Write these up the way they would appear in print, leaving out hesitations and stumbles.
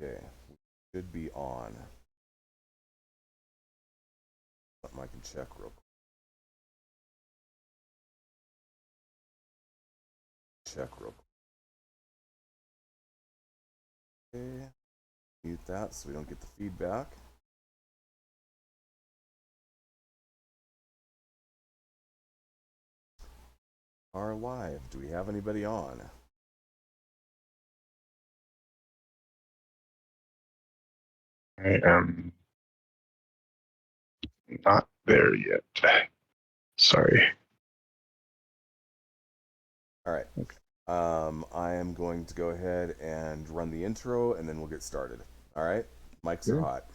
Okay, we should be on. Something I can check real quick. Okay, mute that so we don't get the feedback. Are live. Do we have anybody on? I am not there yet. Sorry. All right. Okay. I am going to go ahead and run the intro, and then we'll get started. All right? Mics are hot.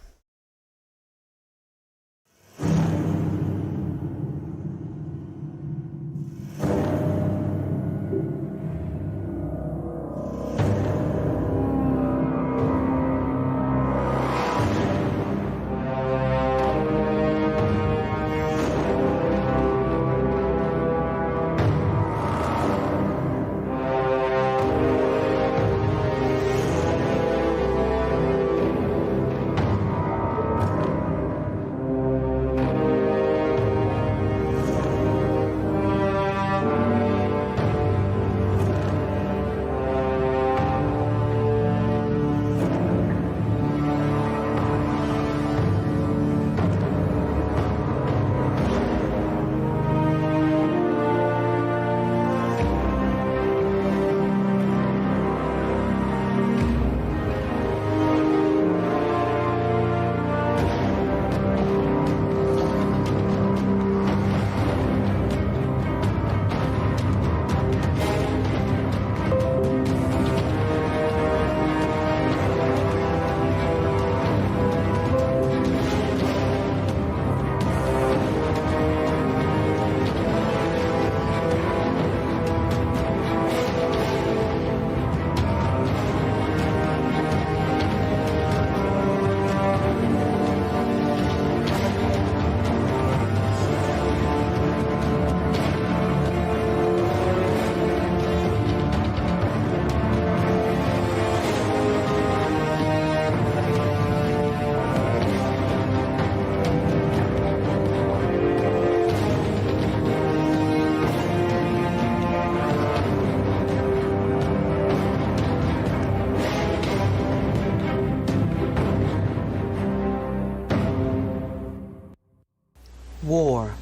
War.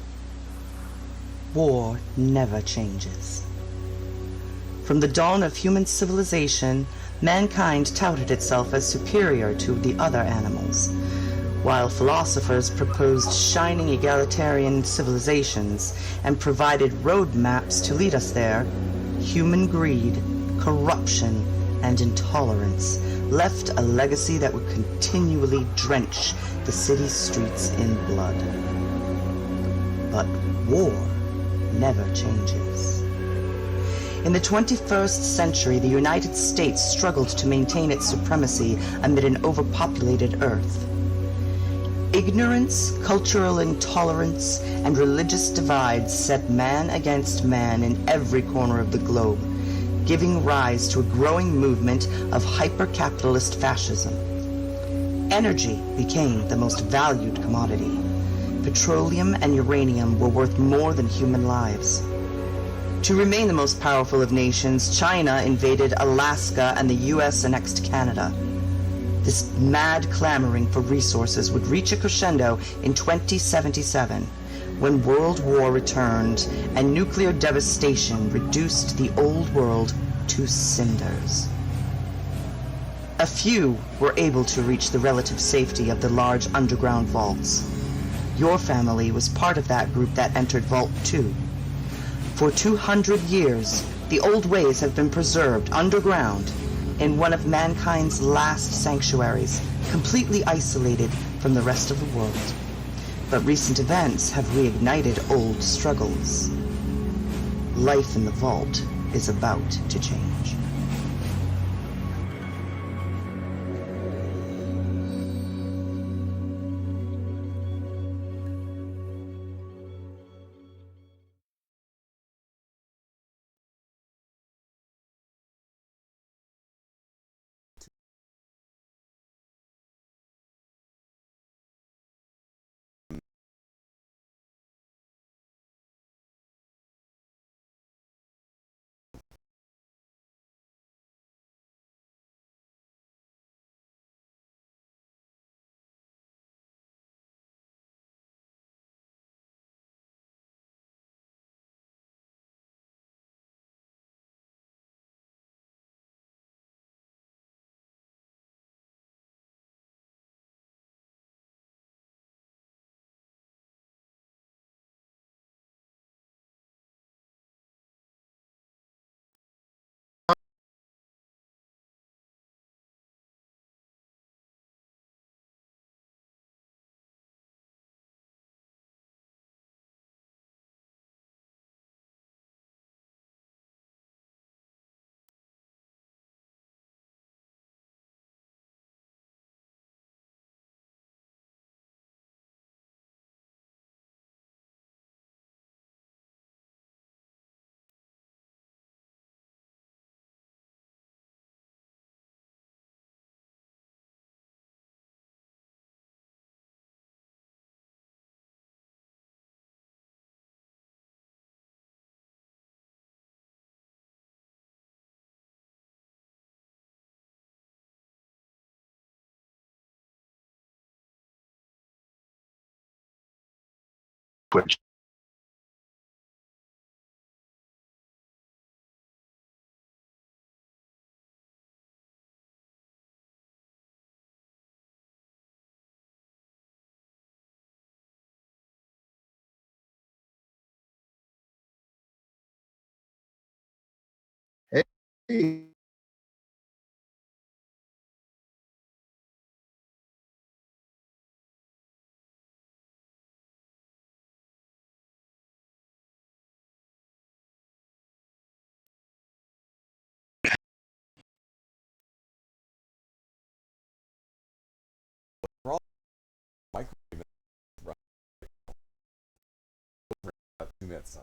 War never changes. From the dawn of human civilization, mankind touted itself as superior to the other animals. While philosophers proposed shining egalitarian civilizations and provided roadmaps to lead us there, human greed, corruption, and intolerance left a legacy that would continually drench the city's streets in blood. But war never changes. In the 21st century, the United States struggled to maintain its supremacy amid an overpopulated Earth. Ignorance, cultural intolerance, and religious divides set man against man in every corner of the globe, giving rise to a growing movement of hyper-capitalist fascism. Energy became the most valued commodity. Petroleum and uranium were worth more than human lives. To remain the most powerful of nations, China invaded Alaska and the US annexed Canada. This mad clamoring for resources would reach a crescendo in 2077, when World War returned and nuclear devastation reduced the old world to cinders. A few were able to reach the relative safety of the large underground vaults. Your family was part of that group that entered Vault 2. For 200 years, the old ways have been preserved underground in one of mankind's last sanctuaries, completely isolated from the rest of the world. But recent events have reignited old struggles. Life in the vault is about to change. Twitch. Hey. Microwave right 2 minutes.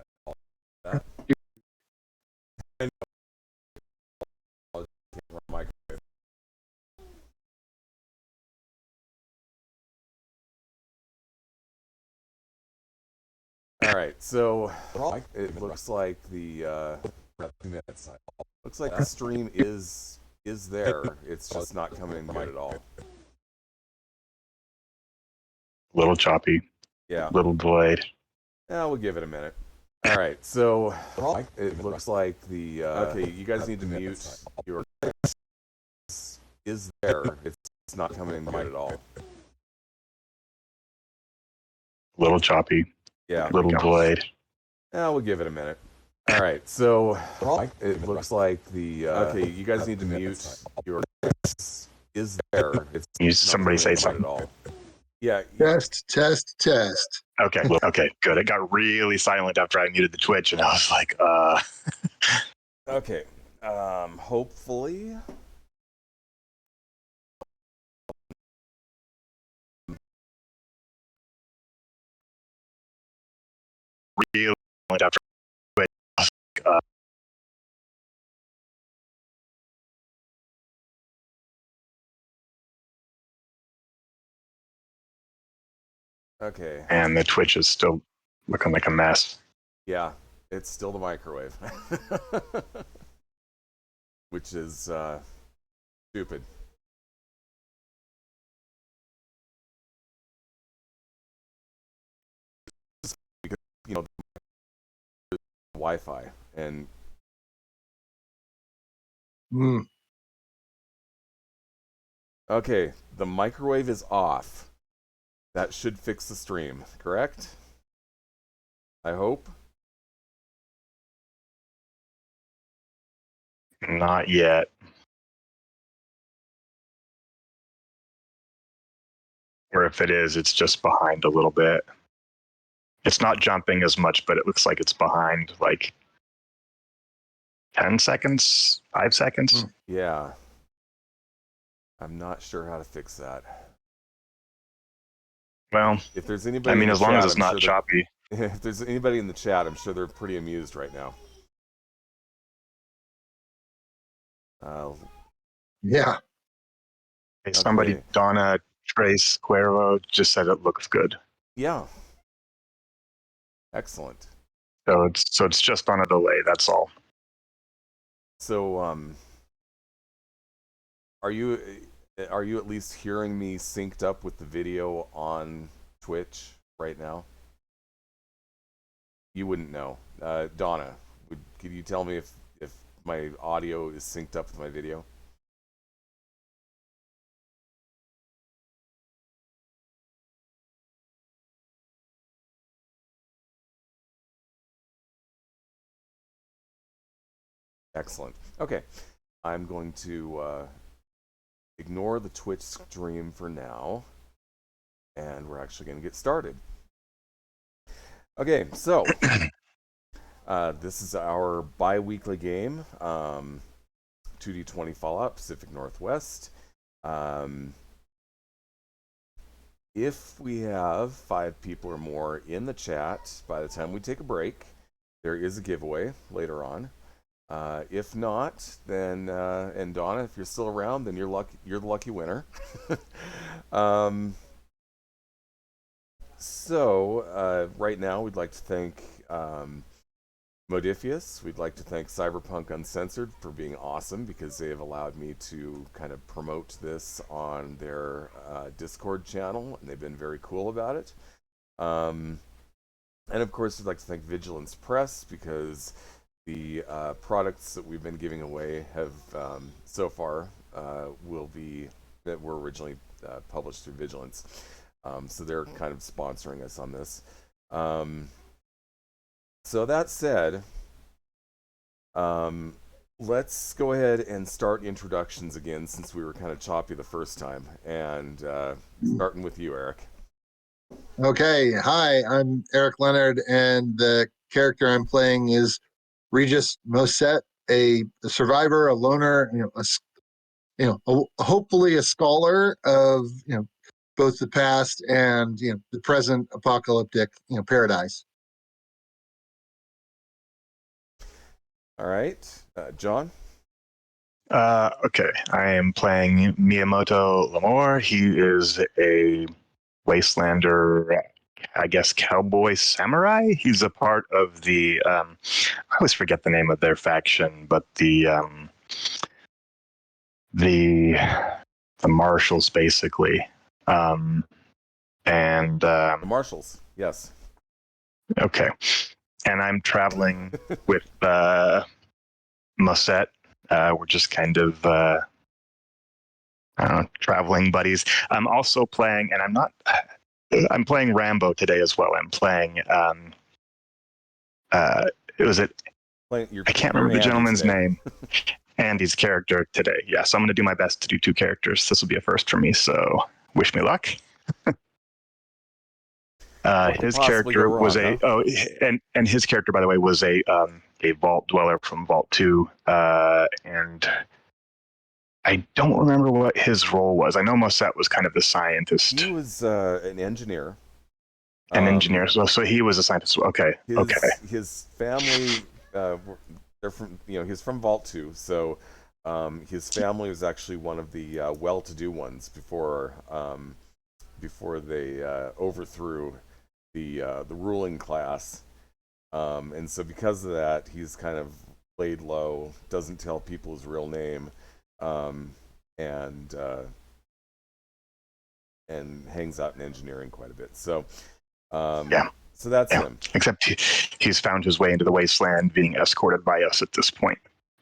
That. I know. Microwave. All right, so it looks like the 2 minutes. Looks like the stream is there. It's just not coming in good at all. Little choppy, Yeah. little delayed. Yeah, we'll give it a minute. All right, so it looks like the okay. You guys need to mute your. Is there? It's not coming in good at all. Little choppy, Yeah. little delayed. Yeah, we'll give it a minute. All right, so it looks like the okay. You guys need to mute your. Is there? It's Somebody say something. at all. Yeah. Test. Okay, okay, good. It got really silent after I muted the Twitch, and I was like, Okay. Hopefully. really silent after Twitch. I was like, Okay. and the Twitch is still looking like a mess. Yeah, it's still the microwave. Which is stupid. Because, you know, Wi-Fi and okay, the microwave is off. That should fix the stream, correct? I hope. Not yet. Or if it is, it's just behind a little bit. It's not jumping as much, but it looks like it's behind like 10 seconds, 5 seconds. Yeah. I'm not sure how to fix that. Well, if there's anybody I mean, in the as long chat, as it's I'm not sure choppy. If there's anybody in the chat, I'm sure they're pretty amused right now. Yeah. Hey, somebody, Okay. Donna Trace Cuervo, just said it looks good. Yeah. Excellent. So it's just on a delay. That's all. So, are you at least hearing me synced up with the video on Twitch right now? You wouldn't know. Donna, could you tell me if my audio is synced up with my video? Excellent. Okay. I'm going to ignore the Twitch stream for now, and we're actually going to get started. Okay, so this is our bi-weekly game, 2D20 Fallout Pacific Northwest. If we have 5 people or more in the chat by the time we take a break, there is a giveaway later on. If not, then and Donna, if you're still around, then you're the lucky winner. So right now, we'd like to thank Modifius. We'd like to thank Cyberpunk Uncensored for being awesome, because they have allowed me to kind of promote this on their Discord channel, and they've been very cool about it. And of course, we'd like to thank Vigilance Press because the products that we've been giving away have so far will be that were originally published through Vigilance. So they're kind of sponsoring us on this. So that said, let's go ahead and start introductions again since we were kind of choppy the first time. And starting with you, Eric. Okay. Hi, I'm Eric Leonard, and the character I'm playing is Regis Moset, a survivor, a loner, hopefully a scholar of both the past and the present apocalyptic paradise. All right, John. Okay, I am playing Miyamoto Lamore. He is a Wastelander, I guess, cowboy samurai. He's a part of the, I always forget the name of their faction, but the marshals, basically. The Marshals, yes. Okay, and I'm traveling with Musette. We're just kind of traveling buddies. I'm also playing, and I'm playing Rambo today as well. I'm playing I can't remember the gentleman's name. Andy's character today. Yeah, so I'm going to do my best to do 2 characters. This will be a first for me, so wish me luck. His character was and his character, by the way, was a vault dweller from Vault 2, and I don't remember what his role was. I know Mossett was kind of the scientist. He was an engineer. An engineer. So he was a scientist. Okay. His family, they're from he's from Vault 2, so his family was actually one of the well-to-do ones before they overthrew the ruling class, and so because of that, he's kind of laid low, doesn't tell people his real name, and hangs out in engineering quite a bit. So so that's him. Except he's found his way into the wasteland, being escorted by us at this point.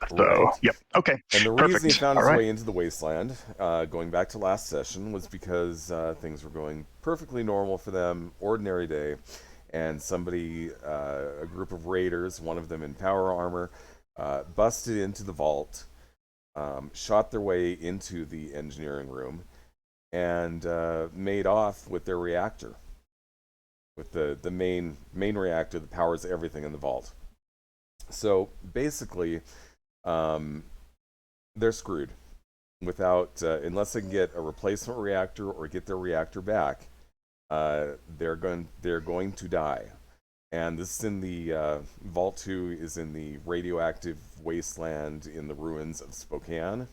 So, right. Yep. Okay. And the Perfect. reason he found his way into the wasteland, going back to last session, was because things were going perfectly normal for them, ordinary day, and somebody, a group of raiders, one of them in power armor, busted into the vault, shot their way into the engineering room, and made off with their reactor, with the main reactor that powers everything in the vault. So basically, they're screwed without unless they can get a replacement reactor or get their reactor back. They're going to die. And this is in the Vault 2 is in the radioactive wasteland in the ruins of Spokane,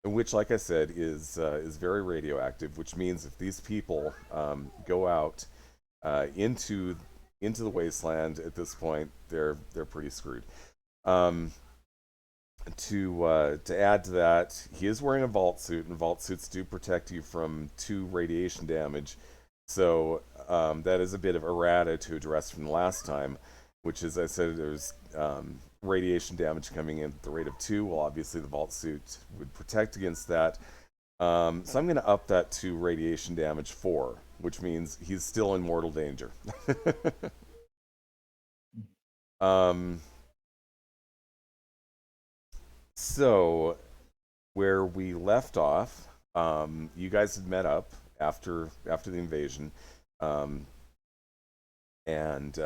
which, like I said, is very radioactive. Which means if these people go out into the wasteland at this point, they're pretty screwed. To add to that, he is wearing a vault suit, and vault suits do protect you from 2 radiation damage. So that is a bit of errata to address from the last time, which is, I said, there's radiation damage coming in at the rate of 2. Well, obviously the vault suit would protect against that. So I'm going to up that to radiation damage 4, which means he's still in mortal danger. So where we left off, you guys had met up after the invasion, and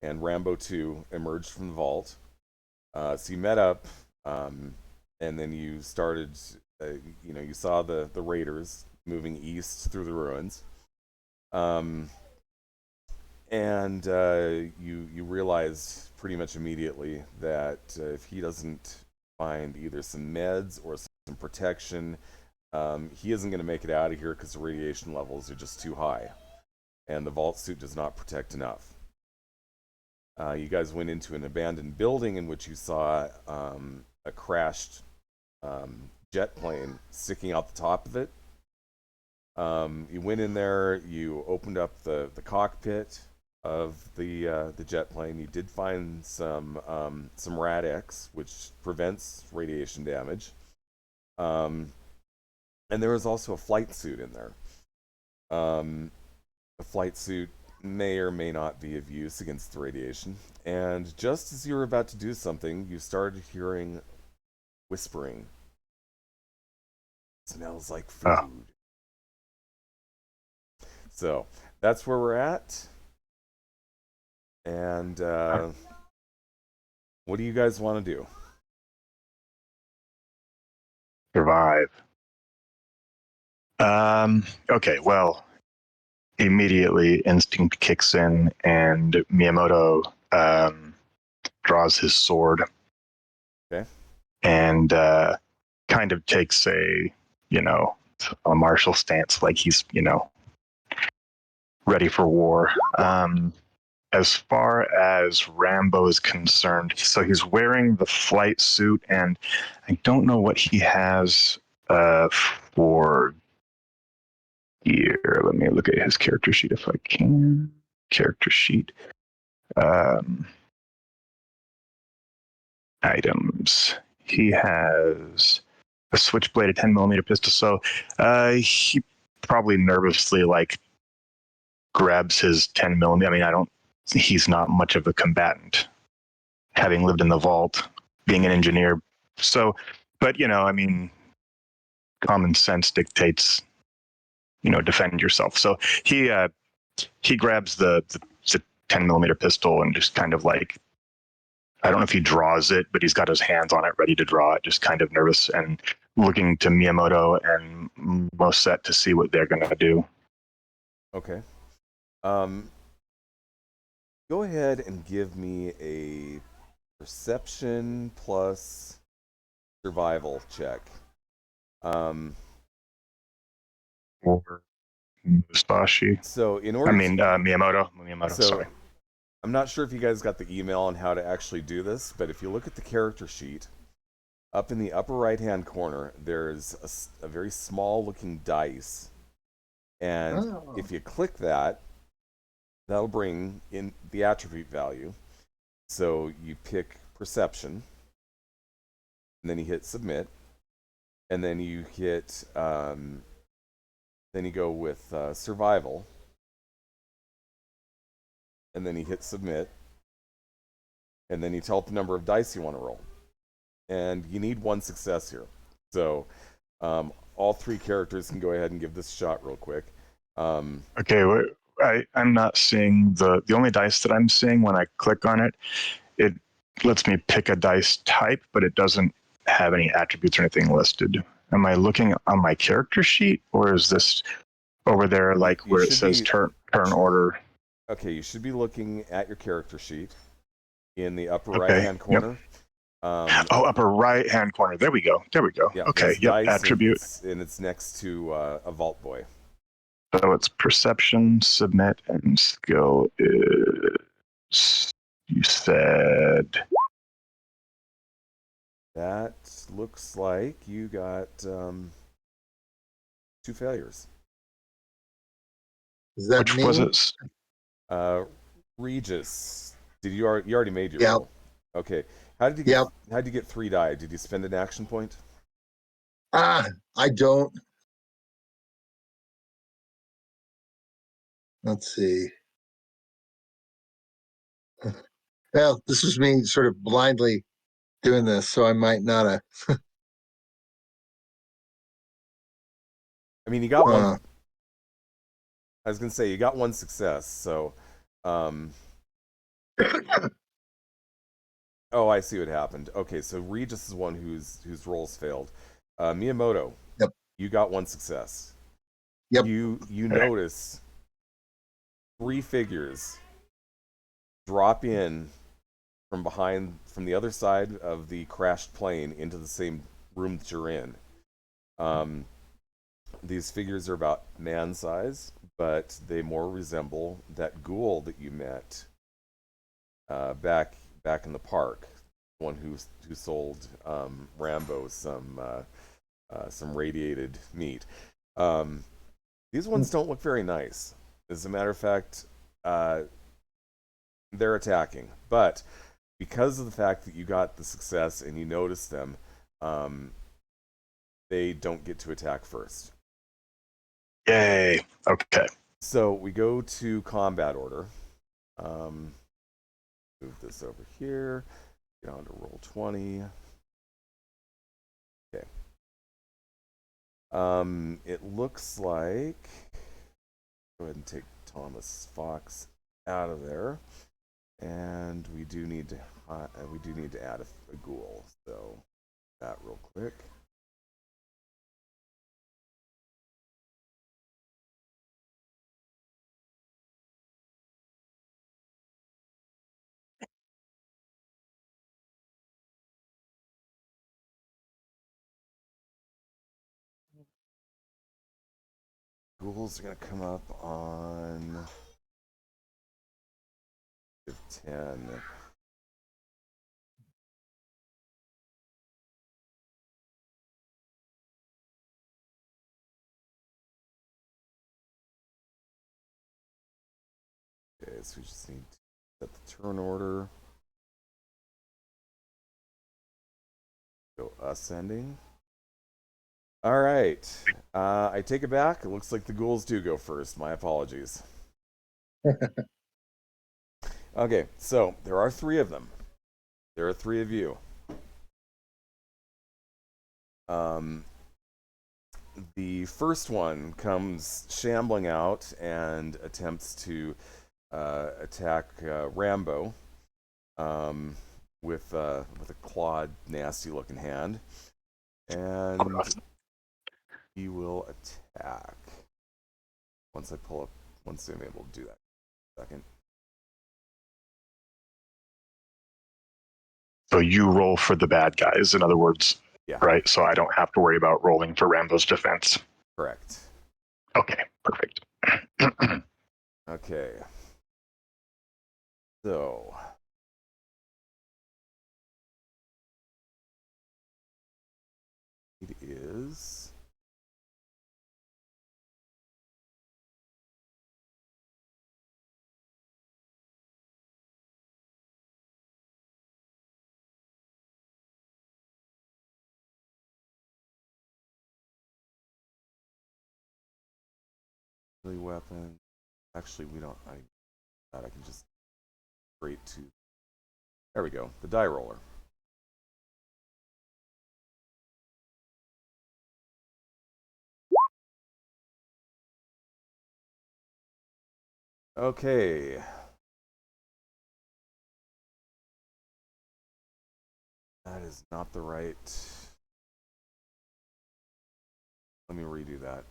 Rambo 2 emerged from the vault. So you met up, and then you started. You saw the raiders moving east through the ruins, and you realized pretty much immediately that if he doesn't find either some meds or some protection, he isn't going to make it out of here because the radiation levels are just too high, and the vault suit does not protect enough. You guys went into an abandoned building in which you saw a crashed jet plane sticking out the top of it, You went in there. You opened up the cockpit of the jet plane. You did find some Rad-X, which prevents radiation damage. And there was also a flight suit in there. The flight suit may or may not be of use against the radiation. And just as you were about to do something, you started hearing whispering. Smells like food. Oh. So that's where we're at. And what do you guys want to do? Survive. Okay, well, immediately instinct kicks in, and Miyamoto draws his sword. Okay. And kind of takes a martial stance, like he's ready for war. As far as Rambo is concerned, so he's wearing the flight suit, and I don't know what he has for gear. Let me look at his character sheet if I can. Character sheet. Items. He has a switchblade, a 10mm pistol. So he probably nervously grabs his 10mm. I mean, he's not much of a combatant, having lived in the vault, being an engineer. So, but I mean, common sense dictates, defend yourself. So he grabs the 10mm pistol and just kind of I don't know if he draws it, but he's got his hands on it, ready to draw it, just kind of nervous and looking to Miyamoto and Moset to see what they're going to do. Okay. Go ahead and give me a perception plus survival check. Or Musashi. So in order, Miyamoto. so Sorry. I'm not sure if you guys got the email on how to actually do this, but if you look at the character sheet, up in the upper right-hand corner, there's a very small-looking dice, and if you click that, that'll bring in the attribute value. So you pick perception, and then you hit submit, and then you hit, then you go with survival, and then you hit submit, and then you tell it the number of dice you want to roll. And you need one success here. So all three characters can go ahead and give this a shot real quick. Okay, I'm not seeing the only dice that I'm seeing when I click on it. It lets me pick a dice type, but it doesn't have any attributes or anything listed. Am I looking on my character sheet, or is this over there where it says turn order? Okay, you should be looking at your character sheet in the upper right-hand corner. Yep. Upper right-hand corner. There we go. Yeah, okay, yep, attribute. And it's next to a Vault Boy. So it's perception, submit, and skill is, you said... That looks like you got 2 failures. Does that Which mean? was it? Regis, you already made your Yep. roll? Okay. How did you get 3 die? Did you spend an action point? I don't. Let's see. Well, this was me sort of blindly doing this, so I might not have. I mean, you got one. I was gonna say you got 1 success, so. Oh, I see what happened. Okay, so Regis is one whose rolls failed. Miyamoto, Yep. You got 1 success. Yep. You notice 3 figures drop in from the other side of the crashed plane into the same room that you're in. These figures are about man size, but they more resemble that ghoul that you met back in the park, one who sold Rambo some radiated meat. These ones don't look very nice. As a matter of fact, they're attacking. But because of the fact that you got the success and you noticed them, they don't get to attack first. Yay. Okay. So we go to combat order. Move this over here. Get on to roll 20. Okay. It looks like, go ahead and take Thomas Fox out of there, and we do need to add a ghoul. So that real quick. Ghouls are going to come up on 10. Okay, so we just need to set the turn order. Go ascending. All right. I take it back. It looks like the ghouls do go first. My apologies. Okay, so there are 3 of them. There are 3 of you. The first one comes shambling out and attempts to attack Rambo with a clawed, nasty-looking hand, and he will attack. Once I'm able to do that. Second. So you roll for the bad guys, in other words, Yeah. right? So I don't have to worry about rolling for Rambo's defense. Correct. Okay, perfect. Okay. So. It is. Weapon. Actually, we don't. I can just straight to. There we go. The die roller. Okay. That is not the right. Let me redo that.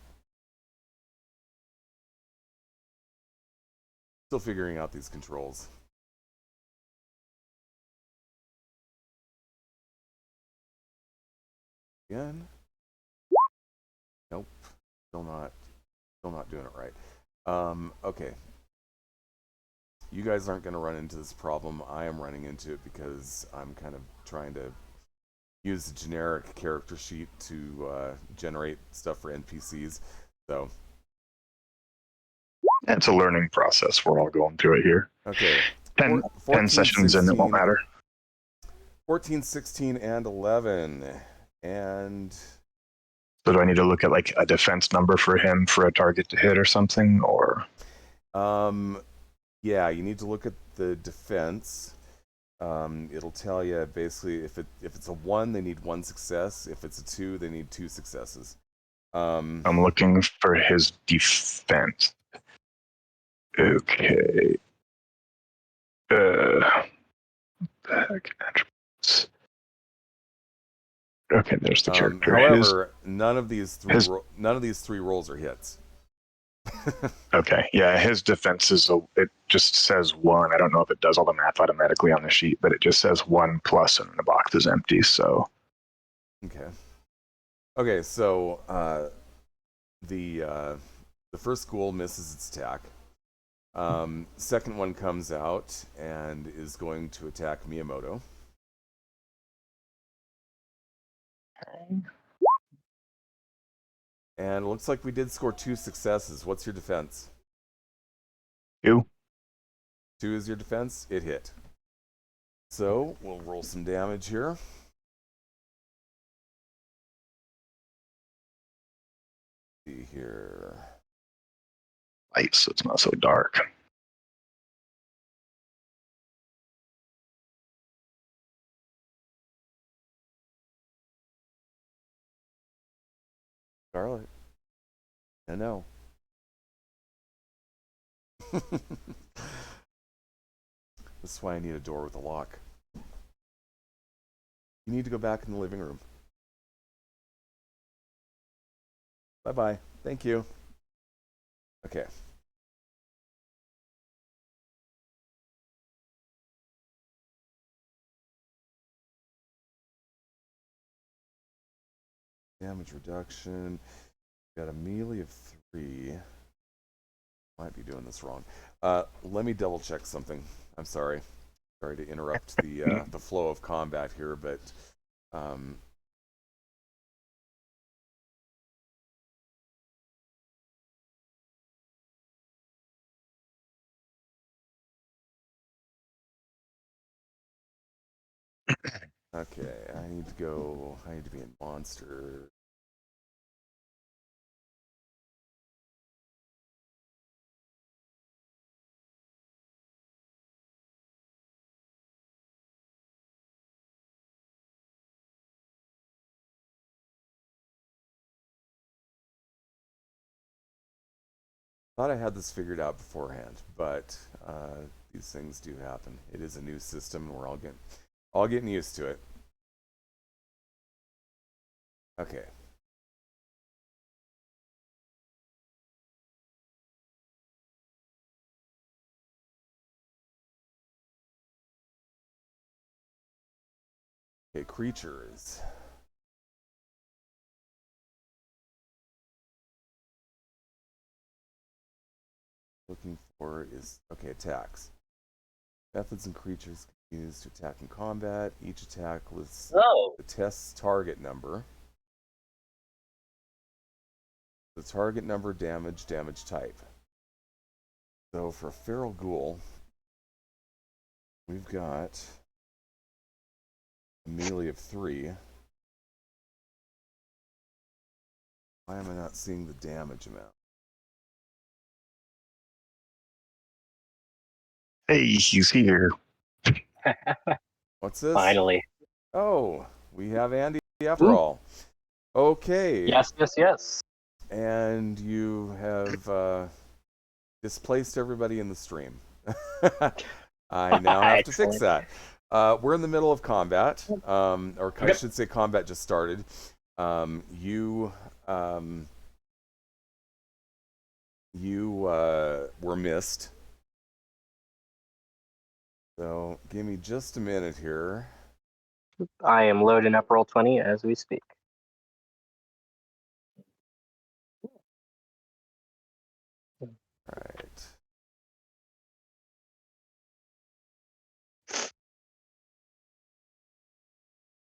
Still figuring out these controls. Again. Nope. Still not doing it right. Okay. You guys aren't going to run into this problem. I am running into it because I'm kind of trying to use the generic character sheet to generate stuff for NPCs. So. It's a learning process. We're all going through it here. Okay. 10 sessions 16, in, it won't matter. 14, 16, and 11. And so do I need to look at like a defense number for him for a target to hit or something, or? Yeah, you need to look at the defense. It'll tell you basically if it's a 1, they need 1 success. If it's a 2, they need 2 successes. I'm looking for his defense. Okay. Attributes. Okay, there's the character. However, none of these 3 rolls are hits. Okay, yeah, his defense is it just says 1. I don't know if it does all the math automatically on the sheet, but it just says 1 plus, and the box is empty. So. Okay, so the first ghoul misses its attack. Second one comes out and is going to attack Miyamoto. And it looks like we did score 2 successes. What's your defense? 2. 2 is your defense? It hit. So we'll roll some damage here. See here. Light, so it's not so dark. Scarlet. I know. That's why I need a door with a lock. You need to go back in the living room. Bye-bye. Thank you. Okay. Damage reduction. Got a melee of 3. Might be doing this wrong. Let me double check something. I'm sorry. Sorry to interrupt the flow of combat here, but okay. I need to be in monster. Thought I had this figured out beforehand, but these things do happen. It is a new system, and we're all getting used to it. Okay. Okay, creatures. Looking for is okay, attacks. Methods and creatures can be used to attack in combat. Each attack lists the test's target number. The target number, damage type. So for Feral Ghoul, we've got a melee of 3. Why am I not seeing the damage amount? Hey, he's here. What's this? Finally. Oh, we have Andy after Ooh. all. Okay. Yes. And you have displaced everybody in the stream. I now have to fix that. We're in the middle of combat, or I should say combat just started. You were missed. So give me just a minute here. I am loading up Roll20 as we speak. Right.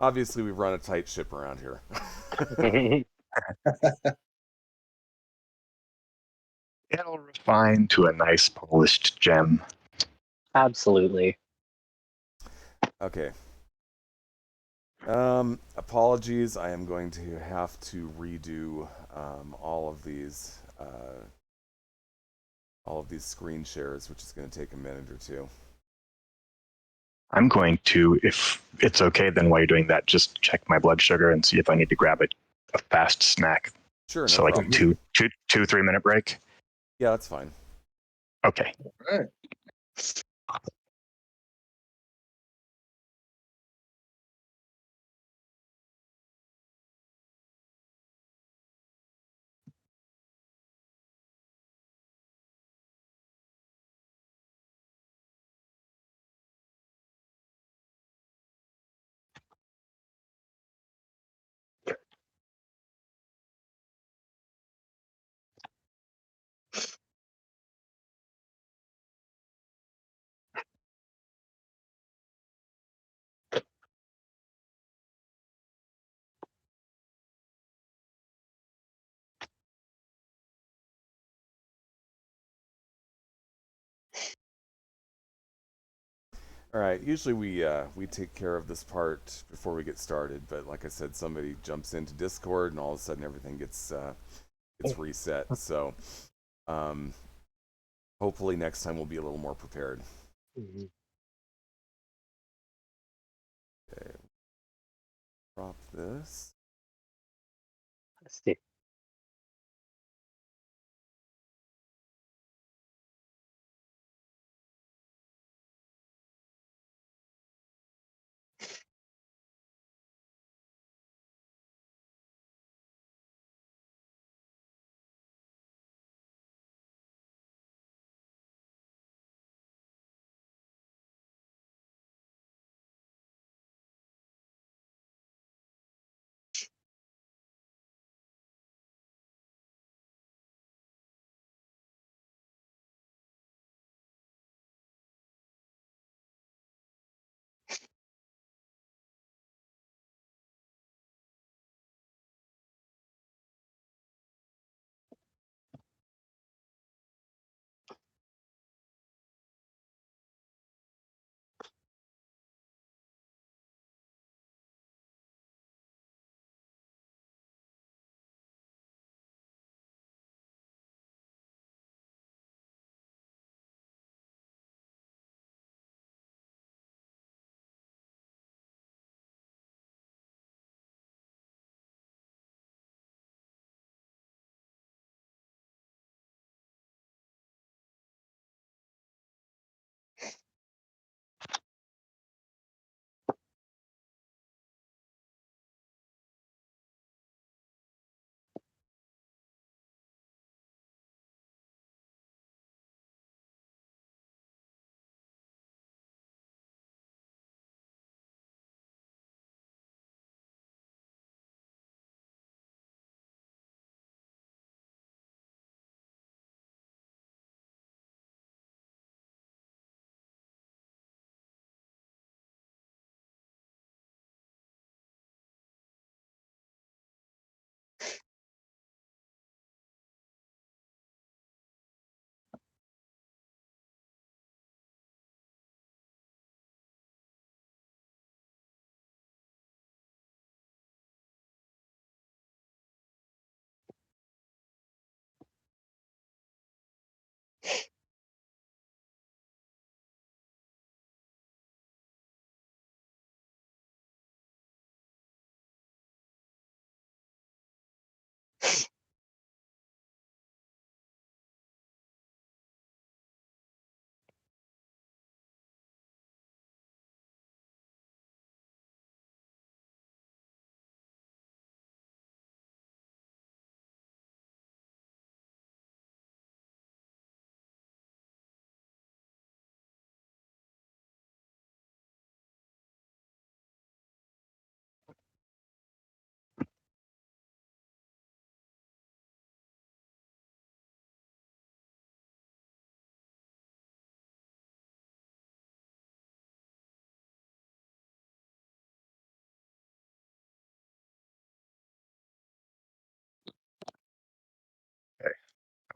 Obviously, we run a tight ship around here. It'll refine to a nice polished gem. Absolutely. Okay. Apologies. I am going to have to redo all of these screen shares, which is going to take a minute or two. I'm going to, if it's okay, then while you're doing that, just check my blood sugar and see if I need to grab a fast snack. Sure, no So like problem. a 3 minute break. Yeah, that's fine. Okay. All right. All right. Usually we take care of this part before we get started, but like I said, somebody jumps into Discord and all of a sudden everything gets reset. So um, hopefully next time we'll be a little more prepared. Mhm. Okay. Drop this. Let's see.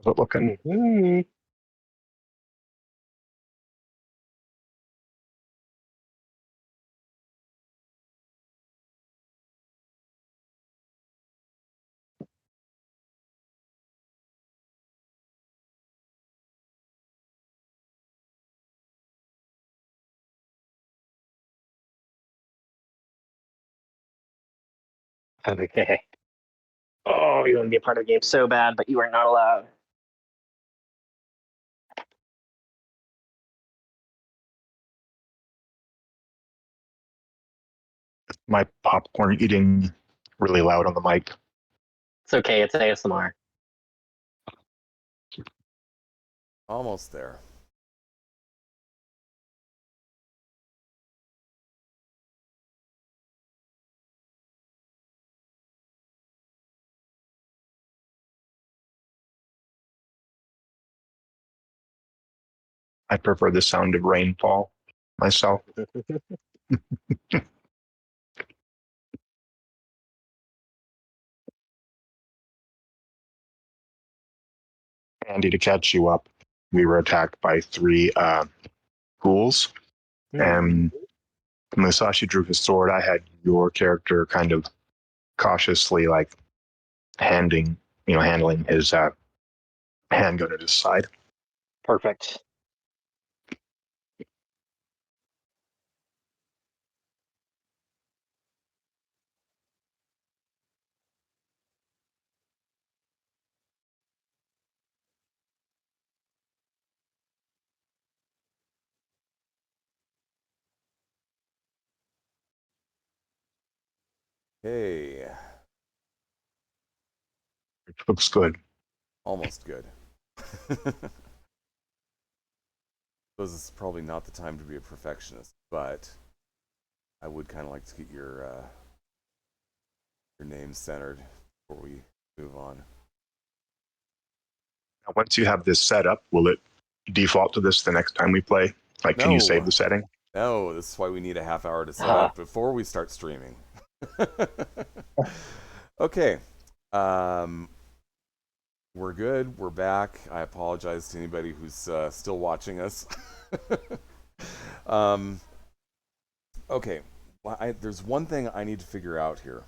How's it looking? Mhm. Okay. Oh, you want to be a part of the game so bad, but you are not allowed. My popcorn eating really loud on the mic. It's okay. It's ASMR. Almost there. I prefer the sound of rainfall myself. Andy, to catch you up, we were attacked by three ghouls. And Musashi drew his sword. I had your character kind of cautiously like handling his handgun at his side. Perfect. Hey, It looks good. almost good. This is probably not the time to be a perfectionist, but I would kind of like to get your name centered before we move on. Now, once you have this set up, will it default to this the next time we play? Like, can you save No. the setting? No, this is why we need a half hour to set up before we start streaming. Okay. We're good. We're back. I apologize to anybody who's still watching us. Okay. There's one thing I need to figure out here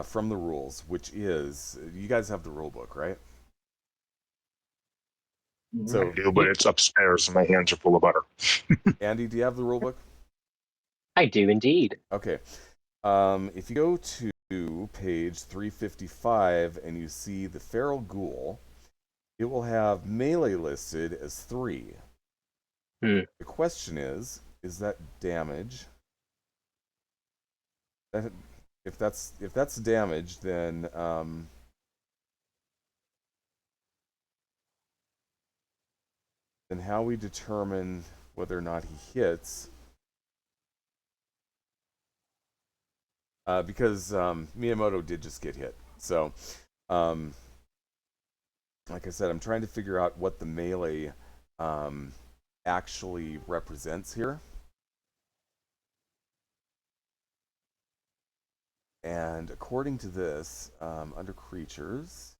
from the rules, which is you guys have the rule book, right? So, I do, but it's upstairs and my hands are full of butter. Andy, do you have the rule book? I do indeed. Okay. If you go to page 355 and you see the feral ghoul, it will have melee listed as 3. The question is that damage? If that's damage, then how we determine whether or not he hits? Because Miyamoto did just get hit. So, like I said, I'm trying to figure out what the melee actually represents here. And according to this, under creatures,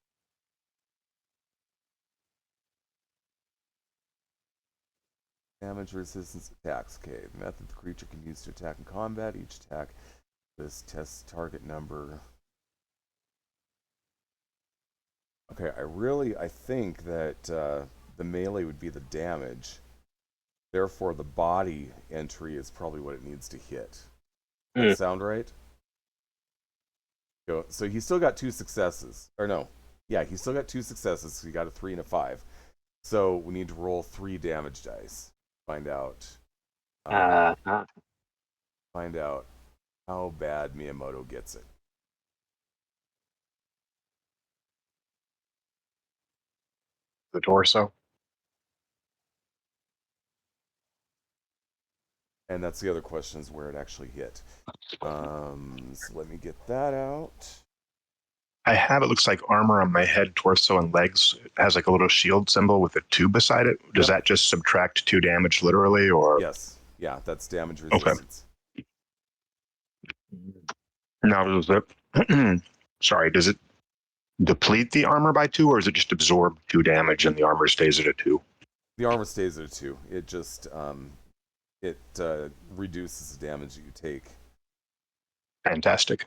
damage resistance attacks. Okay, the method the creature can use to attack in combat. Each attack, this tests target number. Okay, I think that the melee would be the damage. Therefore, the body entry is probably what it needs to hit. Does that sound right? So he still got 2 successes. Or no. Yeah, he still got 2 successes. So he got a 3 and a 5. So we need to roll 3 damage dice. Find out. Find out how bad Miyamoto gets it. The torso. And that's the other question, is where it actually hit. So let me get that out. I have, it looks like, armor on my head, torso, and legs. It has like a little shield symbol with a 2 beside it. Does that just subtract 2 damage literally, or? Yes. Yeah, that's damage resistance. Okay. Now, does it, sorry, does it deplete the armor by 2, or is it just absorb 2 damage and the armor stays at a 2? The armor stays at a 2. It just reduces the damage that you take. Fantastic.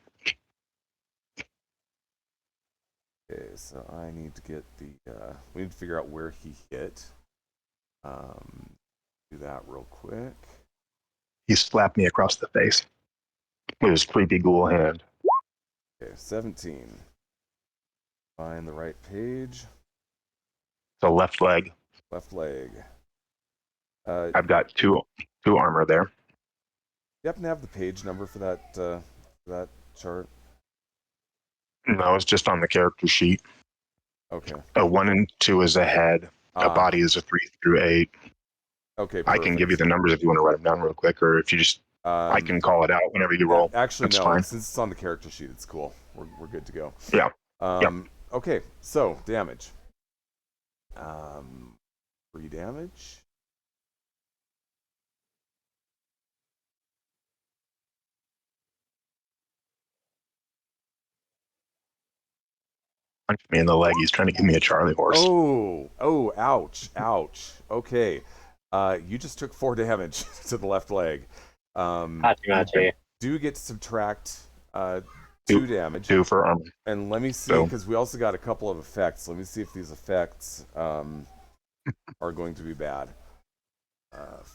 Okay, so I need to get the we need to figure out where he hit. Do that real quick. He slapped me across the face with his creepy ghoul hand. Okay, 17. Find the right page. The left leg. Left leg. I've got two armor there. You happen to have the page number for that chart? No, it's just on the character sheet. Okay. A 1 and 2 is a head. A body is a 3 through 8. Okay, perfect. I can give you the numbers if you want to write them down real quick, or if you just, I can call it out whenever you roll. Actually, that's no. Fine. Since it's on the character sheet, it's cool. We're good to go. Yeah. Okay, so damage. 3 damage. Punched me in the leg. He's trying to give me a Charlie horse. Oh, ouch. Okay. You just took 4 damage to the left leg. Hachi. Do get to subtract 2 Two, damage. 2 for armor. And let me see, So- because we also got a couple of effects. Let me see if these effects are going to be bad.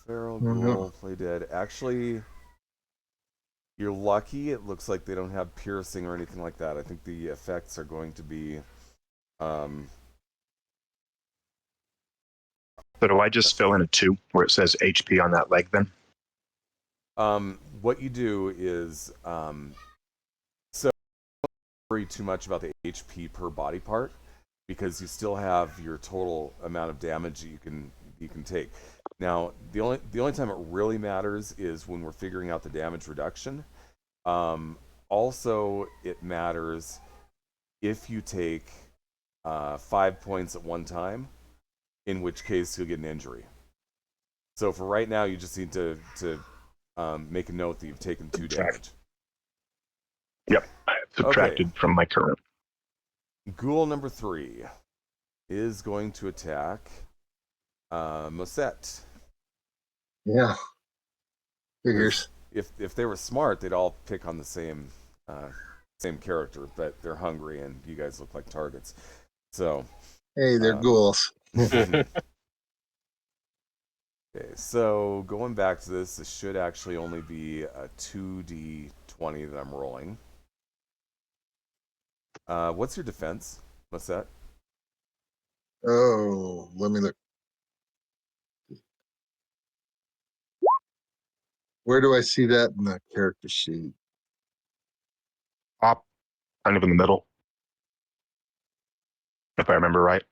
Feral, Ghoul, Play Dead. Actually, you're lucky. It looks like they don't have piercing or anything like that. I think the effects are going to be... So do I just fill in a 2 where it says HP on that leg then? what you do is... so don't worry too much about the HP per body part, because you still have your total amount of damage that you can take. Now, the only time it really matters is when we're figuring out the damage reduction. Also, it matters if you take 5 points at one time, in which case you'll get an injury. So for right now, you just need to make a note that you've taken 2 damage. Yep, I have subtracted from my current. Ghoul number 3 is going to attack Mosette. Yeah. Figures. If they were smart, they'd all pick on the same character, but they're hungry and you guys look like targets. So Hey, they're ghouls. okay, so going back to this should actually only be a 2d20 that I'm rolling. What's your defense? What's that? Oh, let me look. Where do I see that in the character sheet? Top, kind of in the middle, if I remember right.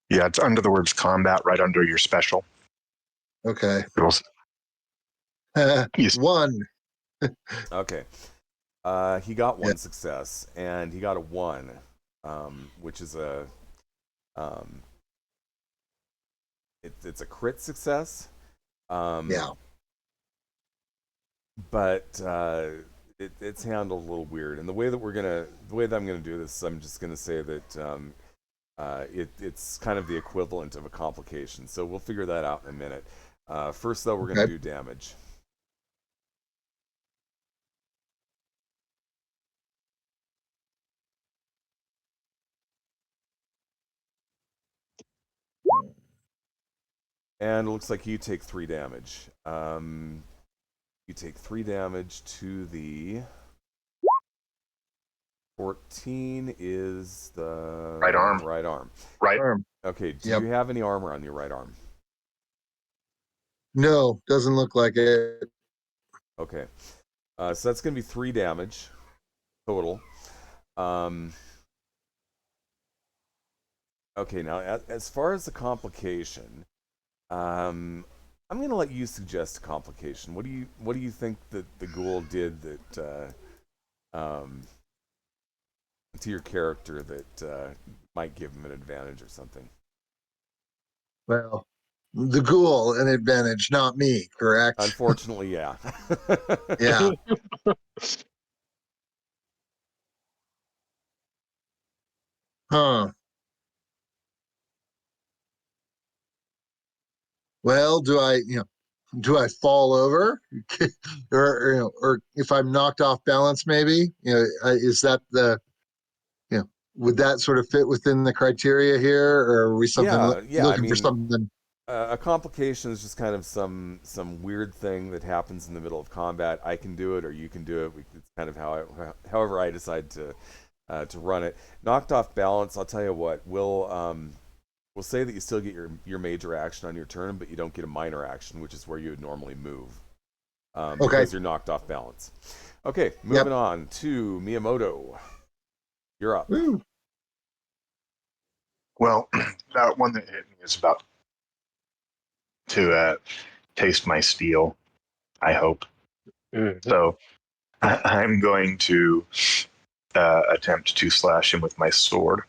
Yeah, it's under the words combat, right under your special. Okay. Yes. 1. Okay. He got 1 success, and he got a 1, which is a it's a crit success. Yeah. But it's handled a little weird. And the way that I'm gonna do this, I'm just gonna say that it's kind of the equivalent of a complication. So we'll figure that out in a minute. First, though, we're gonna do damage. And it looks like you take 3 damage. You take 3 damage to the 14 is the Right arm. Right arm. Right. Arm. Okay. Do Yep. you have any armor on your right arm? No, doesn't look like it. Okay. So that's going to be 3 damage total. Okay. Now, as far as the complication, I'm going to let you suggest a complication. What do you think that the ghoul did that to your character that might give him an advantage or something? Well, the ghoul an advantage, not me, correct? Unfortunately, yeah. Yeah. Huh. Well, do I fall over, or if I'm knocked off balance, maybe, is that would that sort of fit within the criteria here, or are we looking for something? A complication is just kind of some weird thing that happens in the middle of combat. I can do it, or you can do it. It's kind of however I decide to run it. Knocked off balance. I'll tell you what. We'll say that you still get your major action on your turn, but you don't get a minor action, which is where you would normally move, because you're knocked off balance. Okay, moving on to Miyamoto. You're up. Woo. Well, that one that hit me is about to taste my steel, I hope. Mm-hmm. So I'm going to attempt to slash him with my sword.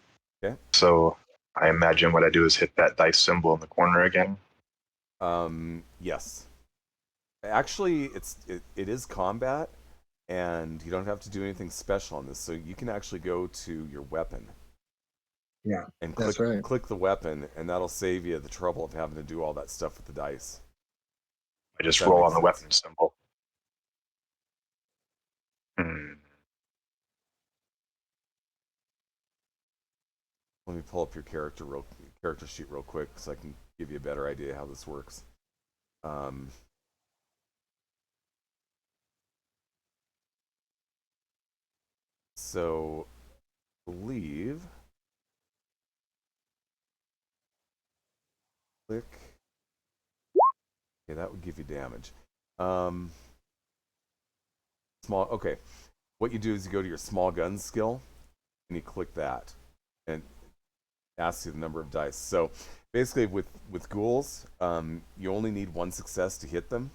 Okay. So I imagine what I do is hit that dice symbol in the corner again. Yes. Actually, it is combat, and you don't have to do anything special on this, so you can actually go to your weapon. Yeah, and that's right. click the weapon, and that'll save you the trouble of having to do all that stuff with the dice. I just That roll makes on the sense. weapon symbol. Hmm. Let me pull up your character sheet real quick so I can give you a better idea how this works. So, believe. Click. Okay, that would give you damage. Small. Okay, what you do is you go to your small guns skill, and you click that, and it asks you the number of dice. So, basically, with ghouls, you only need one success to hit them.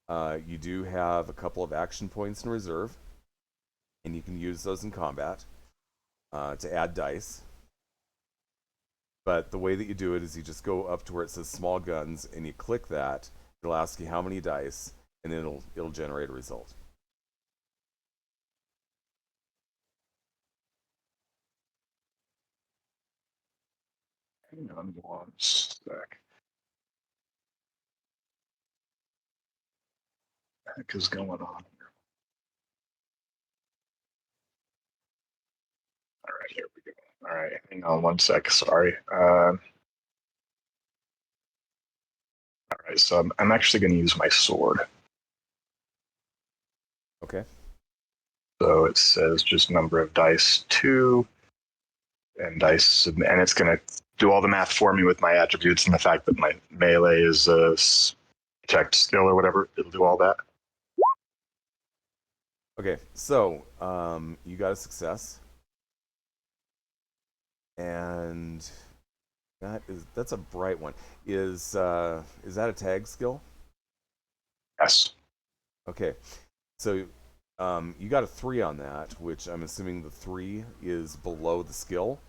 You do have a couple of action points in reserve, and you can use those in combat to add dice. But the way that you do it is you just go up to where it says small guns, and you click that. It'll ask you how many dice, and then it'll generate a result. Hang on one sec. What the heck is going on here? All right, here we go. All right, hang on one sec. Sorry. All right, so I'm actually going to use my sword. Okay. So it says just number of dice 2, and dice, and it's going to do all the math for me with my attributes and the fact that my melee is a protect skill or whatever. It'll do all that. Okay, so you got a success, and that's a bright one. Is that a tag skill? Yes. Okay, so you got a 3 on that, which I'm assuming the 3 is below the skill,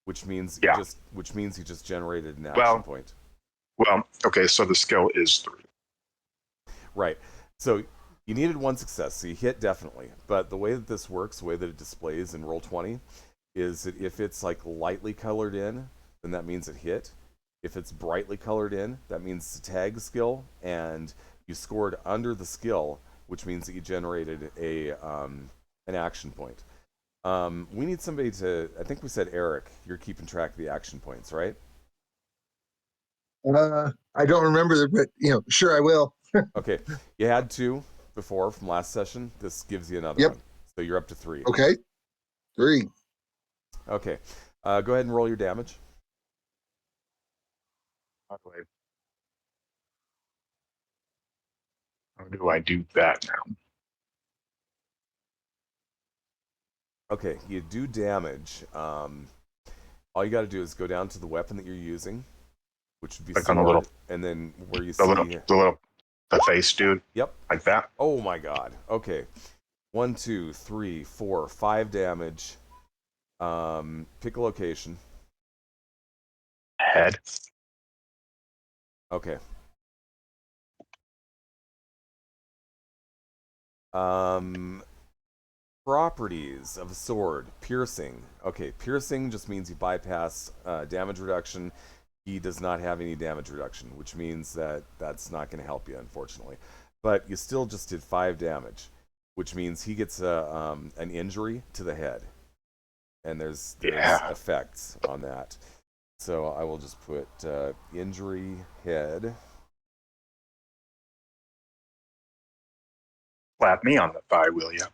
which means Yeah. you just generated an action point. Well, okay, so the skill is 3. Right. So you needed one success, so you hit definitely. But the way that this works, the way that it displays in Roll20, is that if it's like lightly colored in, then that means it hit. If it's brightly colored in, that means it's a tag skill, and you scored under the skill, which means that you generated an action point. We need somebody to. I think we said Eric. You're keeping track of the action points, right? I don't remember, but sure I will. Okay, you had 2 before from last session. This gives you another Yep. one, so you're up to 3. Okay, 3. Okay, go ahead and roll your damage. How do I do that now? Okay, you do damage. All you got to do is go down to the weapon that you're using, which would be Click sword, on the little, and then where you the face dude. Yep. Like that. Oh my god. Okay. 1, 2, 3, 4, 5 damage. Pick a location. Head. Okay. Properties of a sword. Piercing. Okay, piercing just means you bypass damage reduction. He does not have any damage reduction, which means that that's not going to help you, unfortunately. But you still just did 5 damage, which means he gets an injury to the head. And there's effects on that. So I will just put injury head. Slap me on the thigh, will you?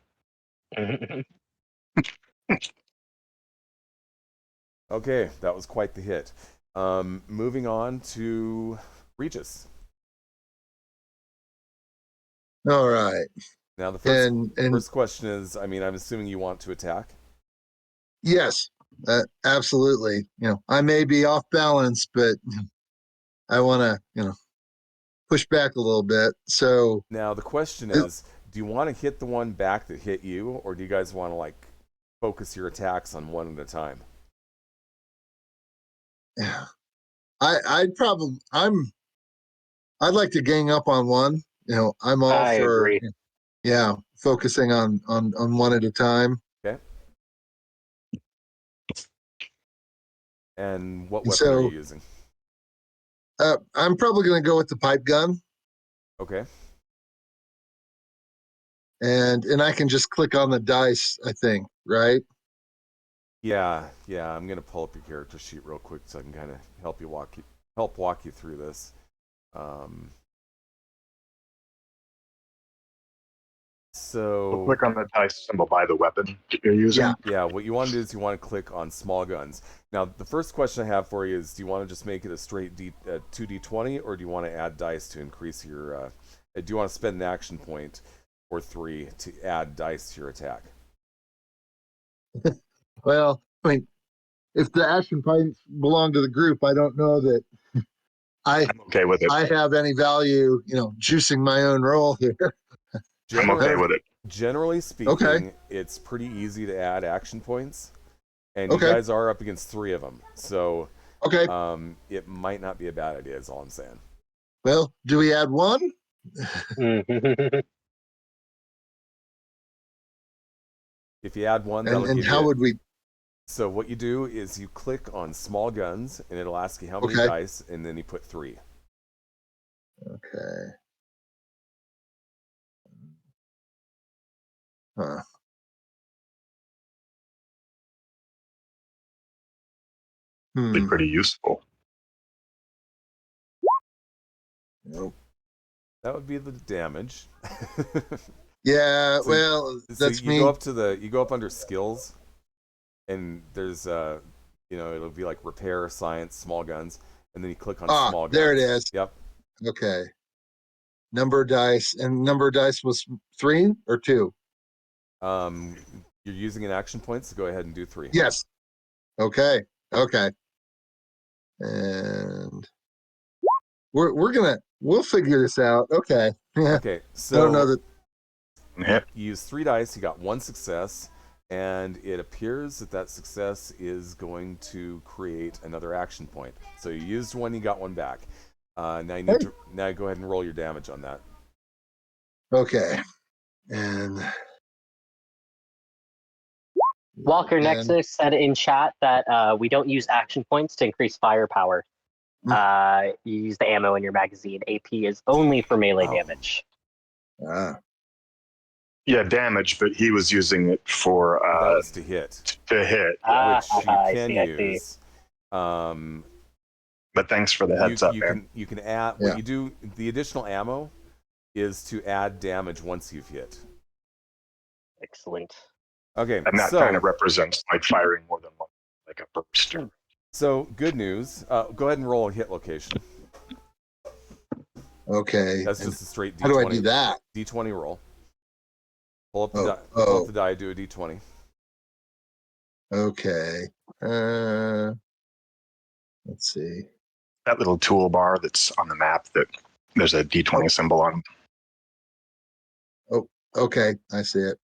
Okay, that was quite the hit. Moving on to Regis. All right. Now the And first question is, I'm assuming you want to attack. yes, absolutely. I may be off balance, but I want to, push back a little bit. So Now the question is, do you want to hit the one back that hit you, or do you guys want to focus your attacks on one at a time? yeah, I'd like to gang up on one. I'm all I for agree. focusing on one at a time. Okay. And what And weapon are so- you using? I'm probably going to go with the pipe gun, Okay. and I can just click on the dice, I think, right? Yeah. I'm gonna pull up your character sheet real quick so I can kind of help walk you through this. So Click on the dice symbol by the weapon that you're using. Yeah. yeah, what you want to do is you want to click on small guns. Now, the first question I have for you is: do you want to just make it a straight 2d20, or do you want to add dice to increase your? Do you want to spend an action point or 3 to add dice to your attack? Well, I mean, if the action points belong to the group, I don't know that I'm okay with it. I have any value, juicing my own roll here. I'm okay with it. Generally speaking, it's pretty easy to add action points, and you Okay. guys are up against 3 of them, so Okay. it might not be a bad idea. Is all I'm saying. Well, do we add one? If you add 1, that'll And give how you. would we? So what you do is you click on small guns, and it'll ask you how many Okay. dice, and then you put 3. Okay. Huh. Be pretty useful. Nope. That would be the damage. Yeah. So- Well, So that's you me. go up under skills, and there's it'll be like repair, science, small guns, and then you click on small guns. There it is. Yep. Okay. Number of dice, and number of dice was 3 or 2. You're using an action point, so go ahead and do 3. Yes. Okay. Okay. And we'll figure this out. Okay. Yeah. Okay, I so don't know that. Yep. you use 3 dice. You got 1 success, and it appears that success is going to create another action point. So you used 1, you got 1 back. Now you need to go ahead and roll your damage on that. Okay. And Walker and- Nexus said in chat that we don't use action points to increase firepower. You use the ammo in your magazine. AP is only for melee Oh. damage. Yeah, damage, but he was using it for That was to hit, to hit. which you I can see, I see. use. But thanks for the heads up, man. You can add Yeah. what you do. The additional ammo is to add damage once you've hit. Excellent. Okay, And that kind of represents like firing more than one, like a burst. So good news. Go ahead and roll a hit location. Okay. That's And just a straight D20. how do I do that? D20 roll. Pull up the Oh, die. Pull oh. up the die. Do a D20. Okay. Let's see. That little toolbar that's on the map that there's a D20 symbol on. Okay, I see it.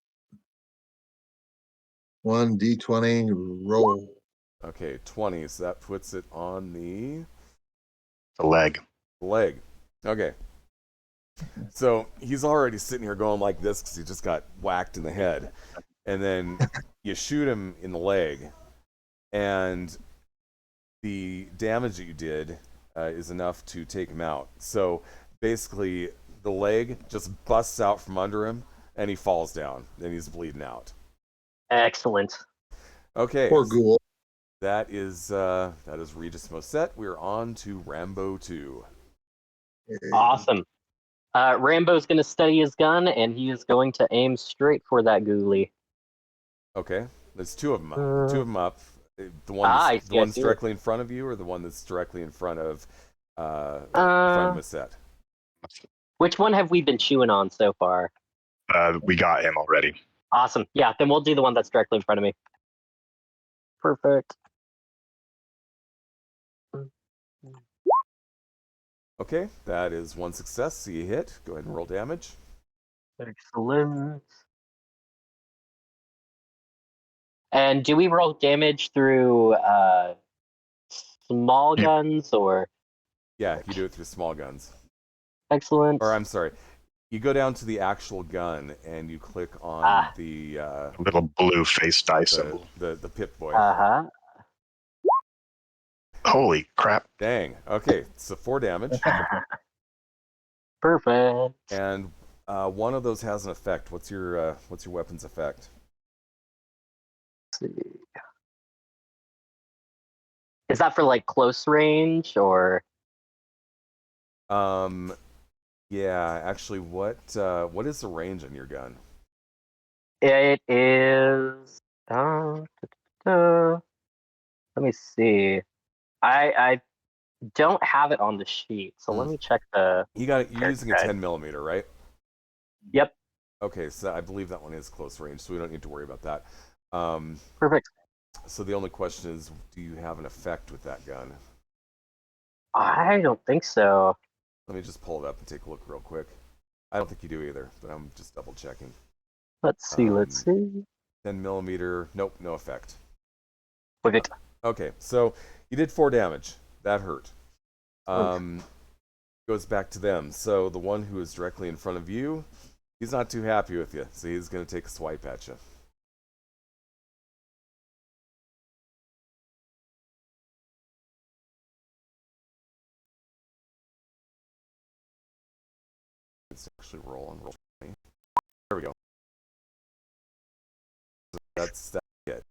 1 D20 roll. Okay, 20. So that puts it on the The leg. leg. Okay. So he's already sitting here going like this because he just got whacked in the head. And then you shoot him in the leg, and the damage that you did is enough to take him out. So basically, the leg just busts out from under him, and he falls down, and he's bleeding out. Excellent. Okay. Poor ghoul. That is Regis Moset. We're on to Rambo 2. Awesome. Rambo's going to steady his gun, and he is going to aim straight for that ghoulie. Okay. There's 2 of them. 2 of them up. The one I the one's see it. directly in front of you, or the one that's directly in front of Moset. Which one have we been chewing on so far? We got him already. Awesome. Yeah, then we'll do the one that's directly in front of me. Perfect. Okay, that is 1 success. So you hit. Go ahead and roll damage. Excellent. And do we roll damage through small Yeah. guns or? Yeah, you do it through small guns. Excellent. Or I'm sorry, you go down to the actual gun and you click on the Little blue face die symbol. the Pip Boy. Uh-huh. Holy crap. Dang. Okay, so 4 damage. Perfect. And one of those has an effect. What's your weapon's effect? Let's see. Is that for like close range or? Yeah, actually, what is the range on your gun? It is. Let me see. I don't have it on the sheet, so let me check the. You're character using a guide. 10mm, right? Yep. Okay, so I believe that one is close range, so we don't need to worry about that. Perfect. So the only question is, do you have an effect with that gun? I don't think so. Let me just pull it up and take a look real quick. I don't think you do either, but I'm just double checking. Let's see. Let's see. 10mm, nope, no effect. Perfect. Okay, so you did 4 damage. That hurt. Goes back to them. So the one who is directly in front of you, he's not too happy with you, so he's going to take a swipe at you. Let's actually roll 20. There we go. So that's it.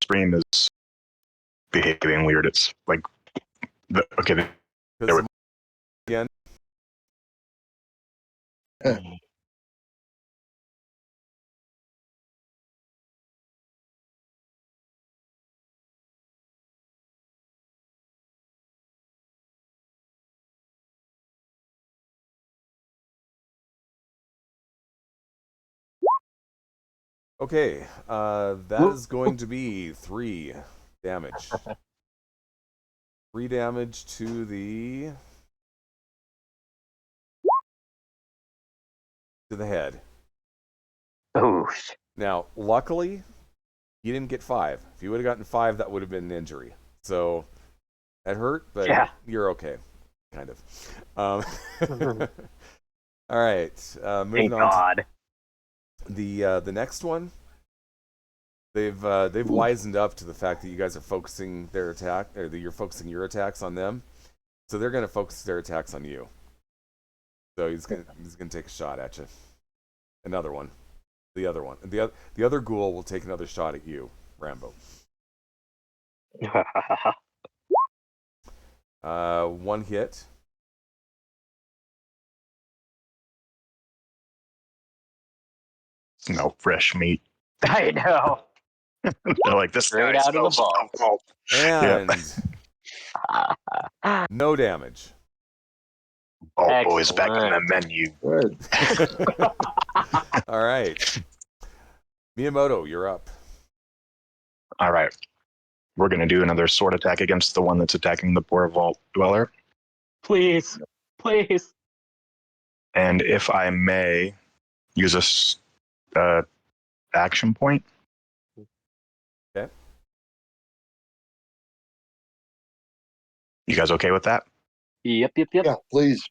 Stream is behaving weird. It's like, okay, there we Again. Okay, that is going to be 3 damage. 3 damage to the head. Oh. Now, luckily, you didn't get 5. If you would have gotten 5, that would have been an injury. So that hurt, but Yeah. you're okay, kind of. All right, moving Thank on. God. The next one. They've wisened up to the fact that you guys are focusing their attack, or that you're focusing your attacks on them. So they're going to focus their attacks on you. So he's gonna take a shot at you. Another one. The other one. The other ghoul will take another shot at you, Rambo. 1 hit. no fresh meat. I know. They're like, this Straight guy out of the smells box. alcohol. And no damage. Oh, boys, back on the menu. Good. All right. Miyamoto, you're up. All right. We're going to do another sword attack against the one that's attacking the poor vault dweller. Please. Please. And if I may use a action point. Okay. You guys okay with that? Yep. Yeah, please.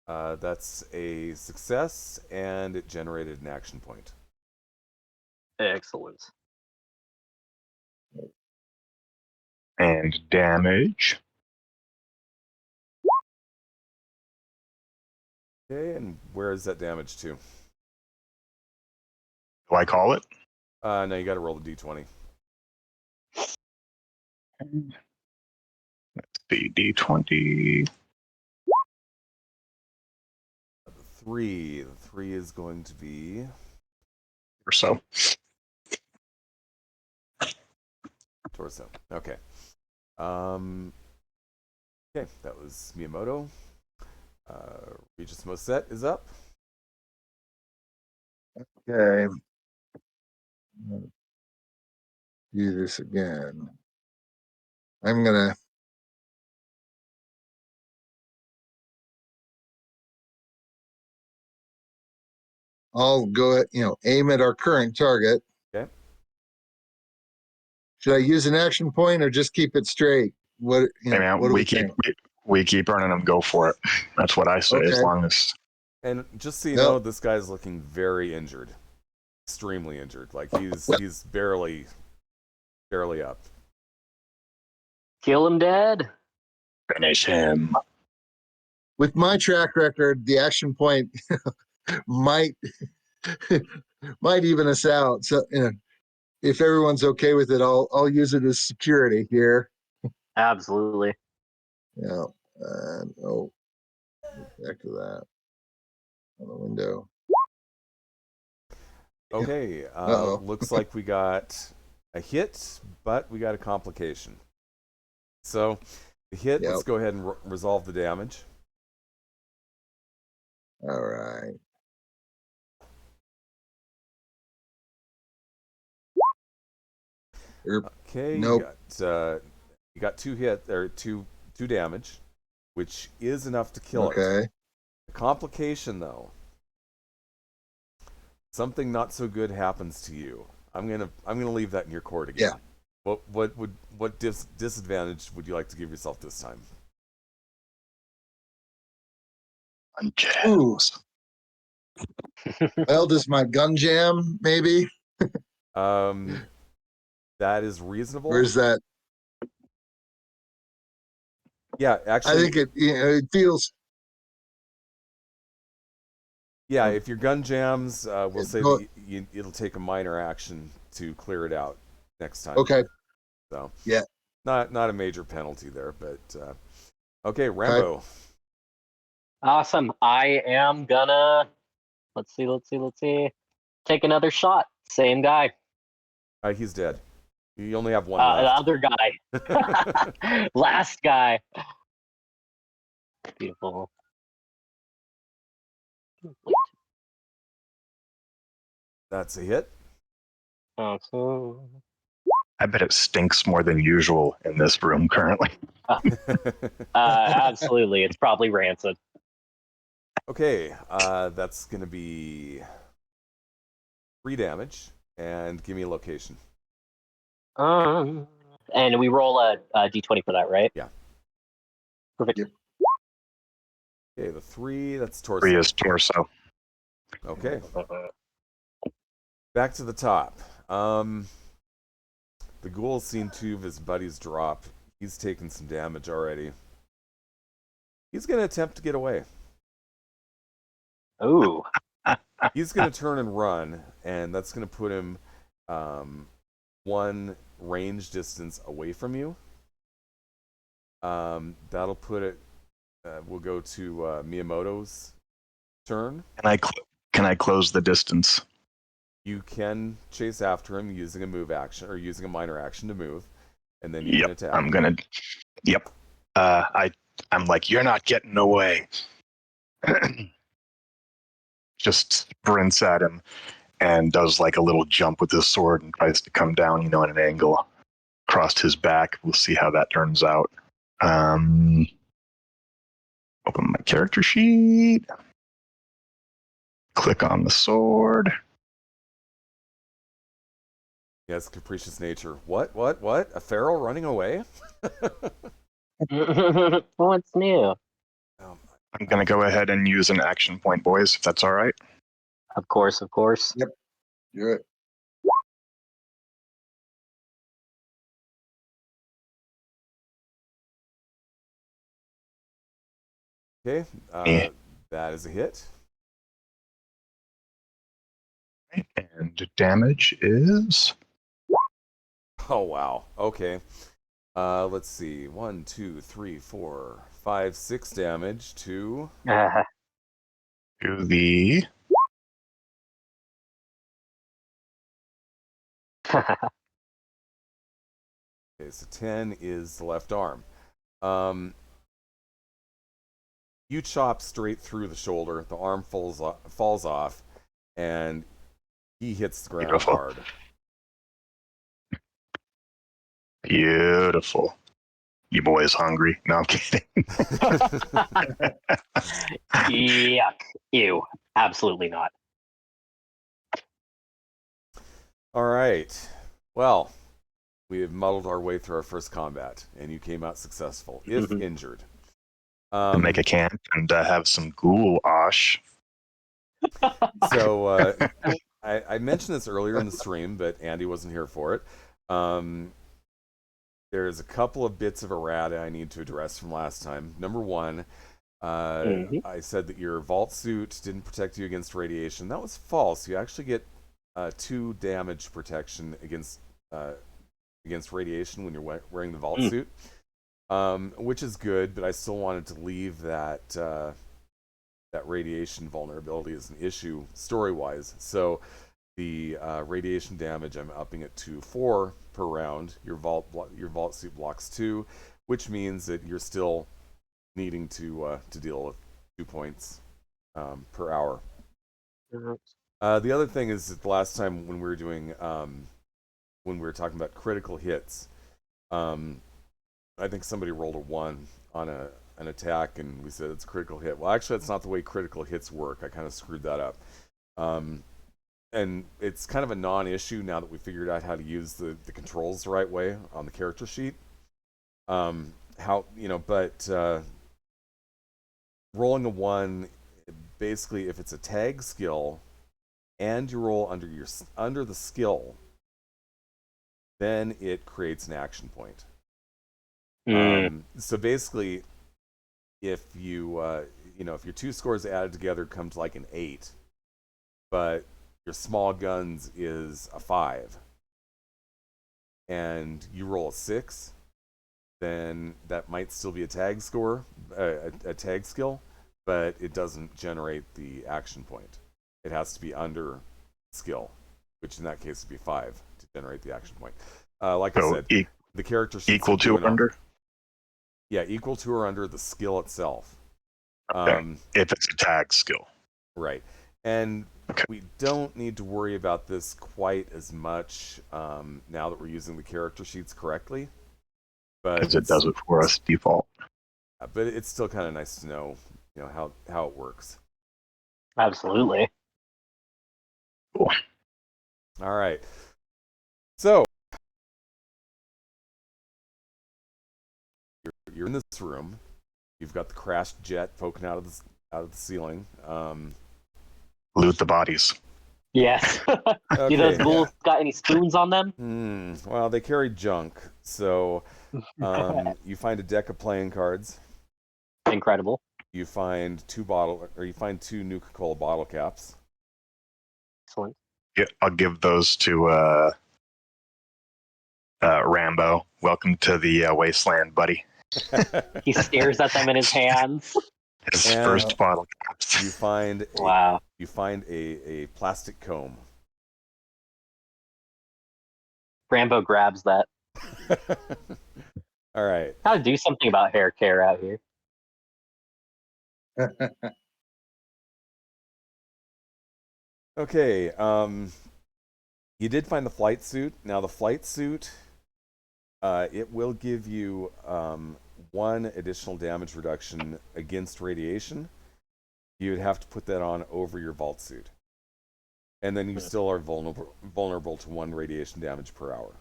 That's a success, and it generated an action point. Excellent. And damage. Okay, and where is that damage to? Do I call it? No, you got to roll the d20. Let's see, D20. 3. The 3 is going to be Or so. torso. Okay. Okay, that was Miyamoto. Regis Moset is up. Okay. Do this again. I'm gonna. I'll go at, aim at our current target. Okay. Should I use an action point or just keep it straight? What, Hey man, what do we we keep think? we keep running them. Go for it. That's what I say. As Okay. long as And just so you No. know, this guy's looking very injured, extremely injured. Like he's barely up. Kill him dead. Finish him. With my track record, the action point might might even us out. So, if everyone's okay with it, I'll use it as security here. Absolutely. Yeah. Oh, back to that on the window. Okay, Uh-oh. looks like we got a hit, but we got a complication. So, the hit, Yep. let's go ahead and resolve the damage. All right. Okay, Nope. you got two damage, which is enough to kill it. Okay. The complication, though, something not so good happens to you. I'm gonna leave that in your court again. Yeah. What disadvantage would you like to give yourself this time? Ooh. Well, does my gun jam maybe? That is reasonable. Or is that? Yeah, actually, I think it feels. yeah. If your gun jams, we'll say go- that it'll take a minor action to clear it out next time. Okay. So Yeah. not a major penalty there, but okay, Rambo. Awesome. I am gonna let's see. Take another shot. Same guy. He's dead. You only have one The left. other guy. Last guy. Beautiful. That's a hit. Awesome. I bet it stinks more than usual in this room currently. Absolutely. It's probably rancid. Okay, that's gonna be 3 damage, and give me a location. And we roll a d20 for that, right? Yeah. Perfect. Yep. Okay, the 3, that's torso. 3 is torso. Okay, back to the top. The ghoul's seen 2 of his buddies drop. He's taken some damage already. He's gonna attempt to get away. Ooh. He's gonna turn and run, and that's gonna put him 1 range distance away from you. That'll put it. We'll go to Miyamoto's turn. Can I close the distance? You can chase after him using a move action or using a minor action to move, and then you can attack. I'm gonna. Yep. I'm like, you're not getting away. Just sprints at him and does like a little jump with his sword and tries to come down, at an angle across his back. We'll see how that turns out. Open my character sheet. Click on the sword. Yes, capricious nature. What? A feral running away? What's new? I'm going to go ahead and use an action point, boys, if that's all right. Of course. Yep. Do it. Okay, Yeah. that is a hit. And damage is... Oh wow. Okay. Let's see. 1, 2, 3, 4, 5, 6 damage to. to the... Okay, so 10 is the left arm. You chop straight through the shoulder. The arm falls off, and he hits the ground Beautiful. hard. Beautiful. You boys hungry? No, I'm kidding. Yuck. Ew. Absolutely not. All right. Well, we have muddled our way through our first combat, and you came out successful, if injured. Make a camp and have some goulash So I mentioned this earlier in the stream, but Andy wasn't here for it. Um, there's a couple of bits of errata I need to address from last time. Number one, Mhm. I said that your vault suit didn't protect you against radiation. That was false. You actually get 2 damage protection uh, against radiation when you're wearing the vault Mm. suit, which is good. But I still wanted to leave that radiation vulnerability as an issue story-wise. So the radiation damage I'm upping it to 4 per round. Your vault suit blocks 2, which means that you're still needing to deal with 2 points per hour. The other thing is that the last time when we were doing when we were talking about critical hits, um, I think somebody rolled a 1 on an attack, and we said it's a critical hit. Well, actually, that's not the way critical hits work. I kind of screwed that up. And it's kind of a non-issue now that we figured out how to use the controls the right way on the character sheet. But rolling a 1, basically, if it's a tag skill and you roll under the skill, then it creates an action point. So basically, if if your 2 scores added together come to like an 8, but your small guns is a 5, and you roll a 6, then that might still be a tag score, a tag skill, but it doesn't generate the action point. It has to be under skill, which in that case would be 5 to generate the action point. Like I said, the character sheets equal to or under. Yeah, equal to or under the skill itself. Okay. If it's a tag skill, right? And we don't need to worry about this quite as much now that we're using the character sheets correctly. But because it does it for us default. But it's still kind of nice to know, how it works. Absolutely. Cool. All right. So you're in this room. You've got the crashed jet poking out of the ceiling. Loot the bodies. Yes. Okay. Do those ghouls got any spoons on them? Well, they carry junk. So you find a deck of playing cards. Incredible. You find 2 Nuka-Cola bottle caps. Excellent. Yeah, I'll give those to Rambo. Welcome to the wasteland, buddy. He stares at them in his hands. His first bottle caps. You find Wow. You find a plastic comb. Rambo grabs that. All right. Gotta do something about hair care out here. Okay. You did find the flight suit. Now the flight suit, it will give you 1 additional damage reduction against radiation. You would have to put that on over your vault suit, and then you still are vulnerable to 1 radiation damage per hour.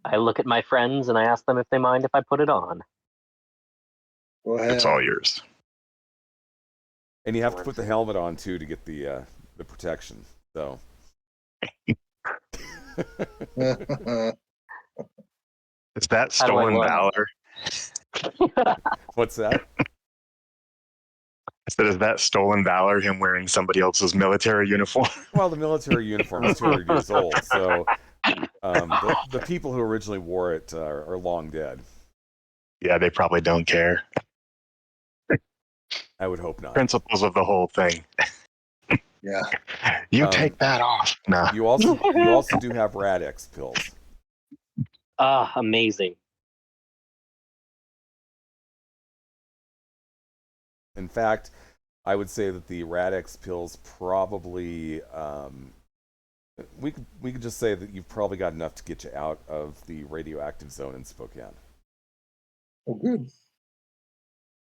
I look at my friends and I ask them if they mind if I put it on. It's all yours. And you have to put the helmet on too to get the protection. So. Is that stolen valor? What's that? I said, is that stolen valor, him wearing somebody else's military uniform? Well, the military uniform is 200 years old, so the people who originally wore it are long dead. Yeah, they probably don't care. I would hope not. Principles of the whole thing. Yeah. You take that off. Nah. You also do have Rad-X pills. Amazing. In fact, I would say that the Rad-X pills probably we could just say that you've probably got enough to get you out of the radioactive zone in Spokane. Oh, good.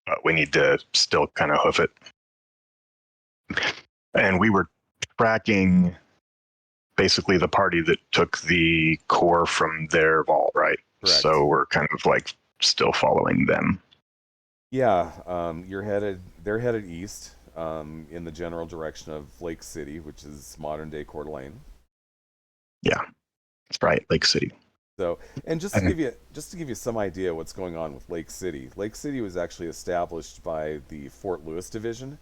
But we need to still kind of hoof it. And we were tracking basically the party that took the core from their vault, right? Correct. So we're kind of like still following them. Yeah, they're headed east, in the general direction of Lake City, which is modern day Coeur d'Alene. Yeah, that's right, Lake City. So, and And just to give you some idea what's going on with Lake City. Lake City was actually established by the Fort Lewis Division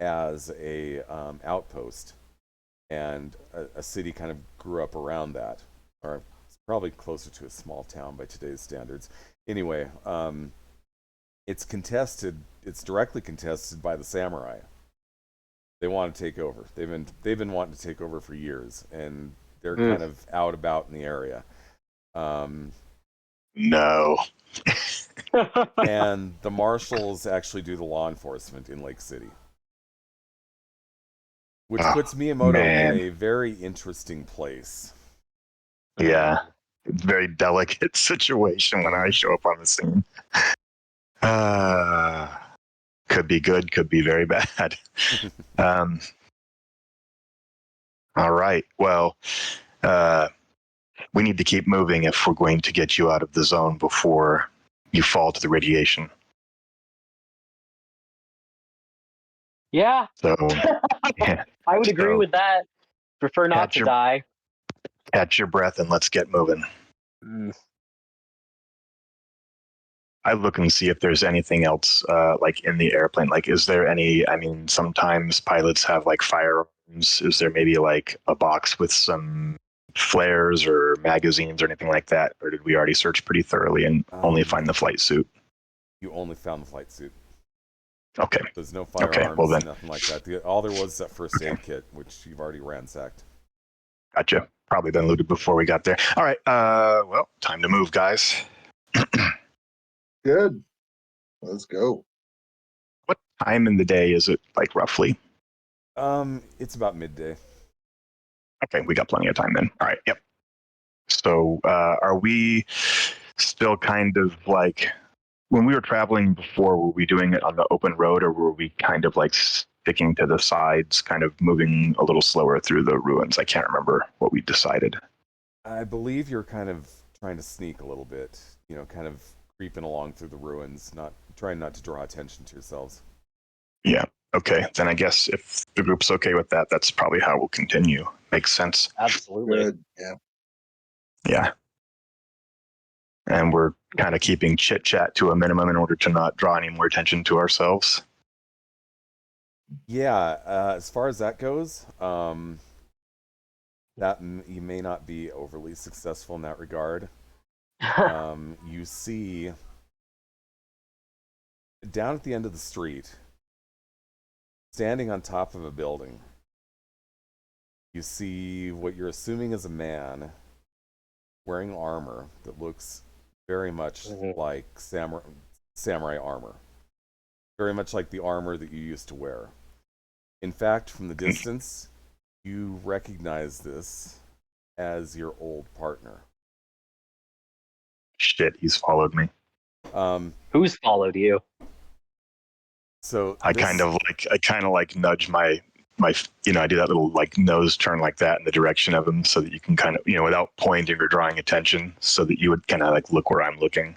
as a outpost, and a city kind of grew up around that, or it's probably closer to a small town by today's standards. Anyway, it's contested. It's directly contested by the samurai. They want to take over. They've been wanting to take over for years, and they're kind of out about in the area. Um, no. and the marshals actually do the law enforcement in Lake City, which puts Miyamoto in Man. a very interesting place. Yeah. Very delicate situation when I show up on the scene. Could be good, could be very bad. All right. Well, we need to keep moving if we're going to get you out of the zone before you fall to the radiation. Yeah, So, yeah, I would agree So, with that. Prefer not catch to your- die. catch your breath and let's get moving. I look and see if there's anything else like in the airplane. Like, is there any? I mean, sometimes pilots have like firearms. Is there maybe like a box with some flares or magazines or anything like that? Or did we already search pretty thoroughly and only find the flight suit? You only found the flight suit. Okay. There's no firearms, well then. nothing like that. All there was that first aid kit, which you've already ransacked. Gotcha. Probably been looted before we got there. All right. Well, time to move, guys. Good. Let's go. What time in the day is it, like, roughly? It's about midday. Okay, we got plenty of time then. All right. Yep. So, are we still kind of like when we were traveling before? Were we doing it on the open road, or were we kind of like sticking to the sides, kind of moving a little slower through the ruins? I can't remember what we decided. I believe you're kind of trying to sneak a little bit, kind of creeping along through the ruins, trying not to draw attention to yourselves. Yeah. Okay. Then I guess if the group's okay with that, that's probably how we'll continue. Makes sense. Absolutely. Good. Yeah. Yeah. And we're kind of keeping chit chat to a minimum in order to not draw any more attention to ourselves. Yeah, as far as that goes, you may not be overly successful in that regard. You see down at the end of the street, standing on top of a building, you see what you're assuming is a man wearing armor that looks very much like samurai armor. Very much like the armor that you used to wear. In fact, from the distance, you recognize this as your old partner. Shit, he's followed me. Who's followed you? So I kind of like nudge my I do that little like nose turn like that in the direction of him so that you can kind of, without pointing or drawing attention, so that you would kind of like look where I'm looking.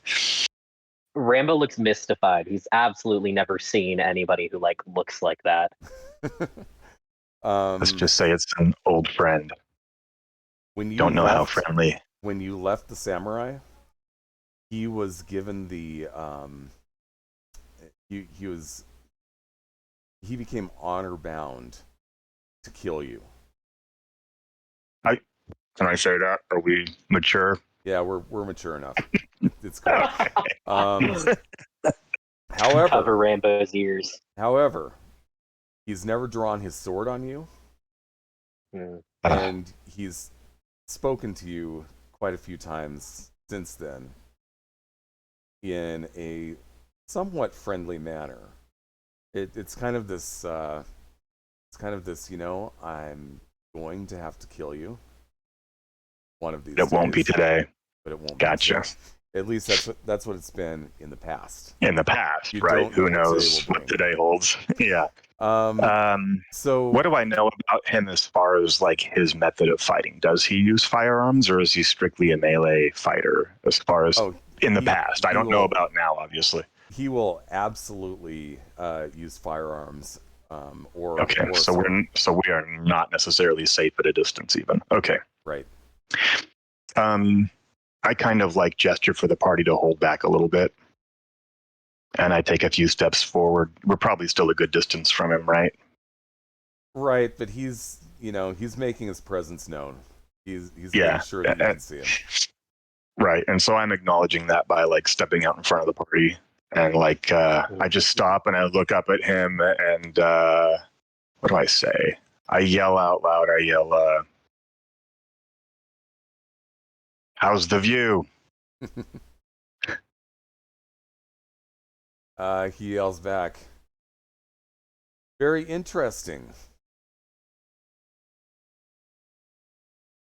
Rambo looks mystified. He's absolutely never seen anybody who like looks like that. Let's just say it's an old friend. When you don't know how friendly. When you left the samurai, he was given the he became honor bound to kill you. Can I say that? Are we mature? Yeah, we're mature enough. It's cool. However, Cover Rambo's ears. However, he's never drawn his sword on you, and he's spoken to you quite a few times since then in a somewhat friendly manner. It's kind of this. I'm going to have to kill you one of these days. It won't be today. But it won't. Gotcha. Be today. At least that's what it's been in the past. In the past, You right? Who know knows what today holds? Yeah. So what do I know about him as far as like his method of fighting? Does he use firearms, or is he strictly a melee fighter? As far as in the past, I don't know about now, obviously. he will absolutely use firearms. Okay, or so we are not necessarily safe at a distance even. Okay. right. I kind of like gesture for the party to hold back a little bit. And I take a few steps forward. We're probably still a good distance from him, right? Right, but he's making his presence known. He's making Yeah. sure that you can see him. Right. And so I'm acknowledging that by like stepping out in front of the party. And like I just stop and I look up at him and what do I say? I yell out loud. I yell, how's the view? He yells back, very interesting.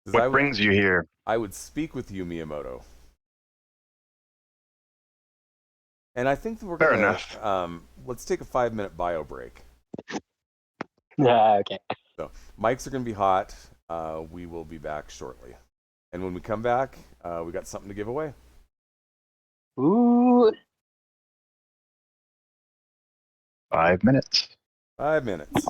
What brings you here? I would speak with you, Miyamoto. And I think that we're Fair gonna enough. Let's take a 5-minute bio break. Okay. So mics are gonna be hot. We will be back shortly. And when we come back, we got something to give away. Ooh. 5 minutes. 5 minutes.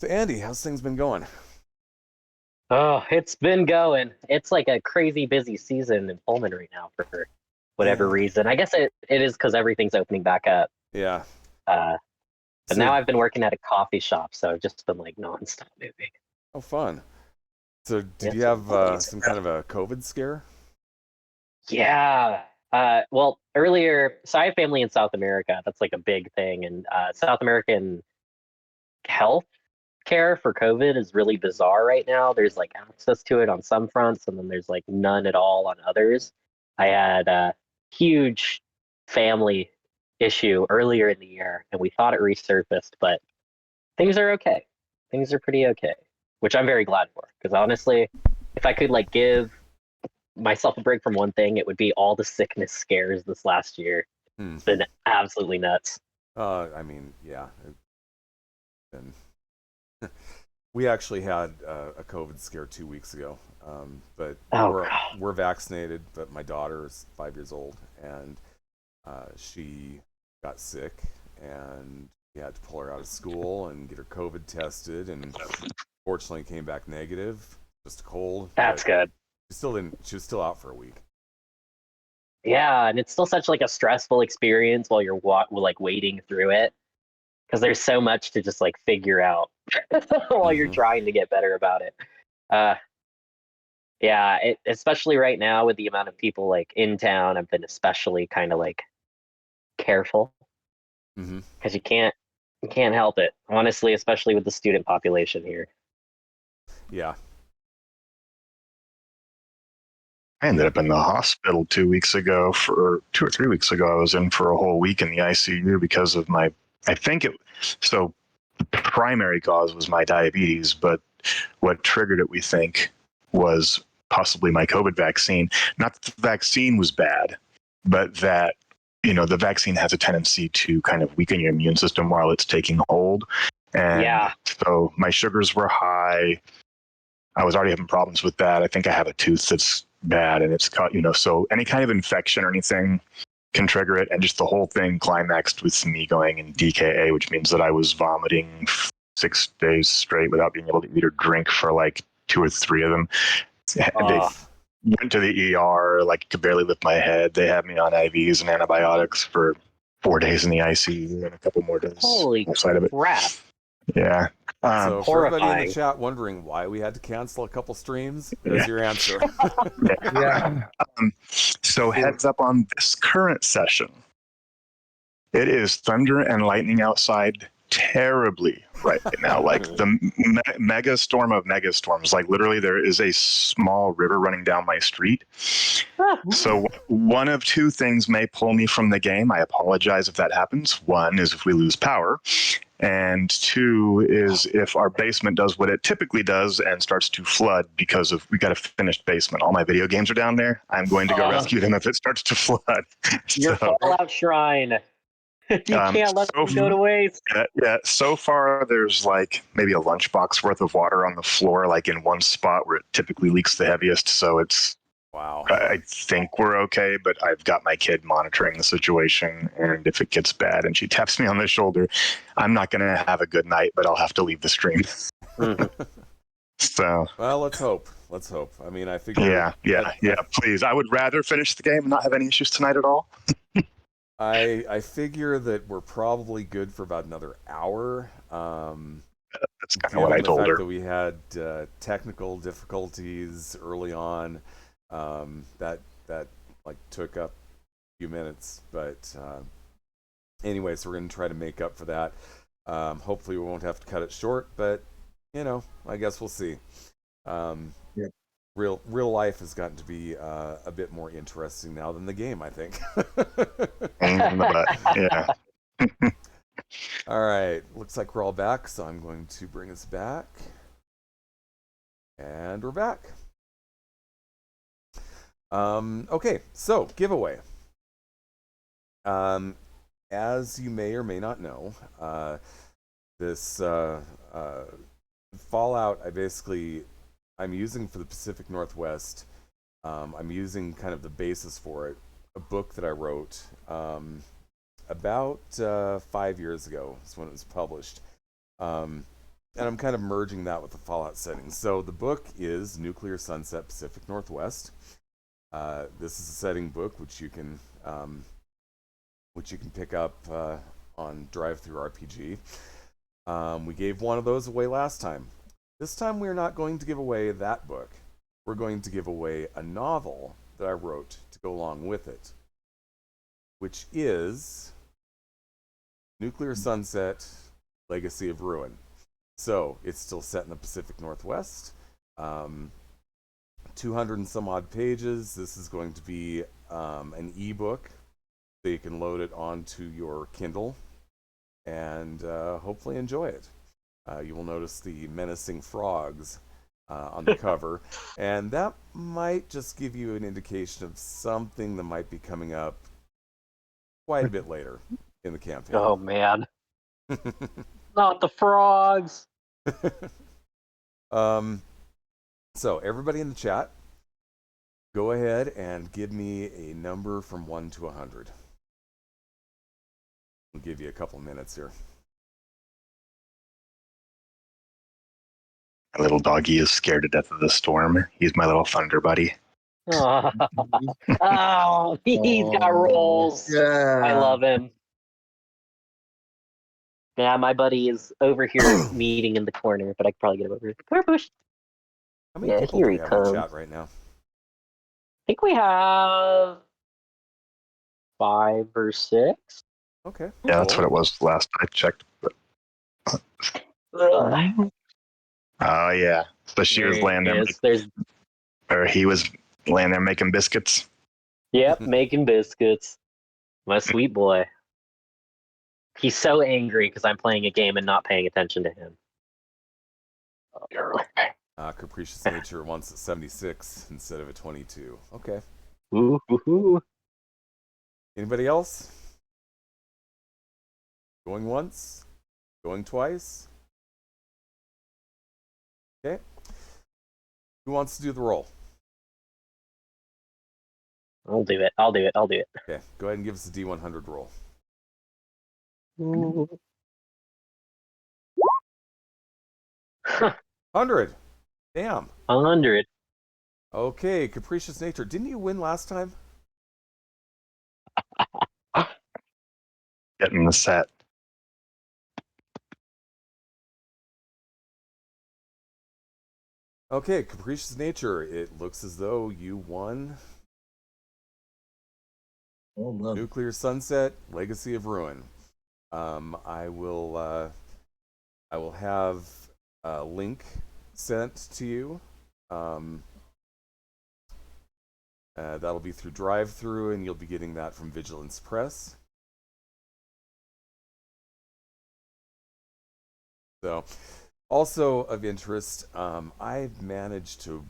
So Andy, how's things been going? Oh, it's been going. It's like a crazy busy season in Pullman right now for whatever Yeah. reason. I guess it is because everything's opening back up. Yeah. Uh, but So, now I've been working at a coffee shop, so I've just been like nonstop moving. oh, fun. So did you Yes, have indeed. some kind of a COVID scare? Yeah. Well, earlier, so I have family in South America. That's like a big thing, and South American health care for COVID is really bizarre right now. There's like access to it on some fronts, and then there's like none at all on others. I had a huge family issue earlier in the year, and we thought it resurfaced, but things are okay. Things are pretty okay, which I'm very glad for. Because honestly, if I could like give myself a break from one thing, it would be all the sickness scares this last year. Hmm. It's been absolutely nuts. I mean, yeah. And we actually had a COVID scare 2 weeks ago, but Oh we're God. we're vaccinated. But my daughter is 5 years old, and she got sick, and we had to pull her out of school and get her COVID tested, and fortunately came back negative, just a cold. That's but good. she still didn't. She was still out for a week. Yeah, and it's still such like a stressful experience while you're like waiting through it because there's so much to just like figure out while you're Mhm. trying to get better about it. Uh, yeah, especially right now with the amount of people like in town, I've been especially kind of like careful Mhm. because you can't help it. Honestly, especially with the student population here. Yeah. I ended up in the hospital 2 weeks ago for 2 or 3 weeks ago. I was in for a whole week in the ICU because of my, I think it, so the primary cause was my diabetes, but what triggered it, we think, was possibly my COVID vaccine. Not that the vaccine was bad, but that, the vaccine has a tendency to kind of weaken your immune system while it's taking hold. And Yeah. so my sugars were high. I was already having problems with that. I think I have a tooth that's bad and it's cut, so any kind of infection or anything can trigger it. And just the whole thing climaxed with me going in DKA, which means that I was vomiting 6 days straight without being able to eat or drink for like 2 or 3 of them. They Oof. went to the ER, like could barely lift my head. They had me on IVs and antibiotics for 4 days in the ICU and a couple more days Holy outside of it. crap. Yeah. So for everybody in the Horrifying. chat wondering why we had to cancel a couple streams, there's your answer. Yeah. So heads up on this current session. It is thunder and lightning outside terribly right now. Like the mega storm of mega storms. Like literally there is a small river running down my street. So one of two things may pull me from the game. I apologize if that happens. One is if we lose power. And two is if our basement does what it typically does and starts to flood because of we got a finished basement. All my video games are down there. I'm going to go rescue them if it starts to flood. Your Fallout shrine. You can't let them go to waste. Yeah, so far there's like maybe a lunchbox worth of water on the floor, like in one spot where it typically leaks the heaviest. So it's Wow. I think we're okay, but I've got my kid monitoring the situation. And if it gets bad and she taps me on the shoulder, I'm not going to have a good night, but I'll have to leave the stream. So, well, let's hope. Let's hope. I mean, I figure. Yeah. Please. I would rather finish the game and not have any issues tonight at all. I figure that we're probably good for about another hour. That's kind of Given what I the told fact her. that we had technical difficulties early on, that like took up a few minutes, but anyway, so we're gonna try to make up for that. Hopefully, we won't have to cut it short, but I guess we'll see. Yeah. Real life has gotten to be a bit more interesting now than the game, I think. In the butt. Yeah. All right, looks like we're all back, so I'm going to bring us back. And we're back. Okay, so giveaway. As you may or may not know, this Fallout I'm using for the Pacific Northwest. I'm using kind of the basis for it, a book that I wrote about 5 years ago is when it was published. And I'm kind of merging that with the Fallout setting. So the book is Nuclear Sunset Pacific Northwest. This is a setting book which you can pick up on Drive-Thru RPG. We gave one of those away last time. This time we're not going to give away that book. We're going to give away a novel that I wrote to go along with it, which is Nuclear Sunset, Legacy of Ruin. So it's still set in the Pacific Northwest. 200 and some odd pages. This is going to be an ebook, so you can load it onto your Kindle and hopefully enjoy it. You will notice the menacing frogs on the cover, and that might just give you an indication of something that might be coming up quite a bit later in the campaign. Oh man. Not the frogs. So everybody in the chat, go ahead and give me a number from 1 to 100. I'll give you a couple minutes here. My little doggy is scared to death of the storm. He's my little thunder buddy. Oh, oh, he's got rolls. Yeah. I love him. Yeah, my buddy is over here meeting in the corner, but I could probably get him over here. Come here, Push. How many Yeah, people here do he we have in comes. chat right now? I think we have 5 or 6. Okay. Yeah, that's cool. what it was last I checked. But Ugh. oh yeah, so she was laying there, or he was laying there making biscuits. Yep, making biscuits. My sweet boy. He's so angry because I'm playing a game and not paying attention to him. Capricious Nature wants a 76 instead of a 22. Okay. Ooh, ooh, ooh. Anybody else? Going once? Going twice? Okay. Who wants to do the roll? I'll do it. I'll do it. I'll do it. Okay. Go ahead and give us a D100 roll. Ooh. 100. Damn. 100. Okay, Capricious Nature. Didn't you win last time? Getting the set. Okay, Capricious Nature. It looks as though you won Oh, no. Nuclear Sunset, Legacy of Ruin. I will have a link sent to you. That'll be through drive-through, and you'll be getting that from Vigilance Press. So, also of interest, I've managed to.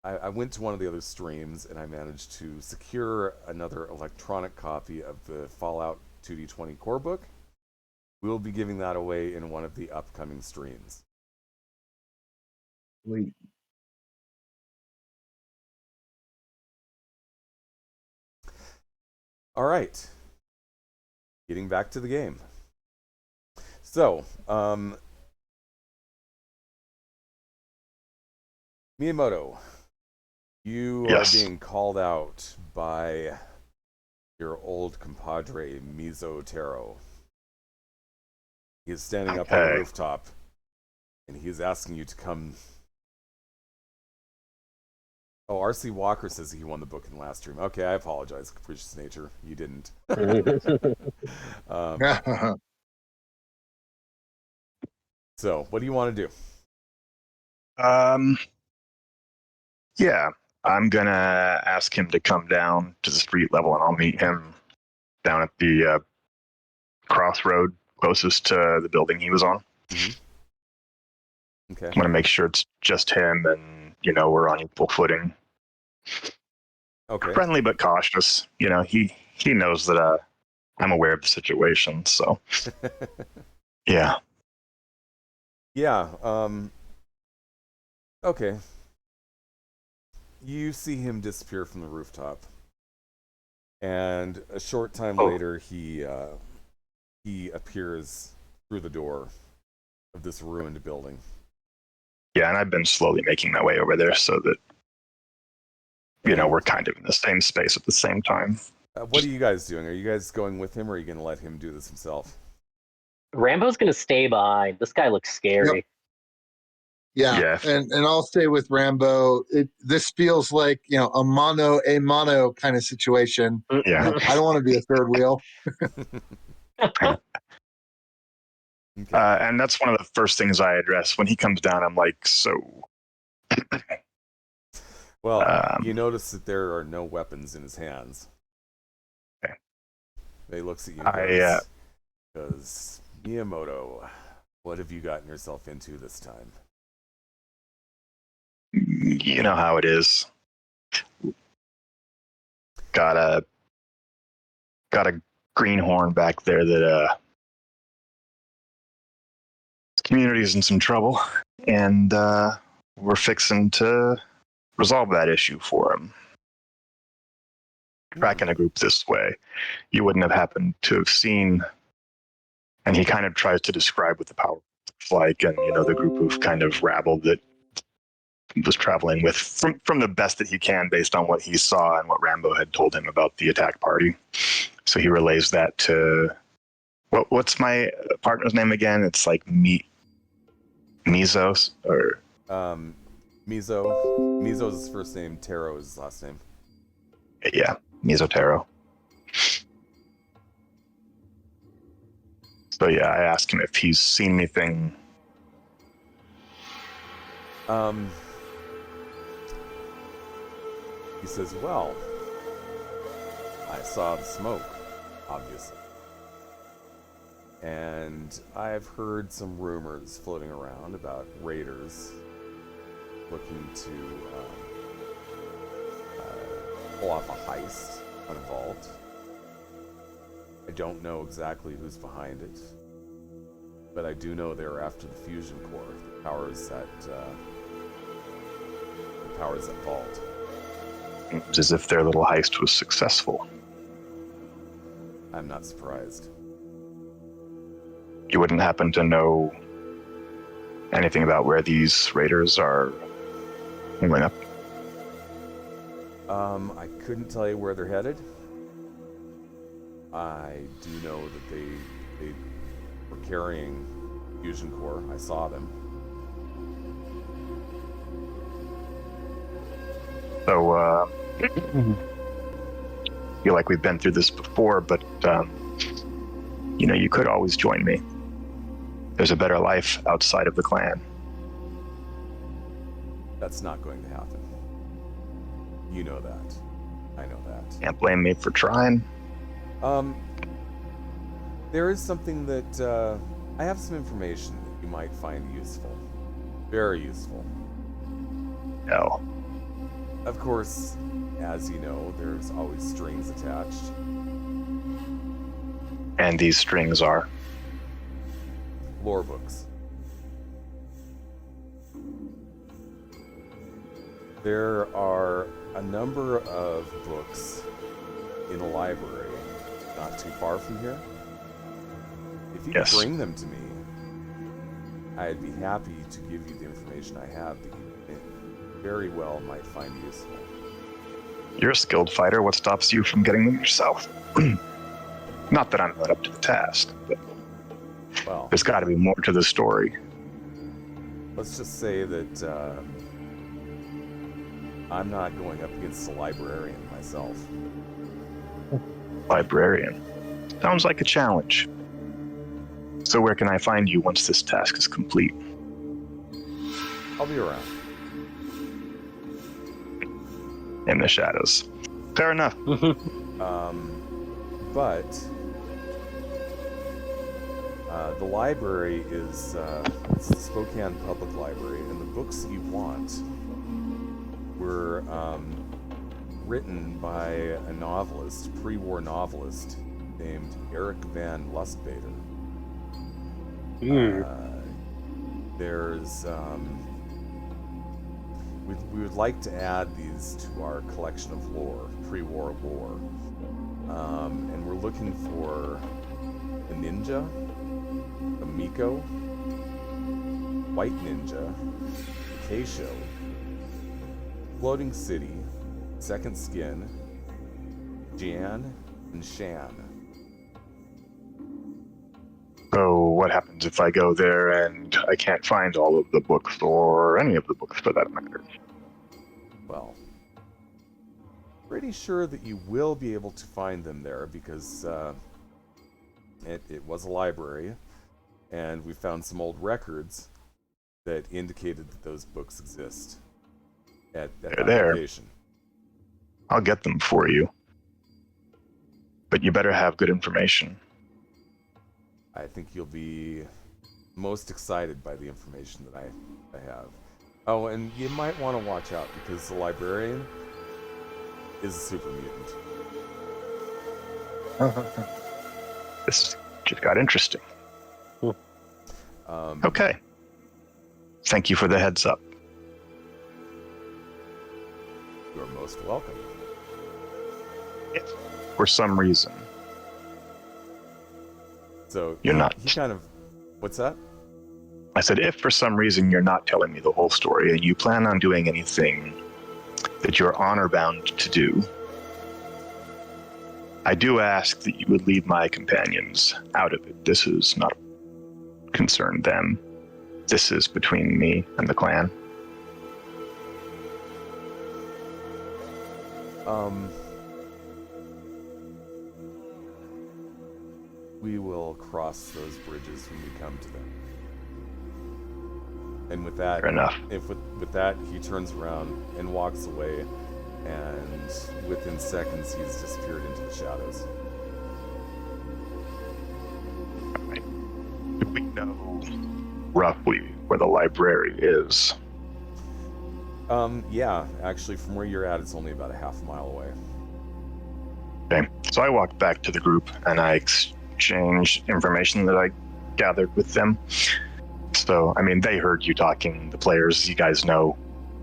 I went to one of the other streams, and I managed to secure another electronic copy of the Fallout 2D20 core book. We'll be giving that away in one of the upcoming streams. Wait. All right. Getting back to the game. So, Miyamoto, you Yes. are being called out by your old compadre, Mizo Taro. He is standing up on the Okay. rooftop, and he is asking you to come. Oh, R.C. Walker says he won the book in the last stream. Okay, I apologize, Capricious Nature. You didn't. So, what do you want to do? Yeah, I'm gonna ask him to come down to the street level, and I'll meet him down at the crossroad closest to the building he was on. Okay. I'm gonna make sure it's just him, and we're on equal footing. Okay. Friendly but cautious. He knows that I'm aware of the situation. So yeah. Yeah. Okay. You see him disappear from the rooftop, and a short time later, he appears through the door of this ruined building. Yeah, and I've been slowly making my way over there so that we're kind of in the same space at the same time. What are you guys doing? Are you guys going with him, or are you going to let him do this himself? Rambo's going to stay behind. This guy looks scary. Yeah. And I'll stay with Rambo. This feels like a mano a mano kind of situation. Yeah. I don't want to be a third wheel. Okay. And that's one of the first things I address when he comes down. I'm like, so. Well, you notice that there are no weapons in his hands. Okay. He looks at you I goes, Miyamoto, what have you gotten yourself into this time? You know how it is. Got a greenhorn back there that community's in some trouble, and we're fixing to resolve that issue for him. Tracking a group this way, you wouldn't have happened to have seen. And he kind of tries to describe what the power looks like, and the group of kind of rabble that was traveling with from the best that he can based on what he saw and what Rambo had told him about the attack party. So he relays that to what's my partner's name again? It's like Mizos or Mizo's his first name, Taro is his last name. yeah, Mizotaro. So yeah, I asked him if he's seen anything. He says, well, I saw the smoke, obviously. And I've heard some rumors floating around about raiders looking to pull off a heist on a vault. I don't know exactly who's behind it, but I do know they're after the fusion core, the powers that vault. It's as if their little heist was successful. I'm not surprised. You wouldn't happen to know anything about where these raiders are moving up? I couldn't tell you where they're headed. I do know that they were carrying fusion core. I saw them. So, feel like we've been through this before, but you could always join me. There's a better life outside of the clan. That's not going to happen. You know that. I know that. Can't blame me for trying. There is something that I have some information that you might find useful. Very useful. No. Of course, as you know, there's always strings attached. And these strings are? Lore books. There are a number of books in a library not too far from here. If you could bring them to me, I'd be happy to give you the information I have that you very well might find useful. You're a skilled fighter. What stops you from getting them yourself? Not that I'm not up to the task, but well, there's got to be more to the story. Let's just say that I'm not going up against a librarian myself. Librarian. Sounds like a challenge. So where can I find you once this task is complete? I'll be around. In the shadows. Fair enough. But the library is it's the Spokane Public Library, and the books you want were written by a novelist, pre-war novelist named Eric Van Lustbader. There's we would like to add these to our collection of lore, pre-war lore, and we're looking for the ninja, the Miko, White Ninja, the Keisho, Floating City, Second Skin, Jan, and Shan. So what happens if I go there and I can't find all of the books, or any of the books for that matter? Well, pretty sure that you will be able to find them there because it was a library, and we found some old records that indicated that those books exist at that location. I'll get them for you. But you better have good information. I think you'll be most excited by the information that I have. Oh, and you might want to watch out because the librarian is a super mutant. This just got interesting. Okay. Thank you for the heads up. You're most welcome. For some reason. So You're not. He kind of. What's that? I said, if for some reason you're not telling me the whole story and you plan on doing anything that you're honor bound to do, I do ask that you would leave my companions out of it. This is not concern them. This is between me and the clan. We will cross those bridges when we come to them. And with that, Fair enough. With that, he turns around and walks away, and within seconds, he's disappeared into the shadows. Do we know roughly where the library is? Yeah, actually, from where you're at, it's only about a half mile away. Okay, so I walked back to the group and I exchanged information that I gathered with them. So, I mean, they heard you talking, the players, you guys know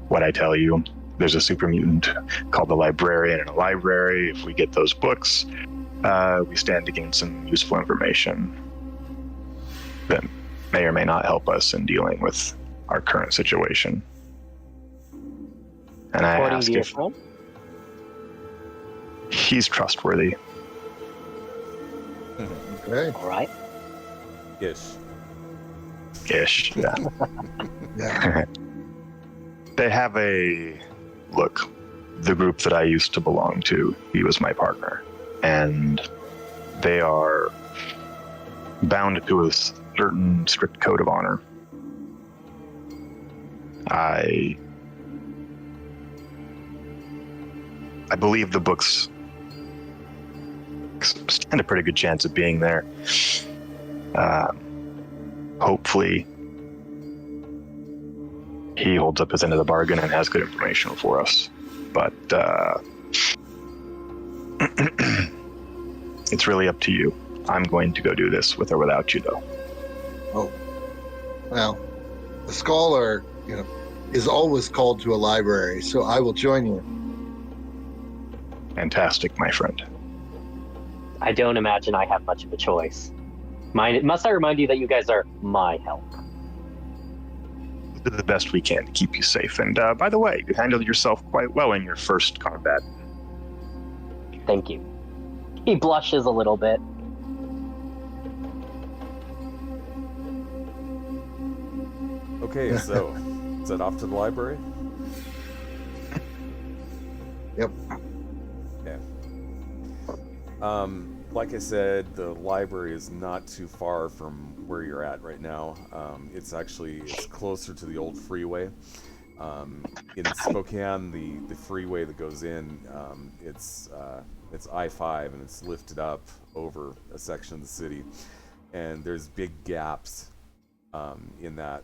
what I tell you. There's a super mutant called the Librarian in a library. If we get those books, we stand to gain some useful information that may or may not help us in dealing with our current situation. And I According ask to your if friend? he's trustworthy. Okay. All right. Ish. Ish, yeah. Yeah. They have a look. The group that I used to belong to, he was my partner, and they are bound to a certain strict code of honor. I believe the books stand a pretty good chance of being there. Hopefully, he holds up his end of the bargain and has good information for us. But it's really up to you. I'm going to go do this with or without you, though. Oh, well, a scholar, is always called to a library, so I will join you. Fantastic, my friend. I don't imagine I have much of a choice. Must I remind you that you guys are my help? We'll do the best we can to keep you safe. And by the way, you handled yourself quite well in your first combat. Thank you. He blushes a little bit. Okay, so is that off to the library? Yep. Okay. Like I said, the library is not too far from where you're at right now. It's closer to the old freeway. In Spokane, the freeway that goes in, it's I-5, and it's lifted up over a section of the city, and there's big gaps in that.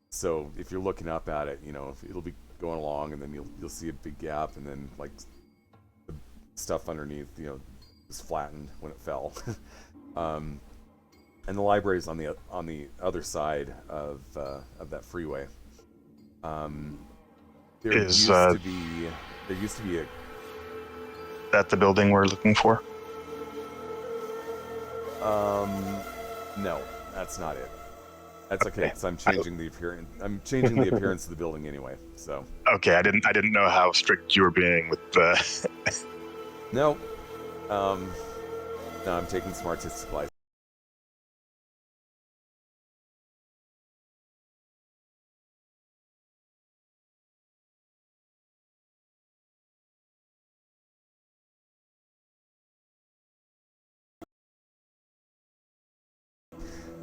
So if you're looking up at it, it'll be going along, and then you'll see a big gap, and then like the stuff underneath, was flattened when it fell. And the library's on the other side of that freeway. There used to be a. That the building we're looking for? No, that's not it. That's okay, because I'm changing the appearance. I'm changing the appearance of the building anyway. So. Okay, I didn't know how strict you were being with the. No. No, I'm taking some artistic license.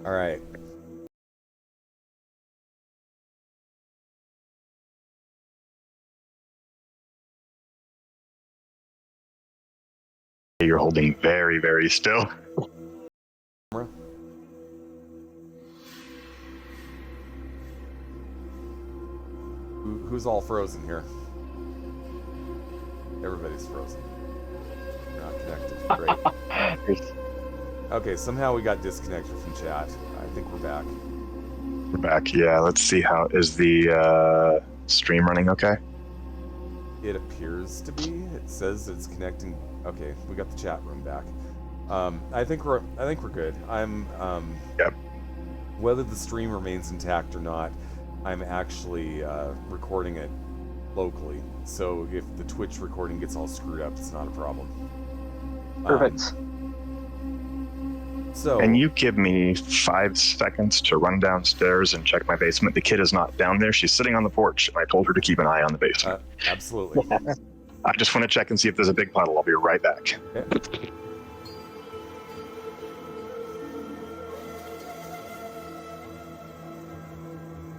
All right. You're holding very, very still. Who's all frozen here? Everybody's frozen. You're not connected. Great. Okay, somehow we got disconnected from chat. I think we're back. We're back. Yeah, let's see how is the stream running okay? It appears to be. It says it's connecting. Okay, we got the chat room back. I think we're good. I'm Yep. whether the stream remains intact or not, I'm actually recording it locally. So if the Twitch recording gets all screwed up, it's not a problem. Perfect. So, And you give me 5 seconds to run downstairs and check my basement. The kid is not down there. She's sitting on the porch. I told her to keep an eye on the basement. absolutely. I just want to check and see if there's a big puddle. I'll be right back. Okay.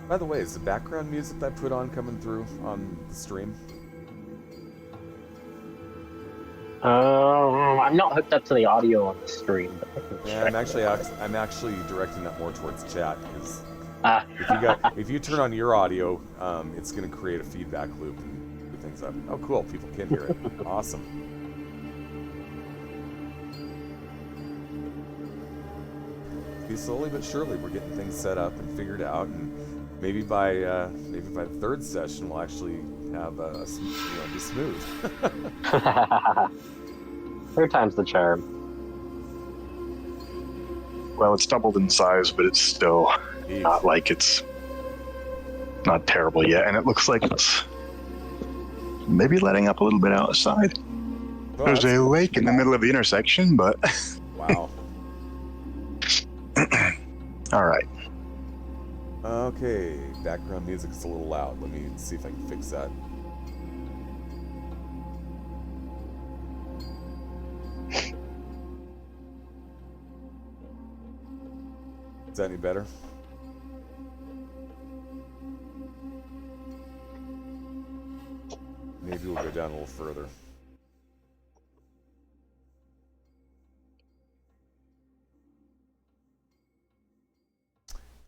By the way, is the background music that I put on coming through on the stream? I'm not hooked up to the audio on the stream. But I can Yeah, check I'm actually directing that more towards chat because Ah. if you turn on your audio, it's going to create a feedback loop and do things up. Oh, cool! People can hear it. Awesome. See, slowly but surely, we're getting things set up and figured out, and maybe by the third session, we'll actually have be smooth. Third time's the charm. Well, it's doubled in size, but it's still not like it's not terrible yet. And it looks like it's maybe letting up a little bit outside. Well, There's a lake in the middle of the intersection, but wow. all right. Okay, background music's a little loud. Let me see if I can fix that. Is that any better? Maybe we'll go down a little further.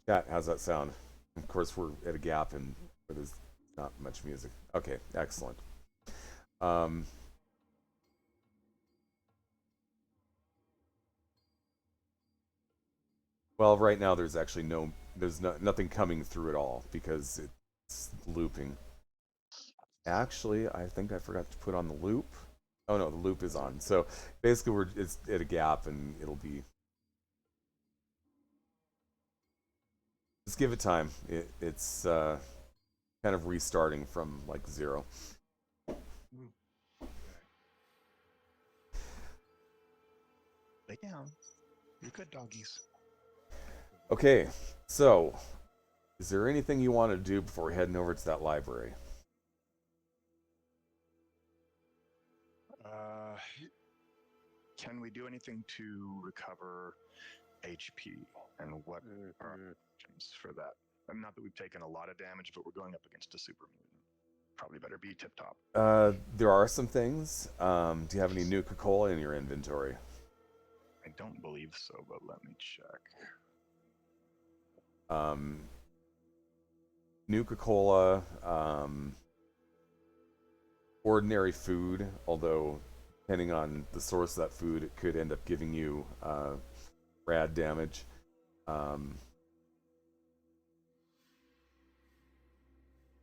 Chat, how's that sound? Of course, we're at a gap and where there's not much music. Okay, excellent. Well, right now there's actually nothing coming through at all because it's looping. Actually, I think I forgot to put on the loop. Oh no, the loop is on. So basically, it's at a gap and it'll be. Just give it time. It's kind of restarting from like 0. Lay down. You're good doggies. Okay, so is there anything you want to do before heading over to that library? Can we do anything to recover HP? And what are our options for that? Not that we've taken a lot of damage, but we're going up against a super mutant. Probably better be tip top. There are some things. Do you have any Nuka-Cola in your inventory? I don't believe so, but let me check. Nuka-Cola, ordinary food, although depending on the source of that food, it could end up giving you rad damage.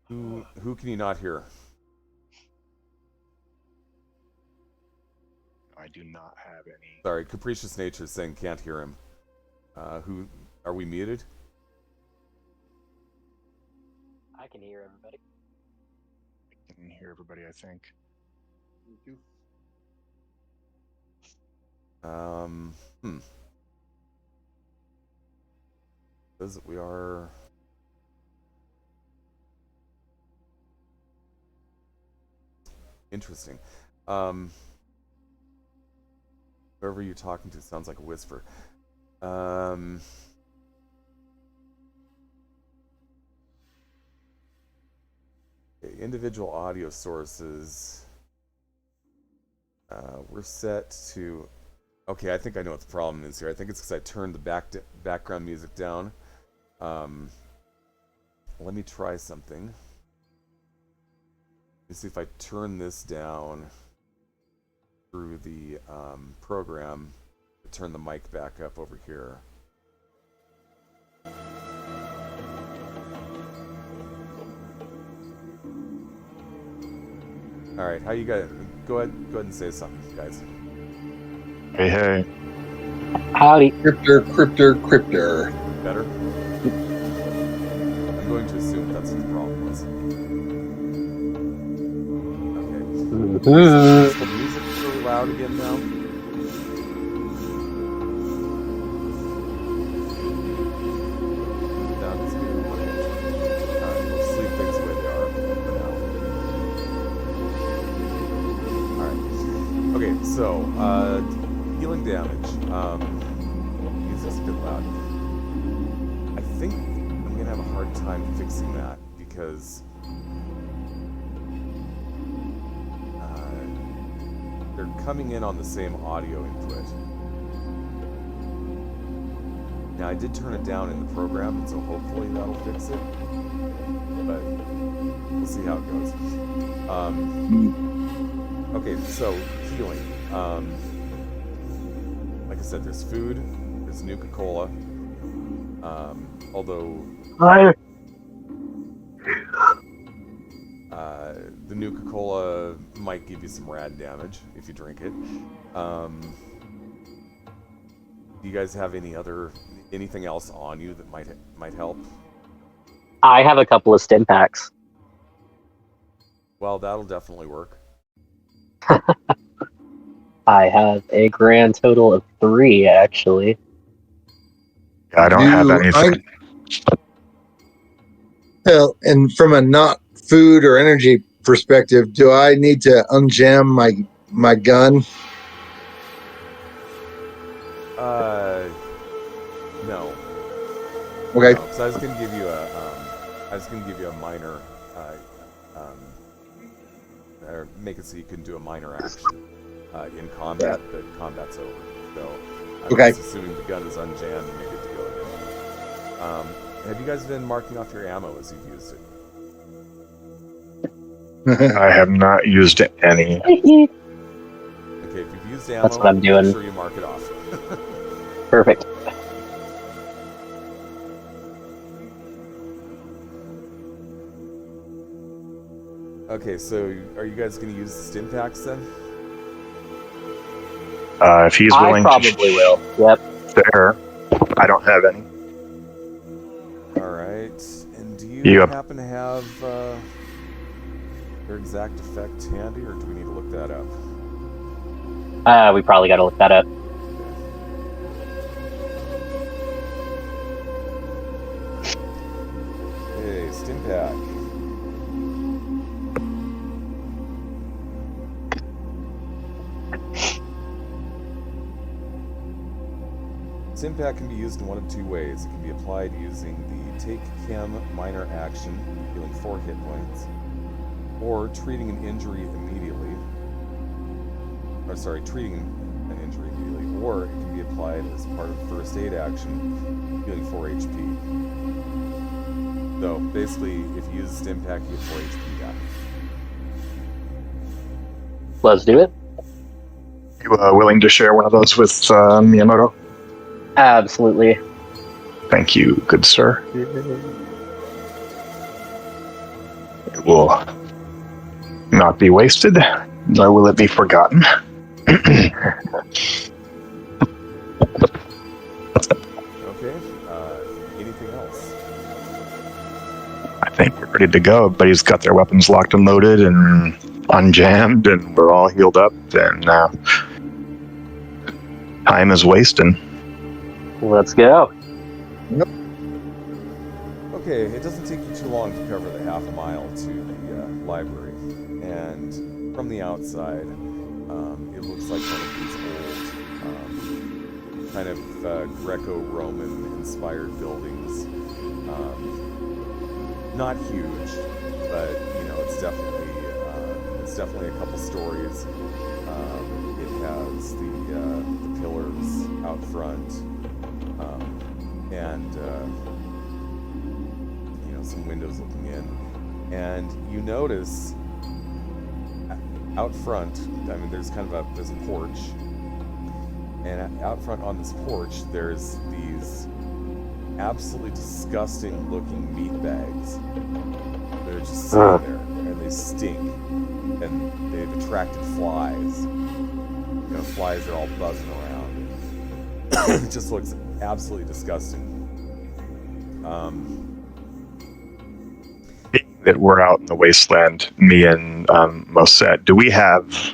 Who can you not hear? I do not have any. Sorry, Capricious Nature is saying can't hear him. Who are we muted? I can hear everybody. I can hear everybody, I think. Says that we are. Interesting. Whoever you're talking to sounds like a whisper. Okay, individual audio sources. We're set to. Okay, I think I know what the problem is here. I think it's because I turned the background music down. Let me try something. Let's see if I turn this down through the program to turn the mic back up over here. All right, how you guys? Go ahead and say something, guys. Hey. Howdy. Crypter. Better? going to assume that's what the problem was. Okay. Mhm. Is the music really loud again now? No, it's good. Alright, we'll just leave things the way they are for now. Alright. Okay, so, healing damage. Music's a bit loud. I think I'm gonna have a hard time fixing that because they're coming in on the same audio input. Now I did turn it down in the program, so hopefully that'll fix it. But we'll see how it goes. Okay, so healing. Like I said, there's food, there's Nuka-Cola. Although the Nuka-Cola might give you some rad damage if you drink it. Do you guys have anything else on you that might help? I have a couple of stim packs. Well, that'll definitely work. I have a grand total of 3, actually. Yeah, I don't have anything. Well, and from a not food or energy perspective, do I need to unjam my gun? No. Okay. No, so I was gonna give you a minor, or make it so you can do a minor action in combat, but combat's over. So I'm just assuming the gun is unjammed and you're good to go again. Have you guys been marking off your ammo as you've used it? I have not used any. Okay, if you've used ammo, That's what I'm doing. make sure you mark it off. Perfect. Okay, so are you guys going to use the stim packs then? If he's willing I probably will. Yep. There. I don't have any. Alright, and do you happen to have their exact effect handy, or do we need to look that up? We probably got to look that up. Okay, stim pack. Stim pack can be used in one of two ways. It can be applied using the Take Chem minor action, healing 4 hit points, or treating an injury immediately. Treating an injury immediately, or it can be applied as part of first aid action, healing 4 HP. So basically, if you use stim pack, you get 4 HP back. Let's do it. You willing to share one of those with Miyamoto? Absolutely. Thank you, good sir. It will not be wasted, nor will it be forgotten. Okay, anything else? I think we're ready to go. Everybody's got their weapons locked and loaded and unjammed, and we're all healed up, and time is wasting. Let's go. Okay, it doesn't take you too long to cover the half a mile to the library, and from the outside, it looks like one of these old, kind of Greco-Roman inspired buildings. Not huge, but it's definitely a couple stories. It has the pillars out front, and some windows looking in, and you notice out front, there's kind of there's a porch, and out front on this porch there's these absolutely disgusting looking meat bags. They're just sitting there, and they stink, and they've attracted flies. Flies are all buzzing around. It just looks absolutely disgusting. that we're out in the wasteland, me and Mosette, do we have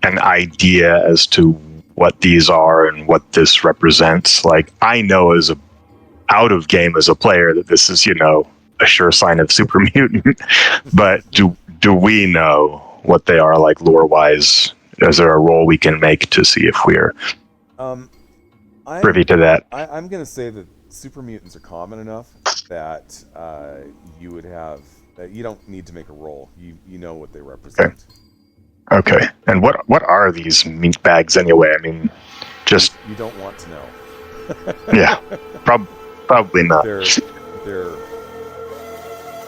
an idea as to what these are and what this represents? Like, I know as a out of game as a player that this is, a sure sign of super mutant, but do we know what they are, like, lore wise? Is there a roll we can make to see if we're privy to that? I'm going to say that super mutants are common enough that you would have that you don't need to make a roll. You know what they represent. Okay. And what are these meat bags anyway? I mean, just you don't want to know. Yeah, probably not. They're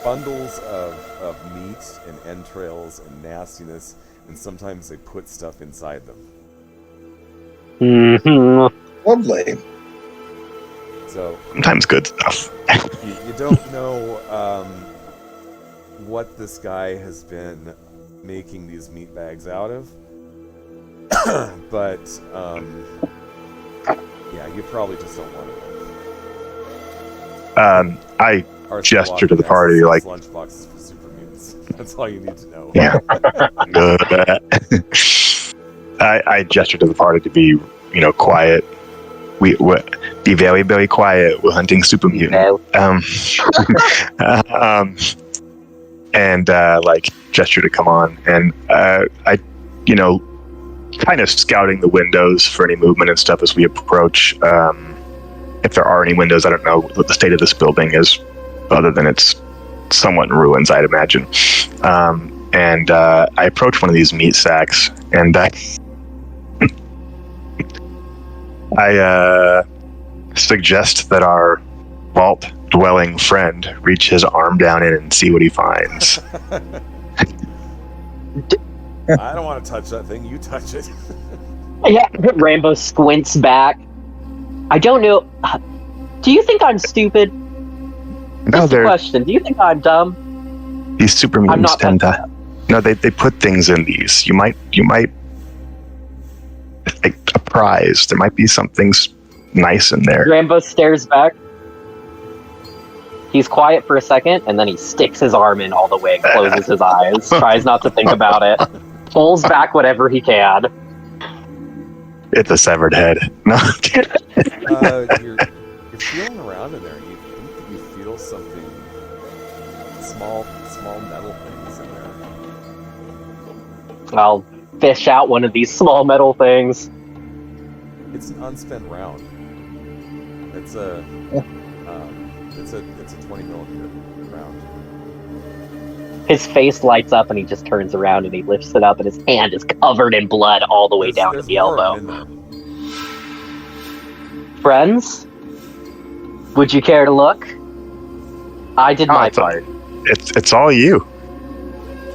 bundles of meat and entrails and nastiness, and sometimes they put stuff inside them. Mm-hmm. Lovely. So sometimes good stuff. you don't know what this guy has been making these meat bags out of, but yeah, you probably just don't want to know. I gesture to the party like lunchboxes for super mutants. That's all you need to know. Yeah. I gesture to the party to be, quiet. We be very, very quiet. We're hunting super mutant. And like gesture to come on, and I, kind of scouting the windows for any movement and stuff as we approach. If there are any windows, I don't know what the state of this building is, other than it's somewhat in ruins, I'd imagine. And I approach one of these meat sacks, and I suggest that our vault-dwelling friend reach his arm down in and see what he finds. I don't want to touch that thing. You touch it. Yeah, Rambo squints back. I don't know. Do you think I'm stupid? No, Just a question. Do you think I'm dumb? These super mutants tend to. No, they put things in these. You might like a prize. There might be something nice in there. Rambo stares back. He's quiet for a second, and then he sticks his arm in all the way, closes his eyes, tries not to think about it, pulls back whatever he can. It's a severed head. No. You're feeling around in there, and you think that you feel something, small metal things in there. I'll fish out one of these small metal things. It's an unspent round. It's a 20 millimeter round. His face lights up, and he just turns around and he lifts it up, and his hand is covered in blood all the way down to the elbow. Friends, would you care to look? I did my part. It's all you.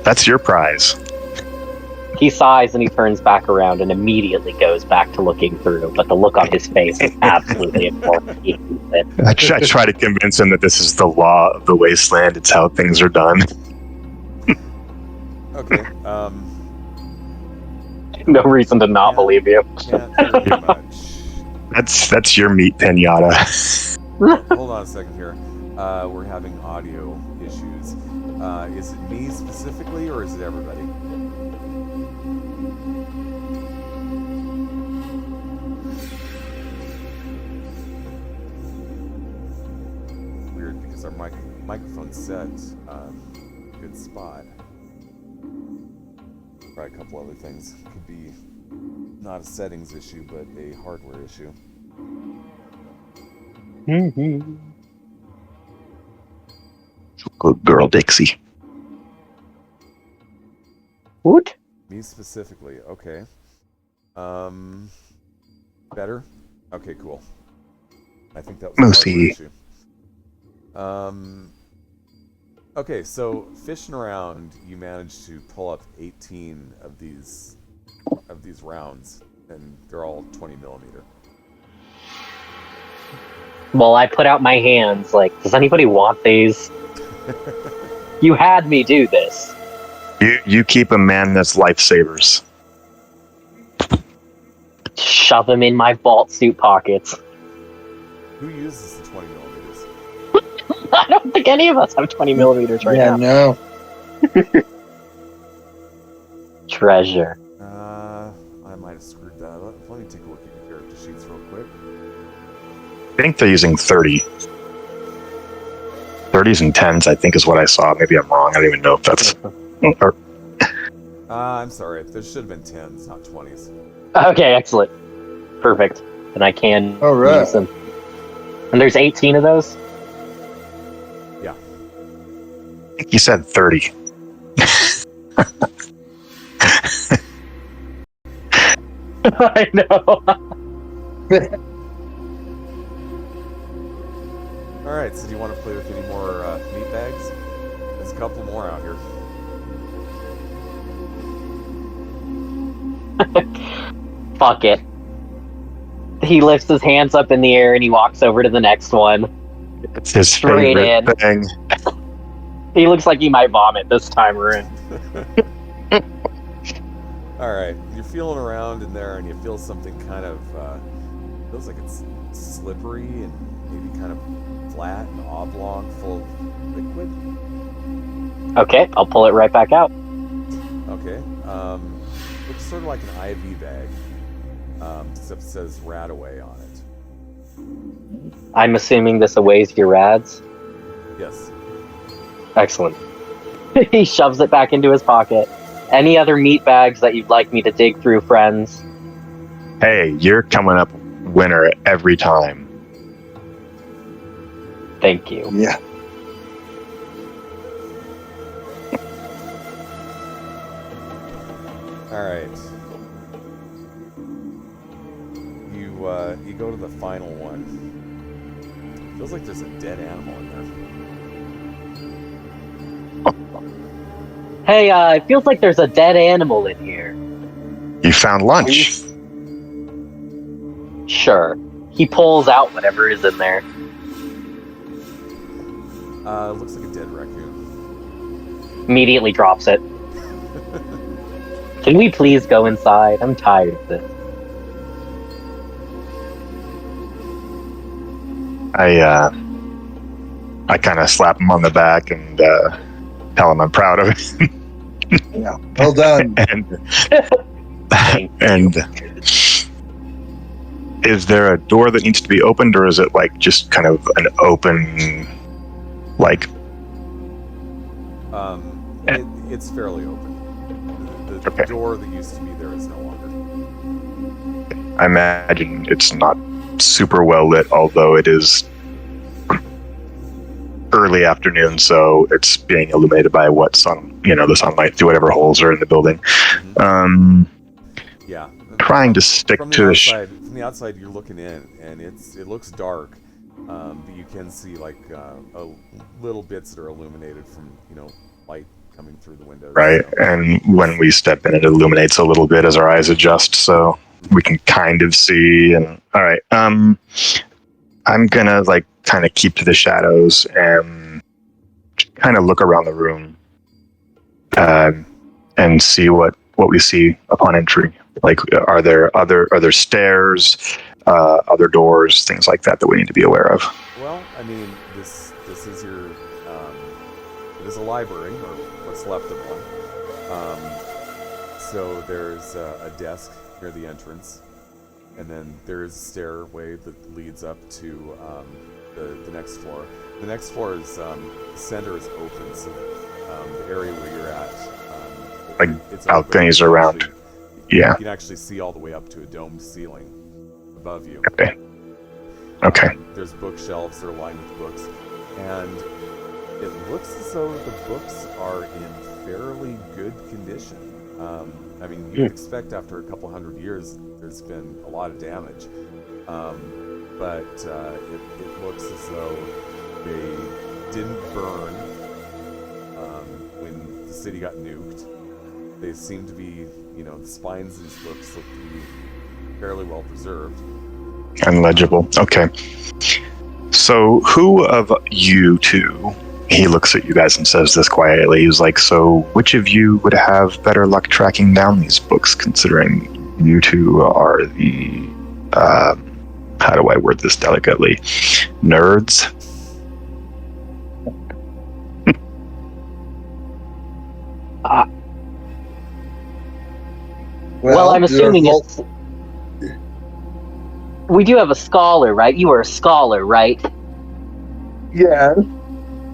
That's your prize. He sighs and he turns back around and immediately goes back to looking through, but the look on his face is absolutely important. I try to convince him that this is the law of the wasteland. It's how things are done. Okay. No reason to not believe you. Can't very much. That's your meat pinata. Hold on a second here. We're having audio issues. Is it me specifically, or is it everybody? Weird, because our microphone's set good spot. Try a couple other things. Could be not a settings issue, but a hardware issue. Good girl, Dixie. What? Me specifically, okay. Better? Okay, cool. I think that was a hardware issue. Okay, so fishing around, you managed to pull up 18 of these rounds, and they're all 20 millimeter. Well, I put out my hands like, does anybody want these? You had me do this. You keep a man that's lifesavers. Shove them in my vault suit pockets. Who uses the 20 millimeters? I don't think any of us have 20 millimeters right Yeah, now. no. Treasure. I might have screwed that up. Let me take a look at your character sheets real quick. I think they're using 30. 30s and 10s, I think, is what I saw. Maybe I'm wrong. I don't even know if that's. Or, I'm sorry. There should have been 10s, not 20s. Okay, excellent. Perfect. And I can All right. use them. And there's 18 of those? I think you said 30. I know. All right. So do you want to play with any more meat bags? There's a couple more out here. Fuck it. He lifts his hands up in the air and he walks over to the next one. It's his Straight favorite thing. He looks like he might vomit this time around. All right. You're feeling around in there, and you feel something kind of feels like it's slippery and maybe kind of flat and oblong, full of liquid. Okay, I'll pull it right back out. Okay. Looks sort of like an IV bag, except it says Radaway on it. I'm assuming this aways your rads. Yes. Excellent. He shoves it back into his pocket. Any other meat bags that you'd like me to dig through, friends? Hey, you're coming up winner every time. Thank you. Yeah. All right. You go to the final one. Feels like there's a dead animal in there. Hey, it feels like there's a dead animal in here. You found lunch. Sure. He pulls out whatever is in there. Looks like a dead raccoon. Immediately drops it. Can we please go inside? I'm tired of this. I kind of slap him on the back and tell him I'm proud of it. Yeah. Well done. and is there a door that needs to be opened, or is it like just kind of an open, like? It's fairly open. The Okay. door that used to be there is no longer. I imagine it's not super well lit, although it is early afternoon, so it's being illuminated by what the sunlight through whatever holes are in the building. Yeah. Trying to stick From to the the outside, from the outside, you're looking in, and it looks dark, but you can see like little bits that are illuminated from light coming through the windows. right, So. and when we step in, it illuminates a little bit as our eyes adjust, so we can kind of see. And all right, I'm gonna kind of keep to the shadows and kind of look around the room and see what we see upon entry. Like, are there stairs, other doors, things like that we need to be aware of? Well, I mean, this is your it is a library, or what's left of one. So there's a desk near the entrance, and then there's a stairway that leads up to the next floor. The next floor is the center is open, so the area where you're at, it's balconies open. around. Yeah. You can actually see all the way up to a domed ceiling above you. Okay. There's bookshelves that are lined with books, and it looks as though the books are in fairly good condition. I mean, you'd expect after a couple hundred years there's been a lot of damage, but it looks as though they didn't burn when the city got nuked. They seem to be, the spines of these books look to be fairly well preserved. And legible. Okay. So who of you two, he looks at you guys and says this quietly, he's like, so which of you would have better luck tracking down these books, considering you two are the, how do I word this delicately, nerds? Uh, well, I'm assuming it's. We do have a scholar, right? You were a scholar, right? Yeah,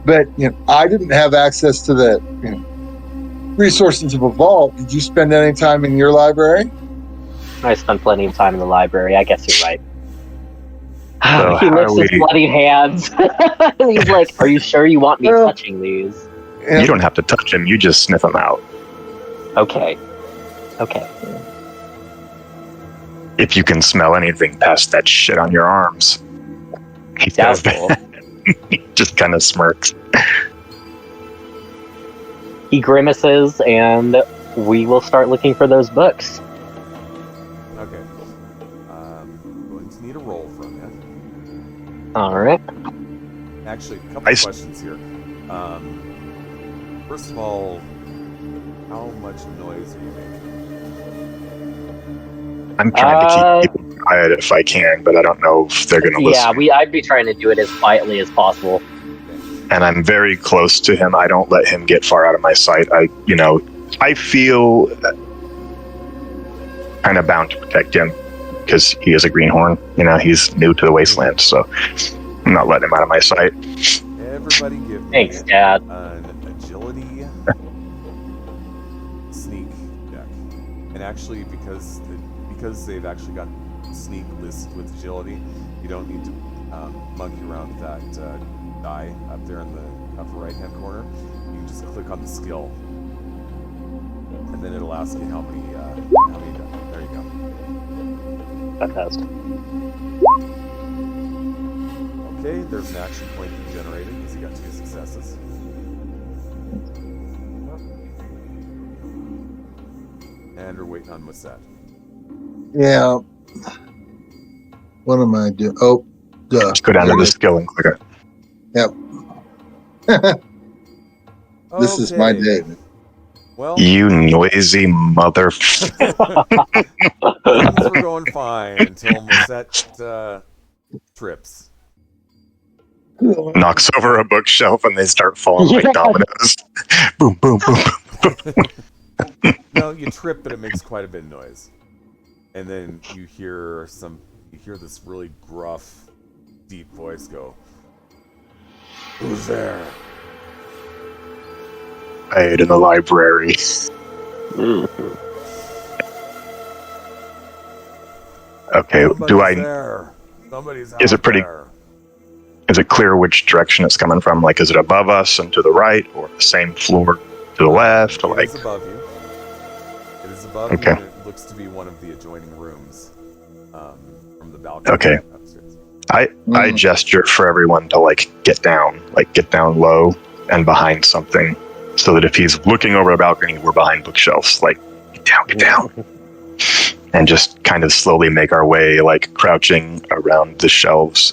but I didn't have access to the resources of a vault. Did you spend any time in your library? I spent plenty of time in the library. I guess you're right. So He how licks do his we? bloody hands. And he's like, "Are you sure you want me Well, touching these?" You don't have to touch him. You just sniff him out. Okay. If you can smell anything past that shit on your arms. He says Doubtful. that. He just kind of smirks. He grimaces, and we will start looking for those books. Okay. Going to need a roll from you. All right. Actually, a couple of questions here. First of all, how much noise are you making? I'm trying to keep people quiet if I can, but I don't know if they're going to listen. Yeah, I'd be trying to do it as quietly as possible. And I'm very close to him. I don't let him get far out of my sight. I feel kind of bound to protect him because he is a greenhorn. He's new to the wasteland, so I'm not letting him out of my sight. Everybody give me Thanks, Dad. an agility sneak check. And actually, because they've actually got sneak listed with agility, you don't need to monkey around with that die up there in the upper right-hand corner. You can just click on the skill, and then it'll ask you how many there you go. Fantastic. Okay, there's an action point that generated because you got 2 successes. And we're waiting on Musette. Yeah. What am I doing? Oh, duh. Just go down to the skill and click it. Yep. This is my day. Well, You noisy mother. things were going fine until Musette trips. Knocks over a bookshelf and they start falling like dominoes. Boom, boom, boom, boom. No, you trip, but it makes quite a bit of noise. And then you hear this really gruff, deep voice go, "Who's there?" I ate in the library. Okay, Somebody's Is out it pretty- there. Is it clear which direction it's coming from? Like, is it above us and to the right, or the same floor to the left? Or It like, is above you. It is above Okay. you, and it looks to be one of the adjoining rooms from the balcony Okay. upstairs. I gesture for everyone to get down low and behind something, so that if he's looking over the balcony, we're behind bookshelves. Like, get down, and just kind of slowly make our way, crouching around the shelves.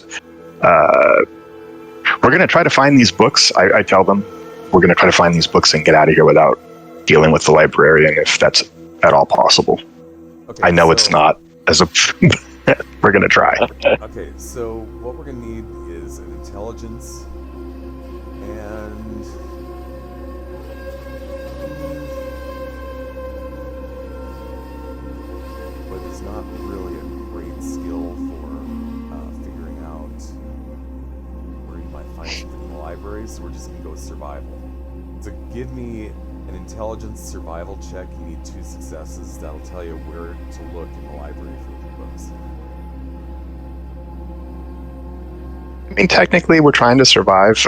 We're gonna try to find these books. I tell them we're gonna try to find these books and get out of here without dealing with the librarian, if that's at all possible. Okay, I know so- it's not. We're gonna try. Okay, so what we're gonna need is an intelligence and but it's not really a great skill for figuring out where you might find something in the library, so we're just gonna go with survival. So give me an intelligence survival check. You need 2 successes. That'll tell you where to look in the library for the books. I mean, technically, we're trying to survive.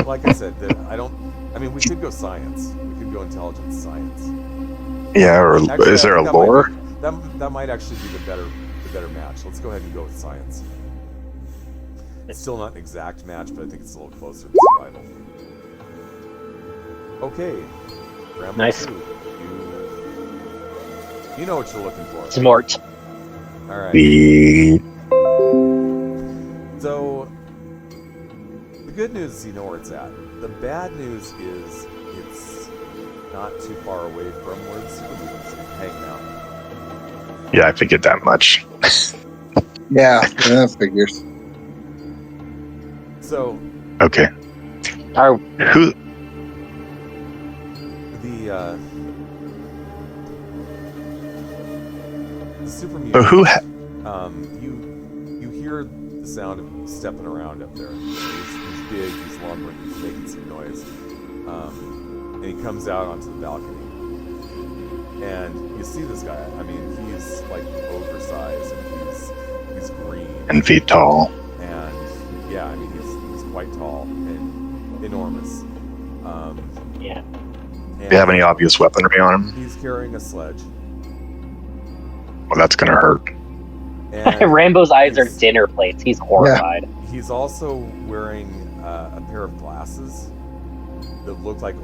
Like I said, we could go science. We could go intelligence science. Yeah, or Actually, is I there a think lore? That might actually be the better match. Let's go ahead and go with science. It's still not an exact match, but I think it's a little closer to survival. Okay. Grandma Nice. Sue, you know what you're looking for. Smart. All right. The So the good news is you know where it's at. The bad news is it's not too far away from where the supermoon's hanging out. Yeah, I figured that much. Yeah, that figures. So Okay. Our Who the super mutant. But who? You hear the sound of stepping around up there. He's big. He's lumbering. He's making some noise. And he comes out onto the balcony. And you see this guy. I mean, he's like oversized, and he's green 10 feet tall. and yeah, I mean he's quite tall and enormous. Yeah. Do you have any obvious weaponry on him? He's carrying a sledge. Well, that's gonna hurt. And Rambo's eyes are he's- dinner plates. He's horrified. He's also wearing a pair of glasses that look like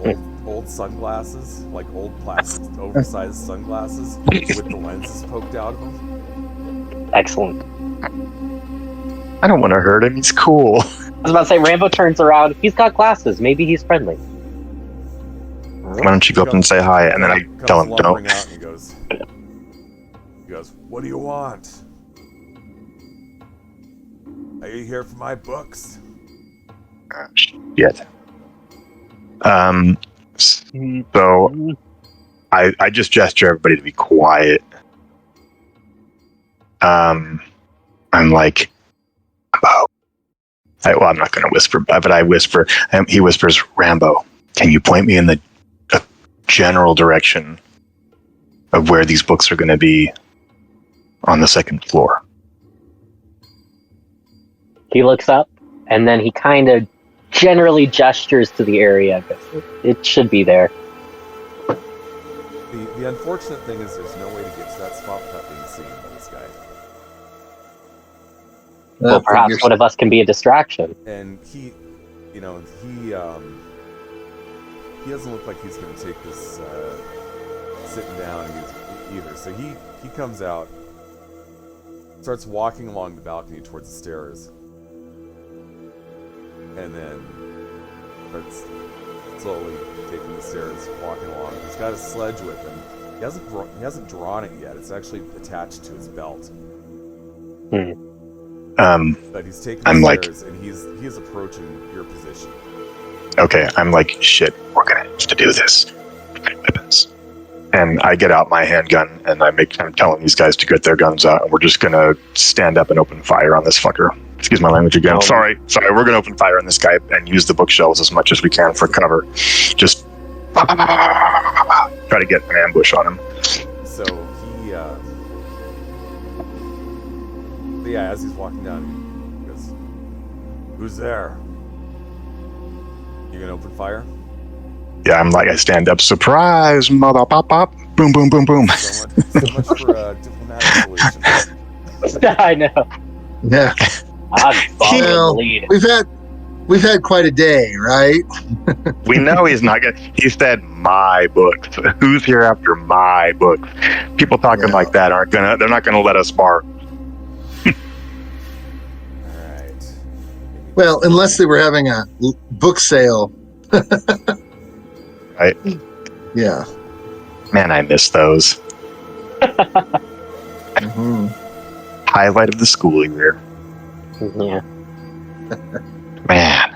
old sunglasses, like old plastic, oversized sunglasses with the lenses poked out of them. Excellent. I don't want to hurt him. He's cool. I was about to say, Rambo turns around. He's got glasses. Maybe he's friendly. Why don't you go up and say hi? And then I Comes tell him, lumbering don't. out and he goes, "What do you want? Are you here for my books?" Shit. So I just gesture everybody to be quiet. I'm like, Rambo. I'm not going to whisper, but I whisper. He whispers, Rambo, can you point me in the general direction of where these books are going to be on the second floor? He looks up, and then he kind of generally gestures to the area. It should be there. The unfortunate thing is there's no way to get to that spot without being seen by this guy. Well, perhaps one of us can be a distraction. And he doesn't look like he's going to take this sitting down either. So he comes out, starts walking along the balcony towards the stairs, and then starts slowly taking the stairs, walking along. He's got a sledge with him. He hasn't drawn it yet. It's actually attached to his belt. But he's taking the stairs, and he is approaching your position. Okay, I'm like, shit, we're gonna have to do this. Weapons. And I get out my handgun, and I'm telling these guys to get their guns out, and we're just gonna stand up and open fire on this fucker. Excuse my language again. Sorry, we're gonna open fire on this guy and use the bookshelves as much as we can for cover. Just try to get an ambush on him. So as he's walking down, he goes, "Who's there? You gonna open fire?" Yeah, I stand up, surprise, mother pop pop, boom boom boom boom. So much for diplomatic solution. I know. Yeah. I'm following the Well, lead. we've had quite a day, right? We know he's not gonna. He said my books. Who's here after my books? People talking like that they're not gonna let us bark. Alright. Well, unless they were having a book sale. Right. Yeah. Man, I miss those. Mhm. Highlight of the school year. Yeah. Man.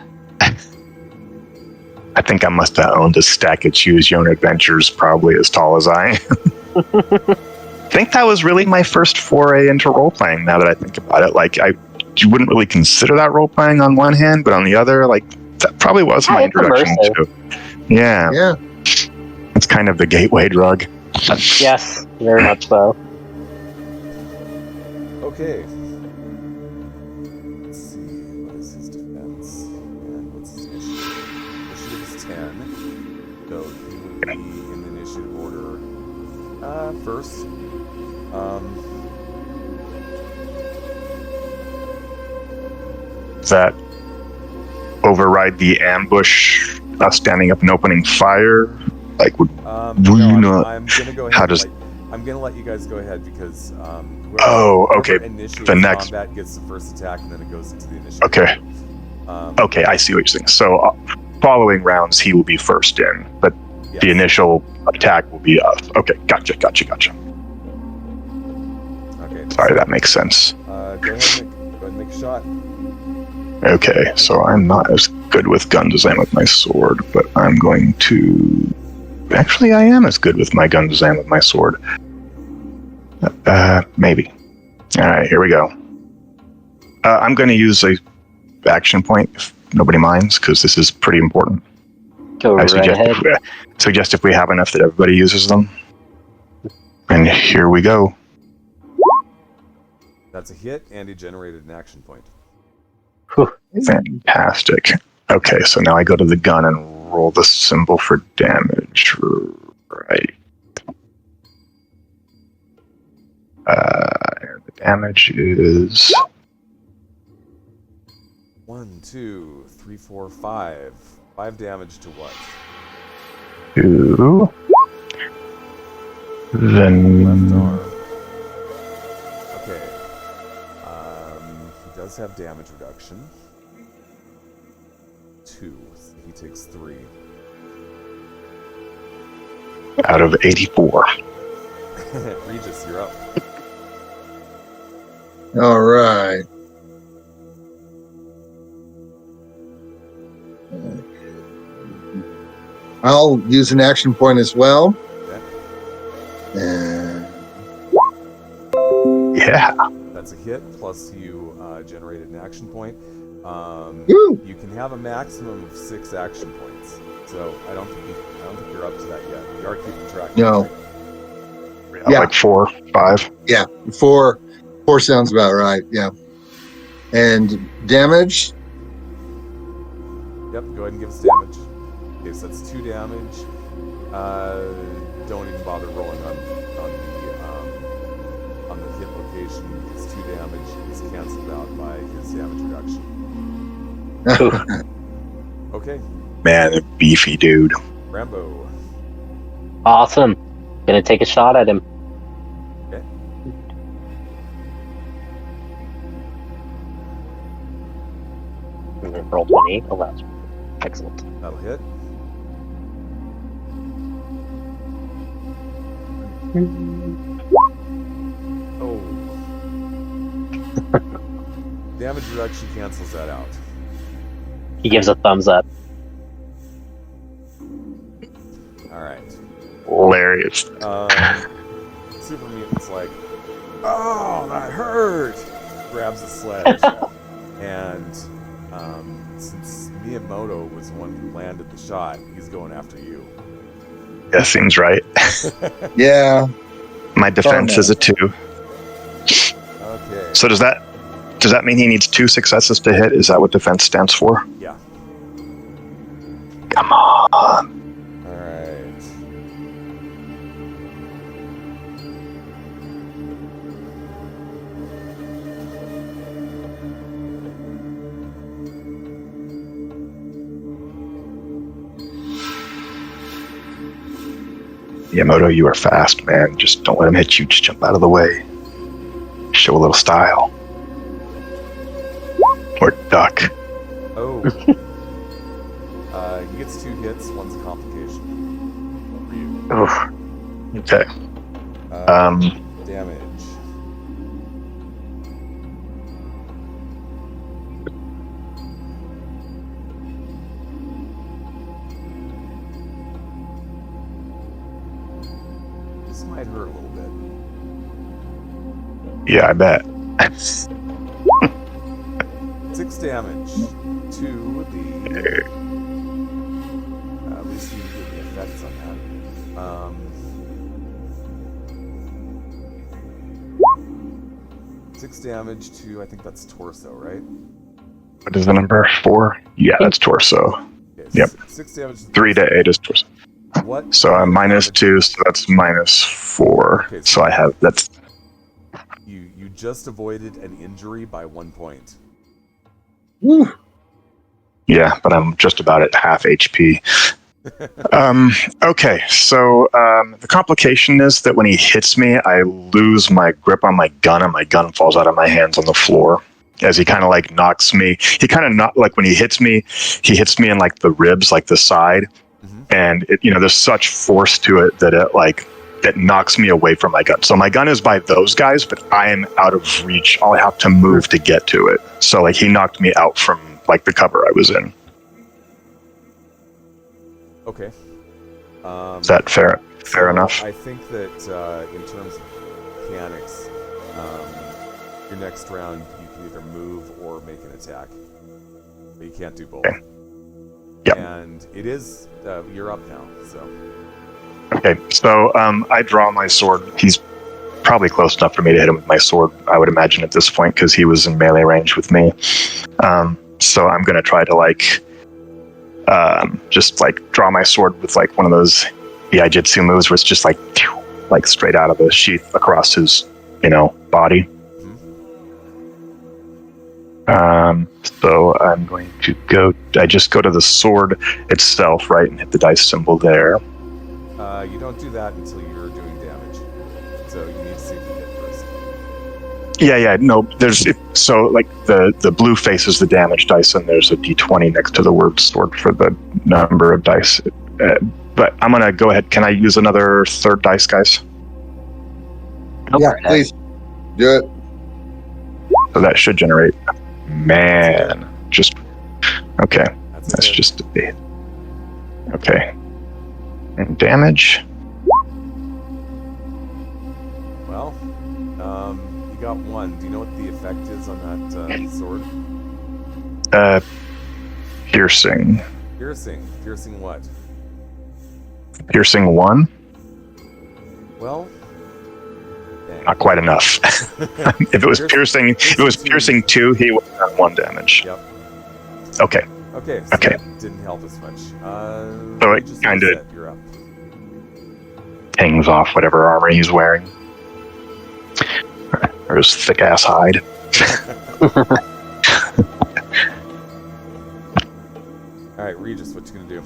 I think I must have owned a stack of Choose Your Own Adventures probably as tall as I am. I think that was really my first foray into role-playing, now that I think about it. You wouldn't really consider that role-playing on one hand, but on the other, that probably was my It's introduction immersive. to it. Yeah. Yeah. It's kind of the gateway drug. Yes, very much so. Okay. Let's see. What is his defense? And what's his initiative? Initiative is 10. So he will be in the initiative order first. Does that override the ambush, us standing up and opening fire? I'm gonna go ahead. How does- I'm gonna let you guys go ahead because okay. whoever initiates The next- combat gets the first attack, and then it goes into the initiative. Okay. Okay, I see what you're saying. So, following rounds, he will be first in, but Yes. the initial attack will be us. Okay, gotcha. Okay. Sorry, that makes sense. Go ahead and make a shot. Okay, so I'm not as good with guns as I am with my sword, but I'm going to Actually, I am as good with my guns as I am with my sword. Maybe. All right, here we go. I'm going to use a action point if nobody minds, because this is pretty important. Go I right ahead. suggest if we have enough that everybody uses them. And here we go. That's a hit. Andy generated an action point. Fantastic. Okay, so now I go to the gun and roll the symbol for damage. Right. And the damage is 1, 2, 3, 4, 5. 5 damage to what? 2. Left Then arm. Okay. He does have damage reduction. 2. So he takes 3. out of 84. Regis, you're up. All right. I'll use an action point as well. Okay. And Yeah. That's a hit, plus you generated an action point. Woo! You can have a maximum of 6 action points. So I don't think you're up to that yet. You are keeping track. No. Right? Yeah. Like 4, 5. yeah, four sounds about right. Yeah. And damage. Yep. Go ahead and give us damage. Okay, so that's 2 damage. Don't even bother rolling on the hit location. It's 2 damage. It's canceled out by his damage reduction. Okay, Man, a beefy dude. Rambo. Awesome. Gonna take a shot at him. Okay. And then roll 20 allows. Excellent. That'll hit. Oh. Damage reduction cancels that out. He gives a thumbs up. Alright. Hilarious. Super Mutant's like, oh, that hurt! Grabs the sledge. And since Miyamoto was the one who landed the shot, he's going after you. That seems right. Yeah. My defense no. is a 2. Okay. So does that mean he needs 2 successes to hit? Is that what defense stands for? Yeah. Come on. Alright. Miyamoto, you are fast, man. Just don't let him hit you. Just jump out of the way. Show a little style. Or duck. Oh. He gets 2 hits, one's a complication. For you. Oof. Okay. Damage. This might hurt a little bit. Yeah, I bet. 6 damage to the. At least you can get the effects on that. 6 damage to, I think that's torso, right? What is the number? 4? Yeah, that's torso. Okay, Yep. 6 damage. 3 to 8 is torso. What? So I'm minus 2, so that's minus 4. Okay, So I have that's. You just avoided an injury by 1 point. Woo. Yeah, but I'm just about at half HP. Okay, so the complication is that when he hits me, I lose my grip on my gun, and my gun falls out of my hands on the floor. As he kind of like knocks me, he kind of not like when he hits me in like the ribs, like the side, and it, there's such force to it that that knocks me away from my gun. So my gun is by those guys, but I am out of reach. I'll have to move to get to it. So like he knocked me out from like the cover I was in. Okay. Is that fair enough? I think that in terms of mechanics, your next round you can either move or make an attack, but you can't do both. Okay. Yep. And it is you're up now, so. Okay, so I draw my sword. He's probably close enough for me to hit him with my sword, I would imagine at this point, because he was in melee range with me. So I'm going to try to just draw my sword with one of those Iaijitsu moves where it's just like straight out of the sheath across his body. So I'm going to I just go to the sword itself, right, and hit the dice symbol there. You don't do that until you're doing damage, so you need to see if you hit first. Yeah, no, the blue face is the damage dice, and there's a d20 next to the word sword for the number of dice. But I'm going to go ahead. Can I use another third dice, guys? Yeah, please do it. So that should generate. Man, just okay. That's just a bit. Okay. And damage. Well, you got one. Do you know what the effect is on that sword? Piercing. Piercing what? Piercing 1. Well, dang. Not quite enough. If it was piercing 2, he would have 1 damage. Yep. Okay. Okay. So Okay. That didn't help as much. So it just kind of reset, you're up. hangs off whatever armor he's wearing, or his thick ass hide. All right, Regis, what you gonna do?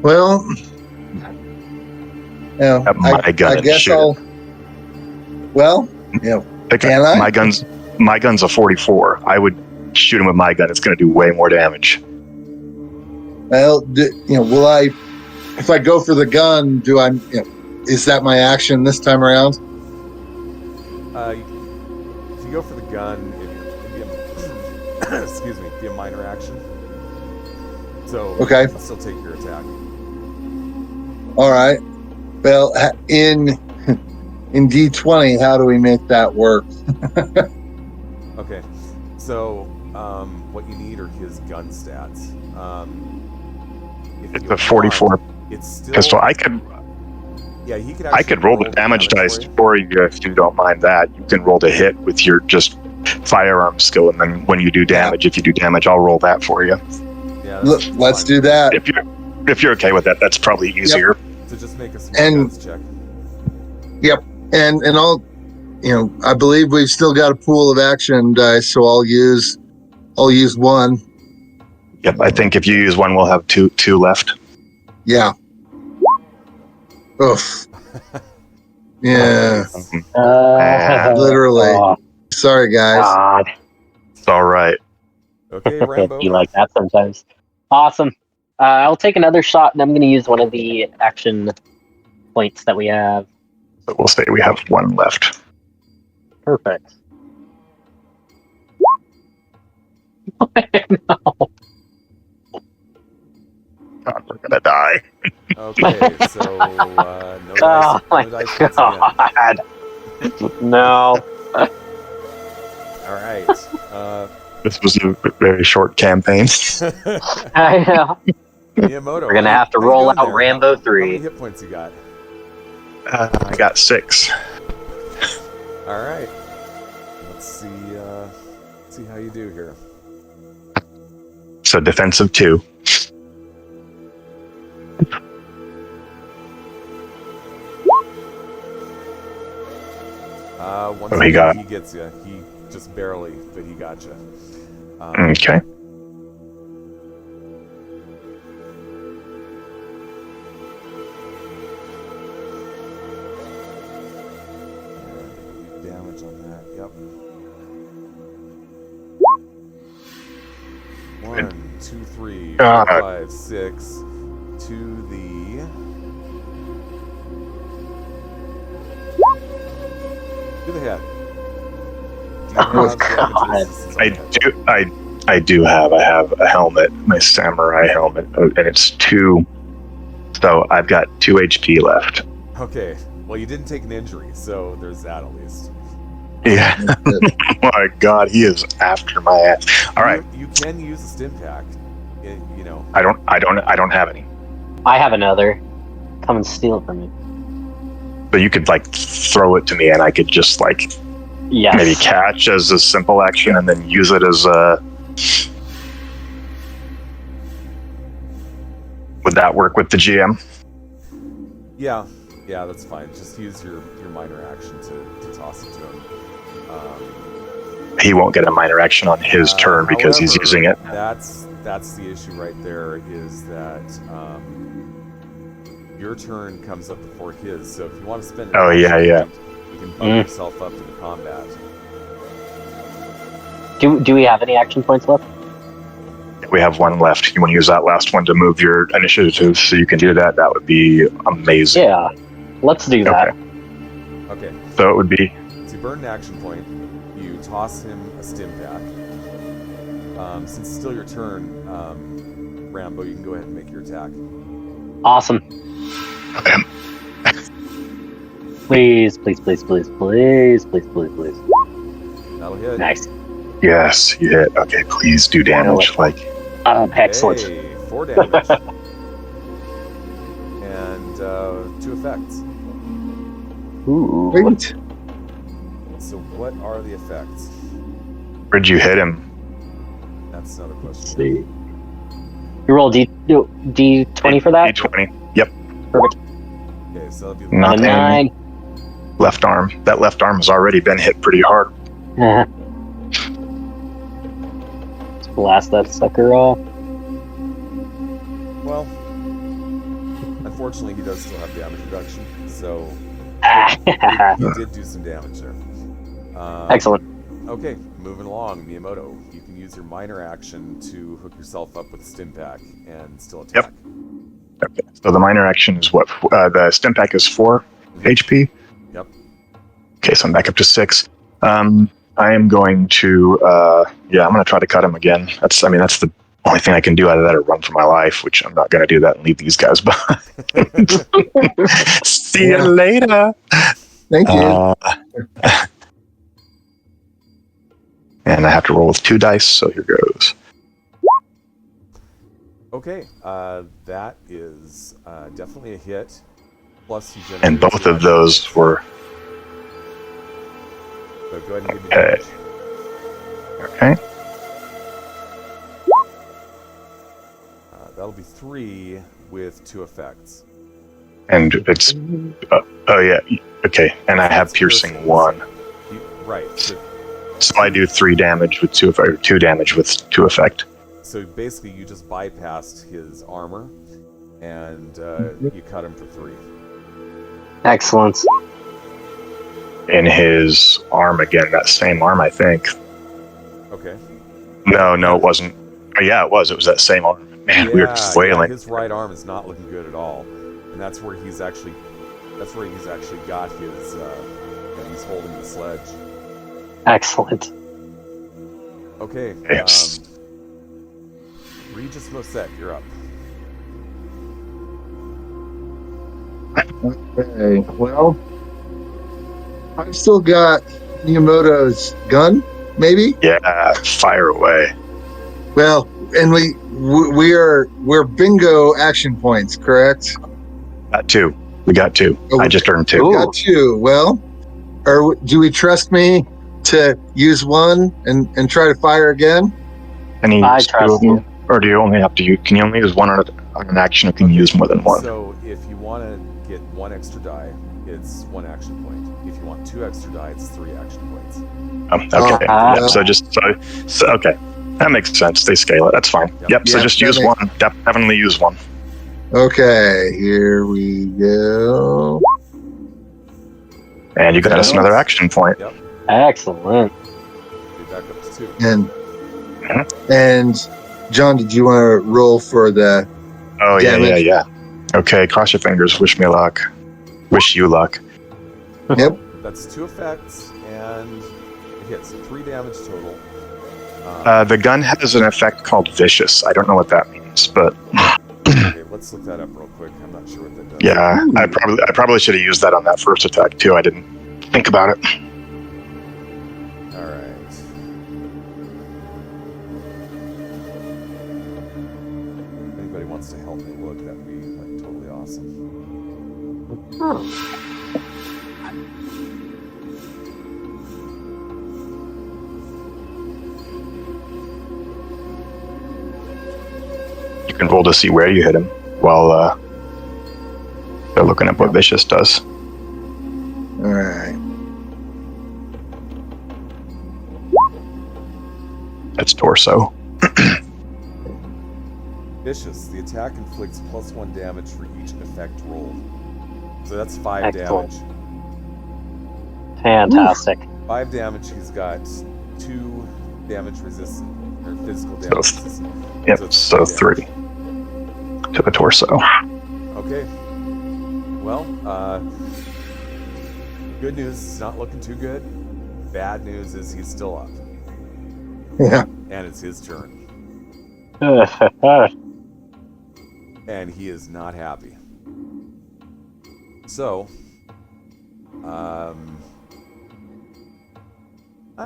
Well, My gun I and guess shoot I'll. Well, can I? My gun's a 44. I would shoot him with my gun. It's going to do way more damage. Well, will I? If I go for the gun, do I? Is that my action this time around? If you go for the gun, excuse me, it'd be a minor action. So Okay. you can still take your attack. All right. Well, in D20, how do we make that work? Okay. So what you need are his gun stats. If It's you a 44 want, it's still, pistol. Yeah, he could. I could roll the damage dice for you if you don't mind that. You can roll to hit with your just firearm skill, and then when you do damage, if you do damage, I'll roll that for you. Yeah, Let's do that. If you're okay with that, that's probably easier. So just make a small check. Yep. And I'll, I believe we've still got a pool of action dice, so I'll use one. Yep, I think if you use one, we'll have two left. Yeah. Oof. Yeah. Literally. Oh, Sorry, guys. God. It's all right. Okay, Rambo. You like that sometimes. Awesome. I'll take another shot, and I'm going to use one of the action points that we have. But we'll say we have one left. Perfect. No. God, we're gonna die. Okay, so no Oh dice, my no dice points again. God. No. All right. This was a very short campaign. I know. Miyamoto, We're going to have to how you roll doing out there? Rambo How 3. many hit points you got? I got 6. All right. Let's see how you do here. So defensive 2. Once Oh, he got- he gets you. He just barely, but he got you. Okay. Damage on that. Yep. 1, 2, 3, 4, God. 5, 6 to the head. Do you have Oh, God. damages on the head? I I do have. I have a helmet, my samurai helmet, and it's 2. So I've got 2 HP left. Okay. Well, you didn't take an injury, so there's that at least. Yeah. My God, he is after my ass. All right. You can use a stim pack. You know. I don't have any. I have another. Come and steal it from me. So you could like throw it to me, and I could just like Yes. maybe catch as a simple action, and then use it as a. Would that work with the GM? Yeah, that's fine. Just use your minor action to toss it to him. He won't get a minor action on his turn because he's However, using it. That's the issue right there. Is that your turn comes up before his. So if you want to spend an action point, you can bump yourself up to the combat. Do we have any action points left? We have 1 left. You want to use that last one to move your initiative, so you can do that. That would be amazing. Yeah. Let's do that. Okay. So it would be. So you burn an action point. You toss him a stim pack. Since it's still your turn, Rambo, you can go ahead and make your attack. Awesome. Okay. Please, please, please, please, please, please, please, please. That'll hit. Nice. Yes, you hit. Okay, please do damage. Like. Excellent. Hey, 4 damage. And 2 effects. Ooh. Wait. So what are the effects? Where'd you hit him? That's another Let's question. see. You roll D20 for that? D20. Yep. Perfect. Okay, so that'll be the Nothing. 9. Left arm. That left arm has already been hit pretty hard. Let's blast that sucker off. Well, unfortunately, he does still have damage reduction, so he did do some damage there. Excellent. Okay, moving along, Miyamoto. You can use your minor action to hook yourself up with a stim pack and still attack. Okay. So the minor action is what? The stim pack is 4 HP? Yep. Okay, so I'm back up to 6. I am going to, I'm going to try to cut him again. That's the only thing I can do out of that, or run for my life, which I'm not going to do that and leave these guys behind. See you later. Thank you. And I have to roll with 2 dice, so here goes. Okay, that is definitely a hit. Plus, you And both of those were. So go ahead and give me Okay. damage. Okay. That'll be 3 with 2 effects. And it's. Okay. And I have piercing 1. Right. So I do 3 damage with 2 effect, or 2 damage with 2 effect. So basically, you just bypassed his armor, and you cut him for 3. Excellent. In his arm again, that same arm, I think. Okay. No, it wasn't. Oh, yeah, it was. It was that same arm. Man, we were just wailing. His right arm is not looking good at all, and that's where he's actually got his. He's holding the sledge. Excellent. Okay. Yes. Regis Mosette, you're up. Okay. Well, I've still got Miyamoto's gun, maybe. Yeah, fire away. Well, and we're bingo action points, correct? Got 2. We got 2. Oh, I just earned 2. Ooh. Got 2. Well, do we trust me to use 1 and try to fire again? Any I 2 trust of them? you. Or do you only have to use? Can you only use 1 on an action, or can you use more than 1? So if you want to get 1 extra die, it's 1 action point. If you want 2 extra die, it's 3 action points. Okay. Ah. Yep, so okay. That makes sense. They scale it. That's fine. Yep. So Yeah, just that use makes- 1. Definitely use 1. Okay, here we go. And you got us another action point. Excellent. Be back up to 2. And John, did you want to roll for the? Oh Damage. yeah. Okay, cross your fingers. Wish me luck. Wish you luck. Yep. That's 2 effects, and it hits 3 damage total. The gun has an effect called vicious. I don't know what that means, but Okay, let's look that up real quick. I'm not sure what that does. yeah, I probably should have used that on that first attack too. I didn't think about it. All right. If anybody wants to help me look, that'd be like totally awesome. You can roll to see where you hit him while they're looking up what vicious does. All right. That's torso. Vicious. The attack inflicts +1 damage for each effect roll. So that's 5 Excellent. damage. Fantastic. 5 damage. He's got 2 damage resistant or physical damage resistant. Yep, it's so 3 damage. to the torso. Okay. Well, good news, it's not looking too good. Bad news is he's still up. Yeah. And it's his turn. And he is not happy. So, I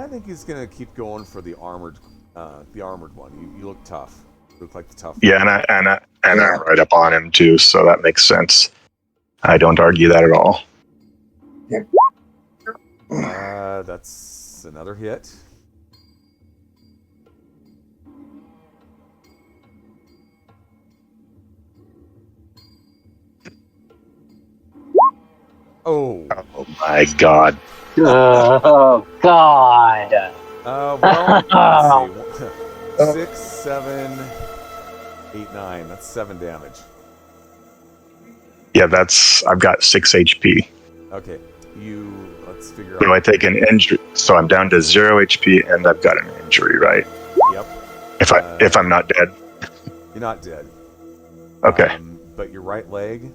think he's gonna keep going for the armored one. You look tough. You look like the tough Yeah, and I'm right up on him too, so that makes sense. I don't argue that at all. That's another hit. Oh. Oh my god. Oh God. Well, let's see. 6, 7, 8, 9. That's 7 damage. Yeah, I've got 6 HP. Okay, let's figure So out. I take an injury, so I'm down to 0 HP, and I've got an injury, right? Yep. If I'm not dead. You're not dead. Okay. But your right leg.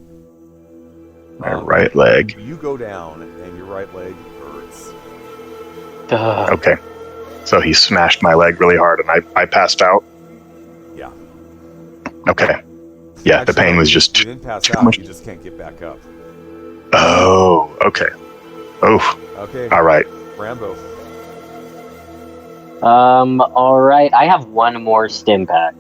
My right leg. You go down, and your right leg hurts. Okay. So he smashed my leg really hard, and I passed out. Yeah. Okay. Yeah, the Actually, pain was just you didn't pass too out. much. You just can't get back up. Oh, okay. Oh, Okay. all right. Rambo. All right. I have one more stim pack.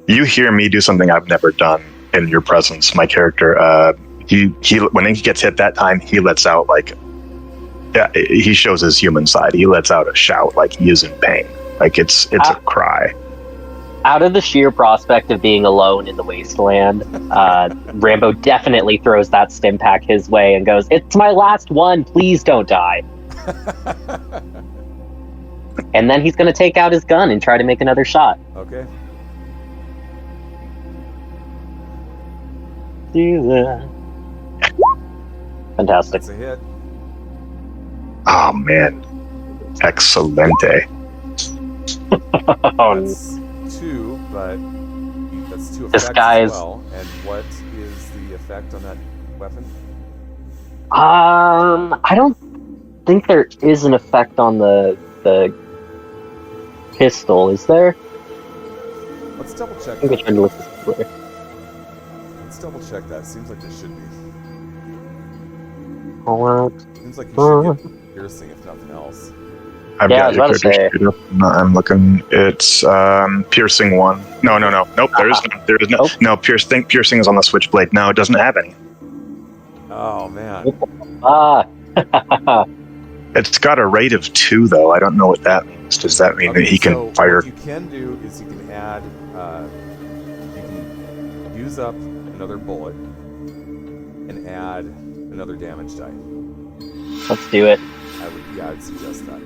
You hear me do something I've never done in your presence. My character, he when he gets hit that time, he lets out he shows his human side. He lets out a shout like he is in pain. Like it's a cry. Out of the sheer prospect of being alone in the wasteland, Rambo definitely throws that stim pack his way and goes, "It's my last one. Please don't die." And then he's going to take out his gun and try to make another shot. Okay. Fantastic. That's a hit. Oh man, excelente. Oh, That's 2, but that's 2 This effects guy's- as well. And what is the effect on that weapon? I don't think there is an effect on the pistol, is there? Let's double check I think I that. tried to look this up later. Let's double check that. Seems like there should be. Fallout. Seems like you should get piercing if nothing else. I've Yeah, I got was your about to character say. sheet up. I'm looking. It's piercing 1. No. Nope. There is no. Nope. No, piercing is on the switchblade. No, it doesn't have any. Oh man. Ah. It's got a rate of 2 though. I don't know what that means. Does that mean that he can so fire? What you can do is you can add. You can use up another bullet and add another damage die. Let's do it. I'd suggest that.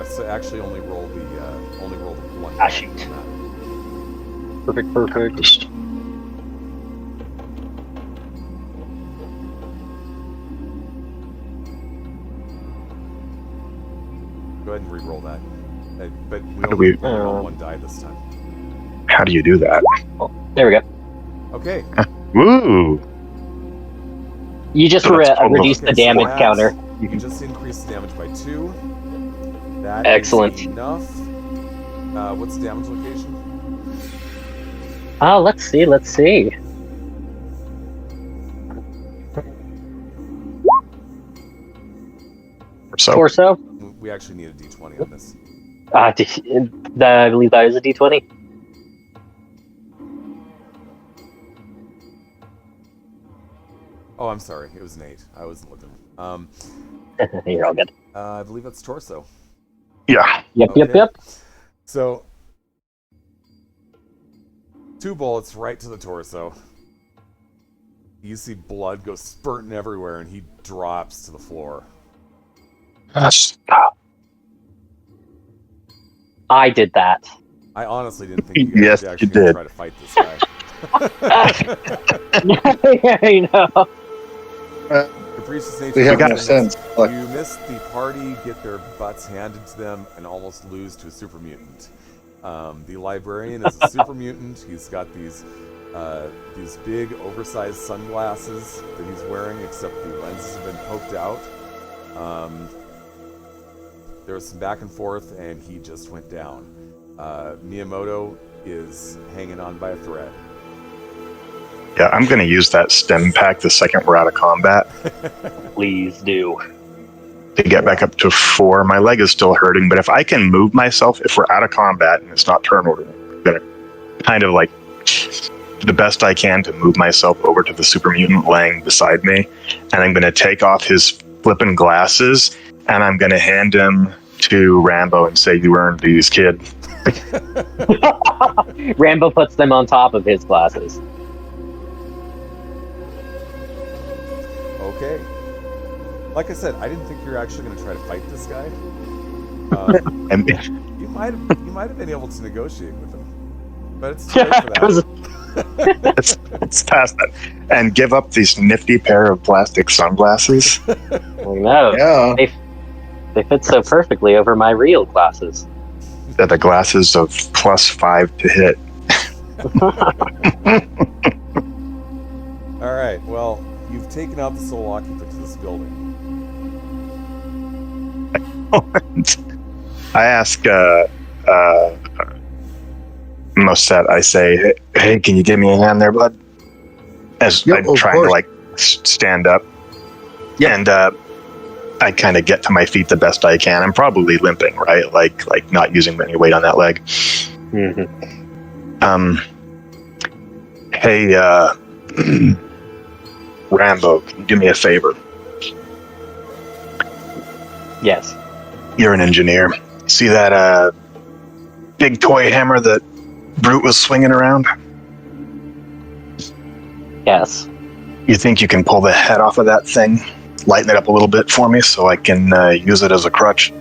So actually only roll the 1. Ah, shoot. Perfect. Just- Go ahead and re-roll that. But we How do only we- roll 1 die this time. How do you do that? There we go. Okay. Woo! You just So that's total. reduce the damage counter. You can just increase the damage by 2. That Excellent. is enough. What's the damage location? Oh, let's see. So Torso? We actually need a d20 on this. I believe that is a d20. Oh, I'm sorry. It was an 8. I wasn't looking. You're all good. I believe that's torso. yeah, Yep. So, 2 bullets right to the torso. You see blood go spurting everywhere, and he drops to the floor. I did that. I honestly didn't think you guys Yes, were actually you going to did. try to fight this guy. I know. Capricious nature. We have got no sense. Like, You miss the party, get their butts handed to them, and almost lose to a super mutant. The librarian is a super mutant. He's got these big, oversized sunglasses that he's wearing, except the lenses have been poked out. There was some back and forth, and he just went down. Miyamoto is hanging on by a thread. yeah. I'm gonna use that stem pack the second we're out of combat Please do. to get back up to 4. My leg is still hurting, but if I can move myself, if we're out of combat and it's not turn order, I'm gonna kind of like do the best I can to move myself over to the super mutant laying beside me, and I'm gonna take off his flippin' glasses, and I'm gonna hand him to Rambo and say, "You earned these, kid." Rambo puts them on top of his glasses. Okay. Like I said, I didn't think you were actually going to try to fight this guy. And You might have been able to negotiate with him, but it's too late for that. it's past that. And give up these nifty pair of plastic sunglasses. I know. yeah. They fit so perfectly over my real glasses. They're the glasses of +5 to hit. All right. Well, you've taken out the sole occupant to this building. I ask Mosette, I say, "Hey, can you give me a hand there, bud?" As Yep, I'm of trying to course. like stand up. Yep. And I kind of get to my feet the best I can. I'm probably limping, right? Like not using any weight on that leg. Mm-hmm. Hey, Rambo, can you do me a favor? Yes. You're an engineer. See that big toy hammer that Brute was swinging around? Yes. You think you can pull the head off of that thing? Lighten it up a little bit for me so I can use it as a crutch?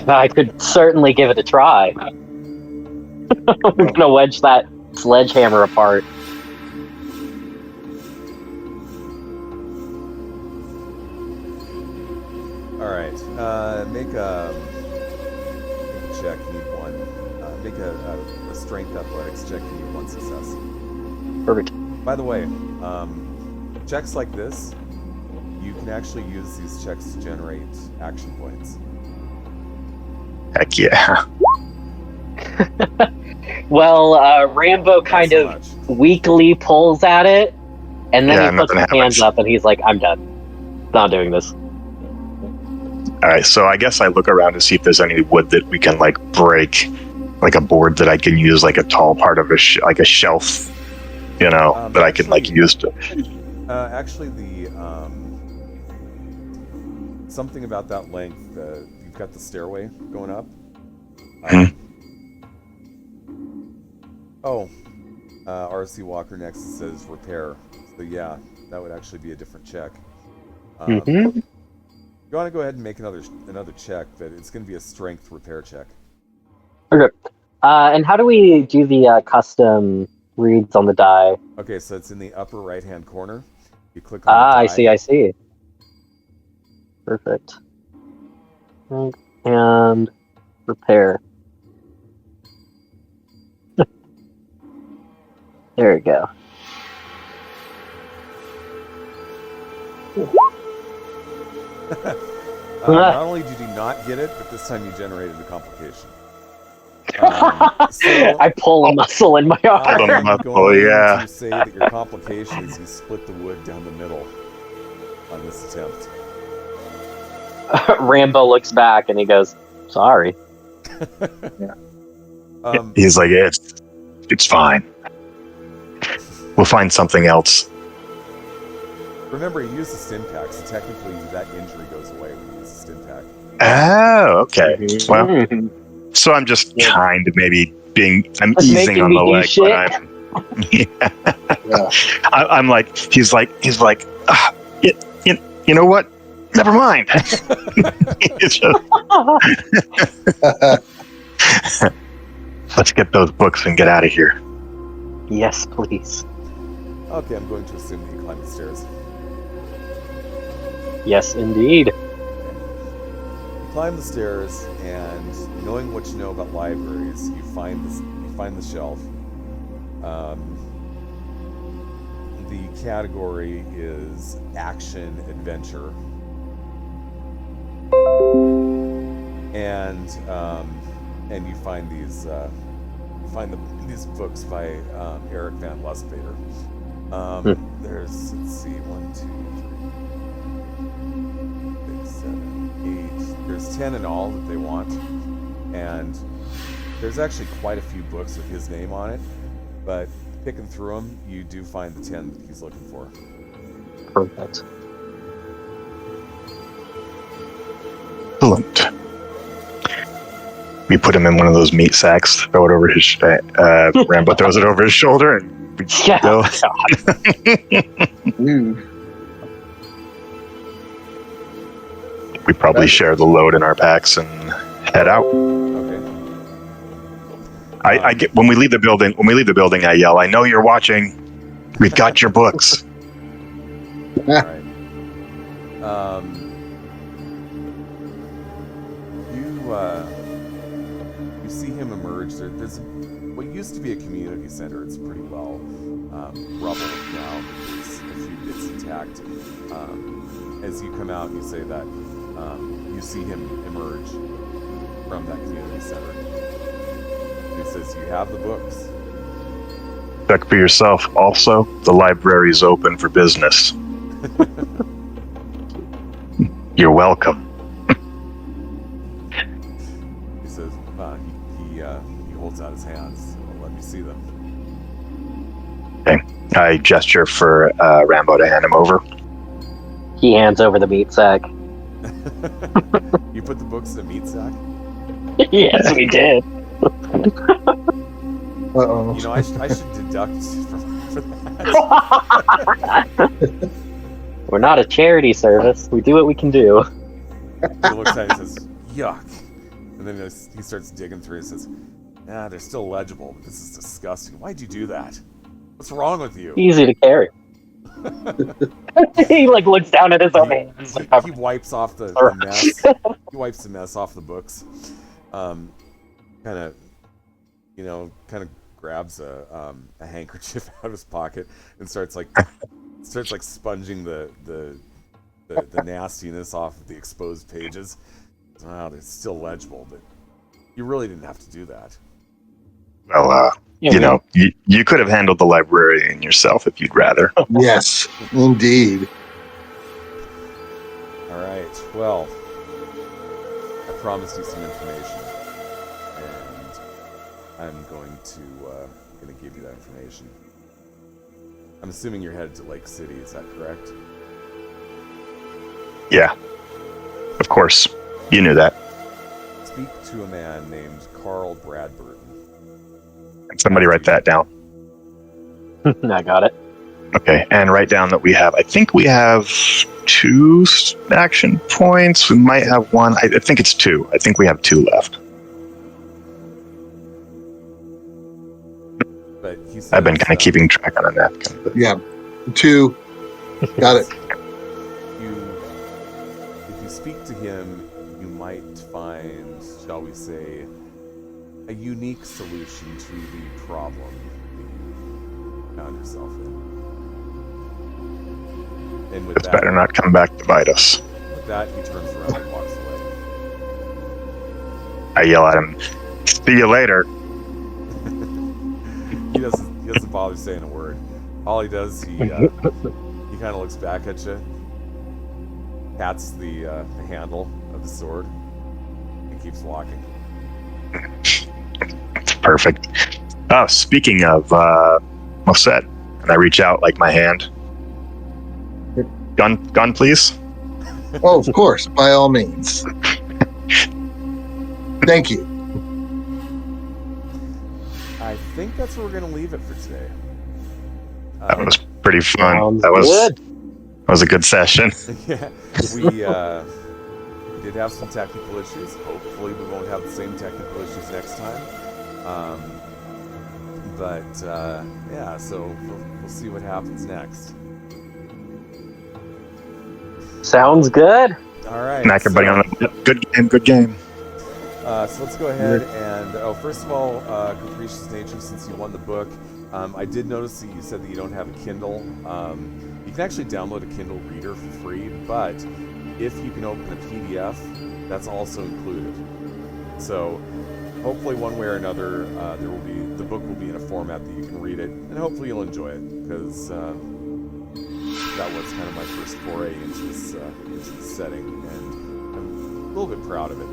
I could certainly give it a try. I'm gonna wedge that sledgehammer apart. All right. Make a check. You need 1. Make a strength athletics check. You need 1 success. Perfect. By the way, checks like this, you can actually use these checks to generate action points. Heck yeah. Well, Rambo kind Not so of much. weakly pulls at it, and then Yeah, he puts his nothing hands happens. up and he's like, "I'm done. Not doing this." All right, so I guess I look around to see if there's any wood that we can like break, like a board that I can use, like a tall part of like a shelf, that I can like actually- use to. Actually, the something about that length. You've got the stairway going up. RC Walker next says repair. So yeah, that would actually be a different check. Mm-hmm. You want to go ahead and make another check, but it's going to be a strength repair check. Okay. And how do we do the custom reads on the die? Okay, so it's in the upper right-hand corner. You click on the I die. see. Perfect. And repair. There we go. Not only did you not get it, but this time you generated a complication. So I pull a muscle in my Pulled a arm. muscle. going yeah. to say that your complication is you split the wood down the middle on this attempt. Rambo looks back and he goes, "Sorry." He's like, it's fine. We'll find something else. Remember, you used the stim pack, so technically that injury goes away when you use the stim pack. Oh, okay. Mhm. Well, so I'm just kind of maybe I'm Just easing making on me the do leg, shit. but I'm. Yeah. I'm like, he's like, you know what? Never mind. It's just, let's get those books and get out of here. Yes, please. Okay, I'm going to assume that you climb the stairs. Yes, indeed. You climb the stairs, and knowing what you know about libraries, you find the shelf. The category is action adventure, and you find these these books by Eric Van Lustvader. There's, let's see, 1, 2, 3, 6, 7, 8. There's 10 in all that they want, and there's actually quite a few books with his name on it. But picking through them, you do find the 10 that he's looking for. Perfect. Excellent. We put him in one of those meat sacks, throw it over his Rambo throws it over his shoulder, and we Yeah. go. We probably share the load in our packs and head out. Okay. I get when we leave the building. When we leave the building, I yell, "I know you're watching. We've got your books." All right. You see him emerge. There's what used to be a community center. It's pretty well rubbled now. There's a few bits intact. As you come out, you say that you see him emerge from that community center. He says, "You have the books." Check for yourself. Also, the library's open for business. You're welcome. He says, he holds out his hands. Let me see them. I gesture for Rambo to hand him over. He hands over the meat sack. You put the books in a meat sack? Yes, we did. Uh-oh. You know, I should deduct for that. We're not a charity service. We do what we can do. He looks at it and says, "Yuck." And then he starts digging through it and says, "They're still legible, but this is disgusting. Why'd you do that? What's wrong with you?" Easy to carry. He like looks down at his own hands. He wipes off the mess. He wipes the mess off the books. Kind of grabs a handkerchief out of his pocket and starts sponging the nastiness off of the exposed pages. Wow, it's still legible, but you really didn't have to do that. Well, you could have handled the librarian yourself if you'd rather. Yes, indeed. All right. Well, I promised you some information, and I'm going to give you that information. I'm assuming you're headed to Lake City. Is that correct? Yeah, of course. You knew that. Speak to a man named Carl Bradburton. Somebody write that down. I got it. Okay, and write down that I think we have 2 action points. We might have 1. I think it's 2. I think we have 2 left. But he says, I've been kind of keeping track on a napkin. But Yeah. 2. Got it. If you speak to him, you might find, shall we say, a unique solution to the problem you found yourself in. And with it's better not come back to bite us. with that, he turns around and walks away. I yell at him, "See you later." He doesn't bother saying a word. All he does, he kind of looks back at you, pats the handle of the sword, and keeps walking. It's perfect. Oh, speaking of, well said. And I reach out like my hand. Gun, please. Oh, of course, by all means. Thank you. I think that's where we're going to leave it for today. That was pretty fun. Sounds That good. was a good session. Yeah, we did have some technical issues. Hopefully, we won't have the same technical issues next time. Yeah, so we'll see what happens next. Sounds good. All right. Knock everybody on a good game. So let's go ahead and first of all, Capricious Nature, since you won the book, I did notice that you said that you don't have a Kindle. You can actually download a Kindle Reader for free, but if you can open a PDF, that's also included. So hopefully, one way or another, the book will be in a format that you can read it, and hopefully you'll enjoy it, because that was kind of my first foray into this setting, and I'm a little bit proud of it.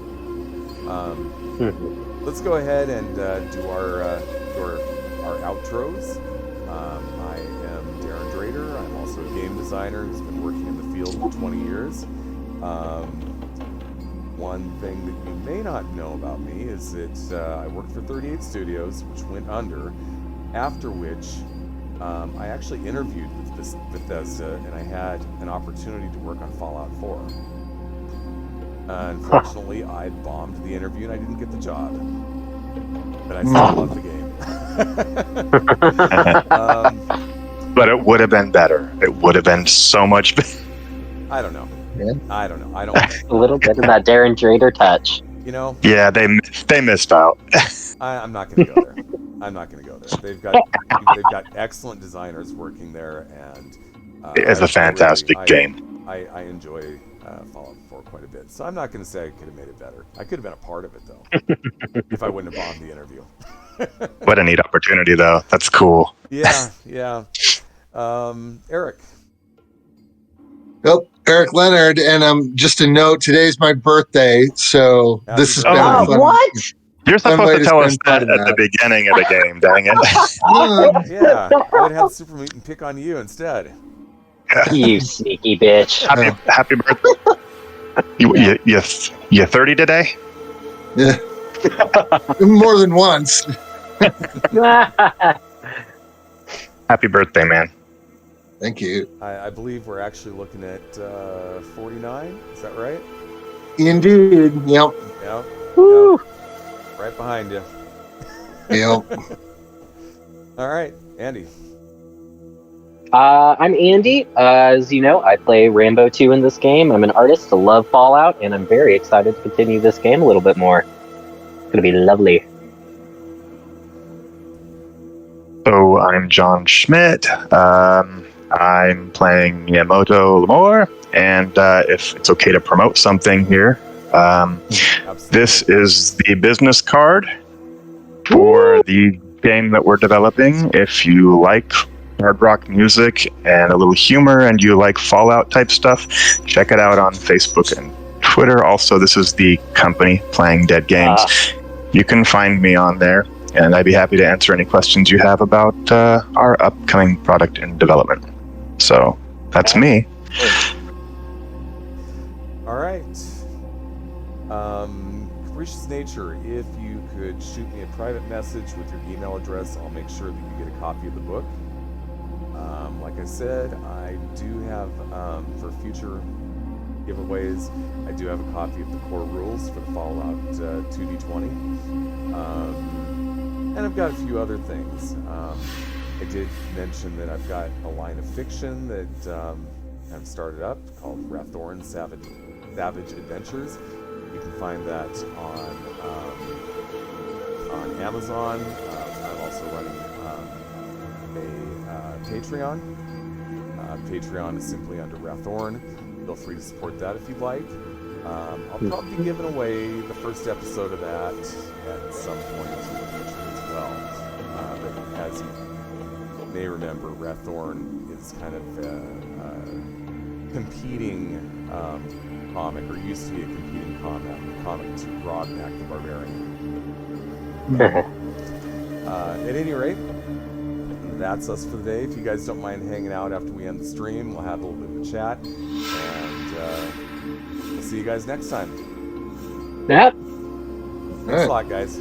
Let's go ahead and do our outros. I am Darren Drader. I'm also a game designer who's been working in the field for 20 years. One thing that you may not know about me is that I worked for 38 Studios, which went under, after which I actually interviewed with Bethesda, and I had an opportunity to work on Fallout 4. Unfortunately, I bombed the interview and I didn't get the job. But I still love the game. But it would have been better. It would have been so much better. I don't know. Yeah. I don't know. I don't. A little bit of that Darren Drader touch. You know. Yeah, they missed out. I'm not going to go there. I'm not going to go there. They've got excellent designers working there, and it's a fantastic game. I enjoy Fallout 4 quite a bit, so I'm not going to say I could have made it better. I could have been a part of it though, if I wouldn't have bombed the interview. What a neat opportunity, though. That's cool. Yeah. Eric. Nope, Eric Leonard, and just a note. Today's my birthday, so this has been a fun. What? You're Fun supposed way to to tell us spend part that of at the that. beginning of the game. Dang it! Yeah, I would have had Super Meat and pick on you instead. You sneaky bitch. Happy birthday! You 30 today? Yeah. More than once. Happy birthday, man! Thank you. I believe we're actually looking at 49. Is that right? Indeed. Yep. Yeah. Woo. Right behind you. Yep. All right, Andy. I'm Andy. As you know, I play Rambo 2 in this game. I'm an artist. I love Fallout, and I'm very excited to continue this game a little bit more. It's going to be lovely. So I'm John Schmidt. I'm playing Miyamoto Lamore, and if it's okay to promote something here, this is the business card for the game that we're developing. If you like hard rock music and a little humor and you like Fallout type stuff, check it out on Facebook and Twitter. Also, this is the company Playing Dead Games. You can find me on there, and I'd be happy to answer any questions you have about our upcoming product in development. So that's me. All right. Capricious Nature, if you could shoot me a private message with your email address, I'll make sure that you get a copy of the book. Like I said, I do have, for future giveaways, I do have a copy of the core rules for the Fallout 2D20. And I've got a few other things. I did mention that I've got a line of fiction that I've started up called Rathorn Savage Adventures. You can find that on Amazon. I'm also running a Patreon. Patreon is simply under Rathorn. feel free to support that if you'd like. I'll probably be giving away the first episode of that at some point in the future as well. But as you may remember, Rathorn is kind of a competing comic, or used to be a competing comic to Grognak the Barbarian. At any rate, that's us for the day. If you guys don't mind hanging out after we end the stream, we'll have a little bit of a chat, and we'll see you guys next time. Yep. Thanks a lot, guys.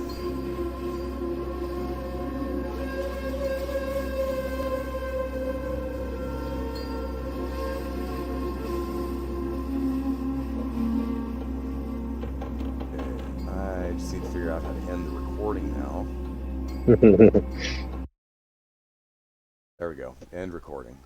I just need to figure out how to end the recording now. There we go. End recording.